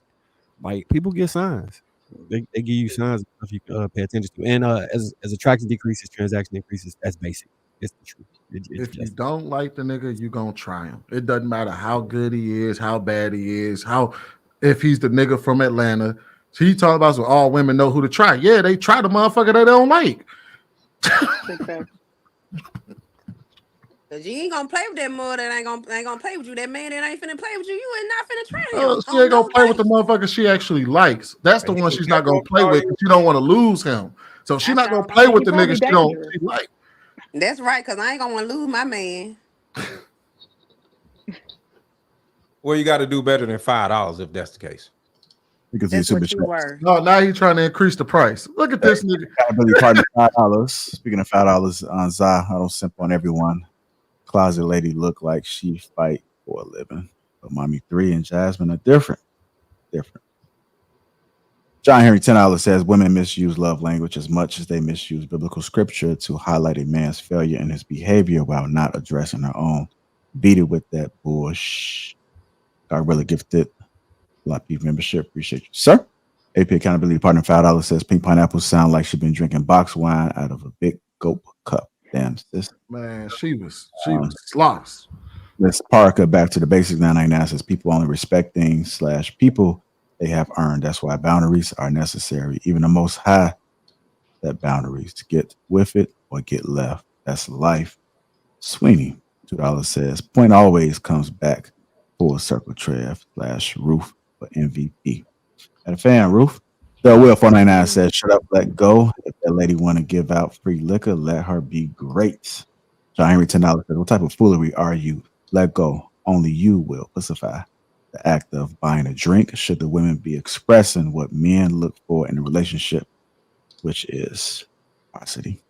J: like people get signs. They give you signs if you pay attention to. And as attraction decreases, transaction increases. That's basic. It's the truth.
M: If you don't like the nigga, you gonna try him. It doesn't matter how good he is, how bad he is, if he's the nigga from Atlanta. So he talking about all women know who to try. Yeah, they try the motherfucker they don't like.
P: Cause you ain't gonna play with that mother that ain't gonna play with you. That man that ain't finna play with you, you ain't not finna try him.
M: She ain't gonna play with the motherfucker she actually likes. That's the one she's not gonna play with because she don't want to lose him. So she's not gonna play with the nigga she like.
P: That's right, cause I ain't gonna want to lose my man.
F: Well, you got to do better than $5 if that's the case.
D: Because
P: That's
D: he's
P: what you were.
M: No, now he's trying to increase the price. Look at this nigga.
D: Accountability partner, $5. Speaking of $5 on Zah, I don't simp on everyone. Closet lady look like she fight for a living. But Mommy 3 and Jasmine are different. John Henry $10 says women misuse love language as much as they misuse biblical scripture to highlight a man's failure in his behavior while not addressing their own. Beat it with that bullshit. God really gifted. Lapeef membership. Appreciate you, sir. AP accountability partner $5 says pink pineapples sound like she's been drinking box wine out of a big gulp cup. Damn, sis.
M: Man, she was slops.
D: Miss Parker, back to the basics 999 says people only respect things / people they have earned. That's why boundaries are necessary. Even the most high set boundaries to get with it or get left. That's life. Sweeney, $2 says point always comes back full circle. Trev / Roof for MVP. And a fan, Roof. The Will 499 says shut up, let go. If that lady want to give out free liquor, let her be great. John Henry $10 says what type of foolery are you? Let go. Only you will pacify the act of buying a drink. Should the women be expressing what men look for in a relationship, which is positivity?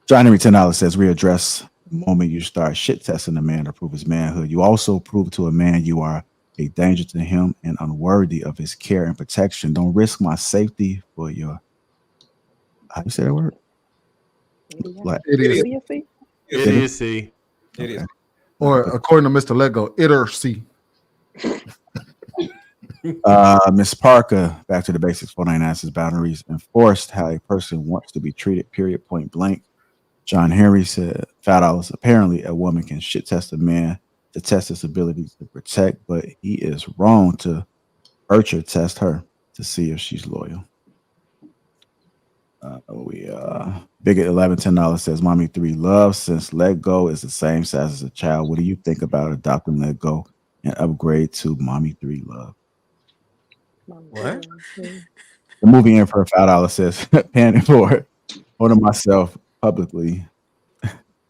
D: John Henry $10 says readdress the moment you start shit testing a man to prove his manhood. You also prove to a man you are a danger to him and unworthy of his care and protection. Don't risk my safety for your, how do you say that word? Like,
M: Idiocy.
G: Idiocy.
F: Okay.
M: Or according to Mr. Lego, idiocy.
D: Miss Parker, back to the basics. 499 says boundaries enforced how a person wants to be treated, period, point blank. John Henry said $5. Apparently, a woman can shit test a man to test his ability to protect, but he is wrong to urge test her to see if she's loyal. Big at $10 says Mommy 3 love since let go is the same size as a child. What do you think about adopting let go and upgrade to Mommy 3 love?
F: What?
D: The movie in for $5 says panning for holding myself publicly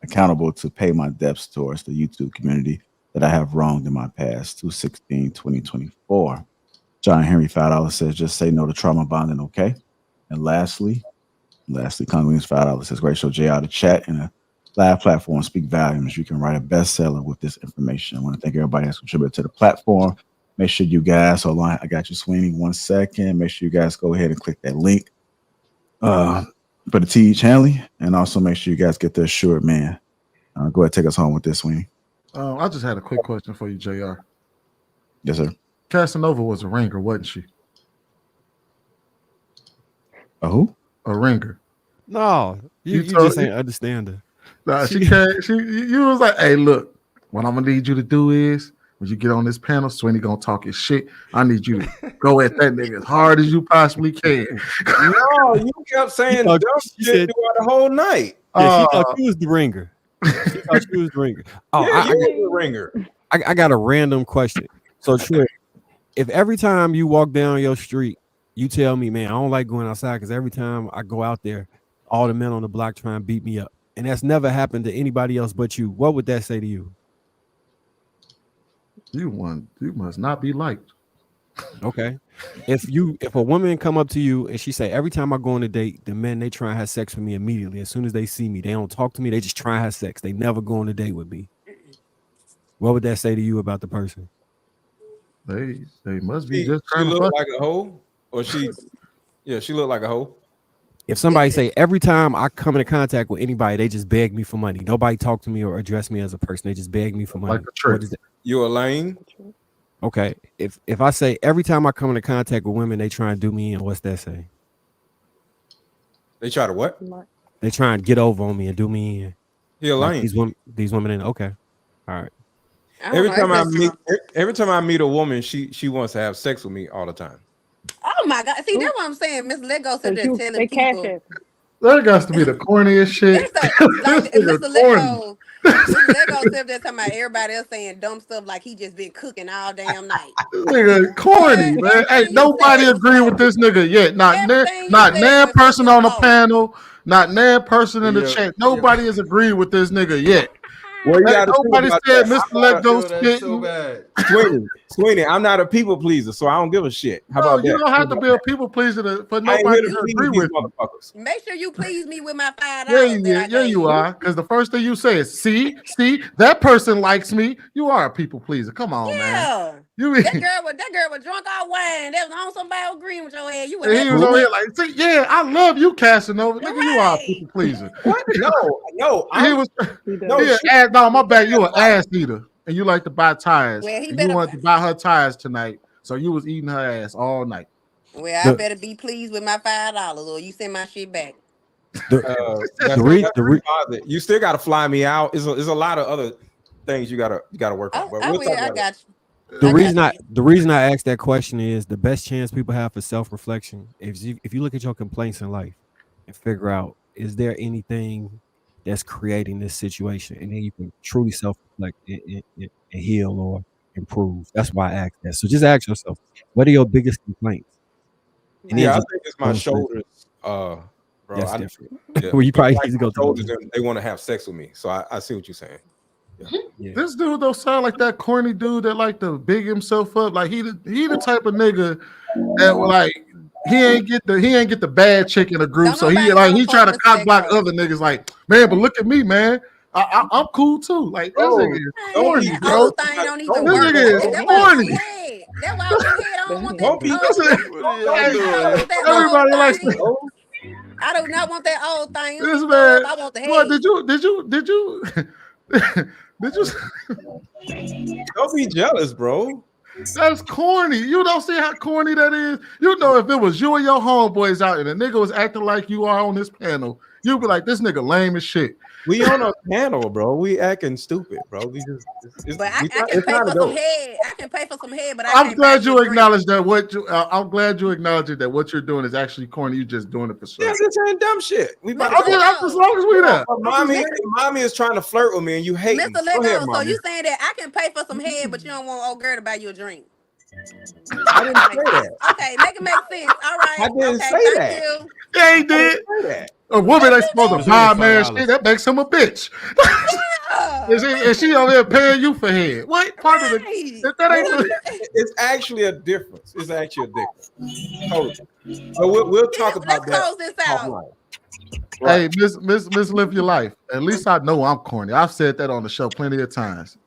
D: accountable to pay my debts towards the YouTube community that I have wronged in my past. 2/16/2024. John Henry $5 says just say no to trauma bonding, okay? And lastly, Congolese $5 says great show JR. The chat and a live platform speak volumes. You can write a bestseller with this information. I want to thank everybody that's contributed to the platform. Make sure you guys, hold on, I got you, Sweeney, 1 second. Make sure you guys go ahead and click that link for the TH Hanley, and also make sure you guys get the Assured Man. Go ahead, take us home with this, Sweeney.
M: I just had a quick question for you, JR.
D: Yes, sir.
M: Casanova was a ringer, wasn't she?
D: A who?
M: A ringer.
J: No, you just ain't understand her.
M: Nah, she can't. You was like, hey, look, what I'm gonna need you to do is when you get on this panel, Sweeney gonna talk his shit. I need you to go at that nigga as hard as you possibly can.
F: No, you kept saying dumb shit throughout the whole night.
J: Yeah, she thought you was the ringer. She thought you was the ringer. Oh,
F: Yeah, you was the ringer.
J: I got a random question. So, Trey, if every time you walk down your street, you tell me, man, I don't like going outside because every time I go out there, all the men on the block try and beat me up, and that's never happened to anybody else but you, what would that say to you?
M: You must not be liked.
J: Okay. If a woman come up to you and she say, every time I go on a date, the men, they try and have sex with me immediately. As soon as they see me, they don't talk to me. They just try and have sex. They never go on a date with me. What would that say to you about the person?
M: They must be
F: She
M: just trying to
F: look
M: fuck.
F: like a hoe, or she looked like a hoe.
J: If somebody say, every time I come into contact with anybody, they just beg me for money. Nobody talk to me or address me as a person. They just beg me for money.
M: Like a trick.
J: What is that?
F: You a lame?
J: Okay. If I say every time I come into contact with women, they try and do me in, what's that say?
F: They try to what?
J: They try and get over on me and do me in.
F: He a
J: Like
F: lame.
J: these women in. Okay. All right.
F: Every time I meet a woman, she wants to have sex with me all the time.
P: Oh my God! See, that's what I'm saying. Miss Lego said they're telling people.
M: That got to be the corniest shit.
P: Like
M: This nigga
P: Mr.
M: corny.
P: Lego, Mr. Lego said that talking about everybody else saying dumb stuff like he just been cooking all damn night.
M: This nigga corny, man. Hey, nobody agree with this nigga yet. Not nan person on the panel, not nan person in the chat. Nobody has agreed with this nigga yet.
F: Well, you
M: Hey,
F: gotta think
M: nobody
F: about
M: said
F: that.
M: Mr. Lego spitting.
F: Sweeney, I'm not a people pleaser, so I don't give a shit. How
M: No,
F: about
M: you
F: that?
M: don't have to be a people pleaser for
F: I ain't
M: nobody
F: here
M: to
F: to please
M: agree
F: these
M: with you.
F: motherfuckers.
P: Make sure you please me with my $5.
M: Yeah, you are. Because the first thing you say is, see, that person likes me. You are a people pleaser. Come on, man.
P: That girl was drunk all wine. That was on somebody agreeing with your head. You
M: And he was over here like, see, yeah, I love you, Casanova. Nigga, you are a people pleaser.
F: What? No.
M: No, my bad. You an ass eater, and you like to buy tires.
P: Well, he
M: and
P: better-
M: you wanted to buy her tires tonight, so you was eating her ass all night.
P: Well, I better be pleased with my $5 or you send my shit back.
F: You still got to fly me out. There's a lot of other things you gotta work on. But we'll talk about
P: I got you.
J: The reason I asked that question is the best chance people have for self-reflection. If you look at your complaints in life and figure out, is there anything that's creating this situation, and then you can truly self-reflect and heal or improve. That's why I asked that. So just ask yourself, what are your biggest complaints? And
F: I
J: then
F: think it's my shoulders. Bro,
J: that's different.
F: Yeah.
J: Well, you probably
F: Like
J: need to go
F: my
J: to the
F: shoulders and they want to have sex with me. So I see what you're saying. Yeah.
M: This dude don't sound like that corny dude that like to big himself up. Like he the type of nigga that like he ain't get the bad chick in the group. So he try to cock block other niggas. Like, man, but look at me, man. I'm cool too. Like this nigga is corny, bro. This nigga is corny.
P: That's why I don't want that.
M: Everybody likes to.
P: I do not want that old thing.
M: This man.
P: I want the head.
M: What did you?
F: Don't be jealous, bro.
M: That's corny. You don't see how corny that is. You know, if it was you and your homeboys out and a nigga was acting like you are on this panel, you'd be like, this nigga lame as shit.
F: We on a panel, bro. We acting stupid, bro. We just.
P: But I can pay for some head. I can pay for some head, but
M: I'm glad you acknowledge that. I'm glad you acknowledge that what you're doing is actually corny. You just doing it for sure.
F: Yeah, this ain't dumb shit. We about
M: as long as we there.
F: Mommy is trying to flirt with me, and you hate me.
P: Mr. Lego, so you saying that I can pay for some head, but you don't want old girl to buy you a drink?
F: I didn't say that.
P: Okay, make it make sense. All right.
F: I didn't say that.
P: You.
M: Yeah, he did. A woman ain't supposed to buy a man shit. That makes him a bitch. And she over here paying you for head. What part of the? That ain't.
F: It's actually a difference. It's actually a difference. Totally. So we'll talk about that.
P: Close this out.
M: Hey, Miss Live Your Life. At least I know I'm corny. I've said that on the show plenty of times.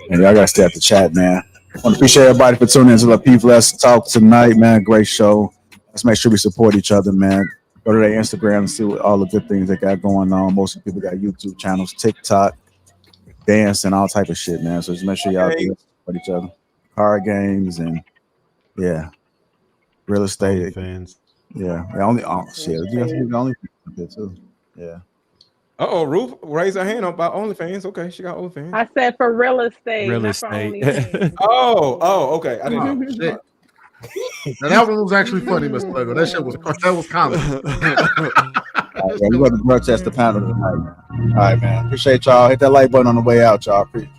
D: And y'all gotta stay at the chat, man. I want to appreciate everybody for tuning in to Lapeef Let's Talk tonight, man. Great show. Let's make sure we support each other, man. Go to their Instagram and see what all the good things they got going on. Most people got YouTube channels, TikTok, dance, and all type of shit, man. So just make sure y'all do support each other. Card games and real estate
G: fans.
M: Yeah,
D: the only shit. You got the only too. Yeah.
F: Uh-oh, Ruth raised her hand about OnlyFans. Okay, she got OnlyFans.
Q: I said for real estate,
J: Real
Q: not for
J: estate.
Q: OnlyFans.
F: Okay. I didn't know.
M: Now, that one was actually funny, Mr. Lego. That shit was comedy.
D: Yeah, you got to grudge test the panel tonight. All right, man. Appreciate y'all. Hit that like button on the way out, y'all. Appreciate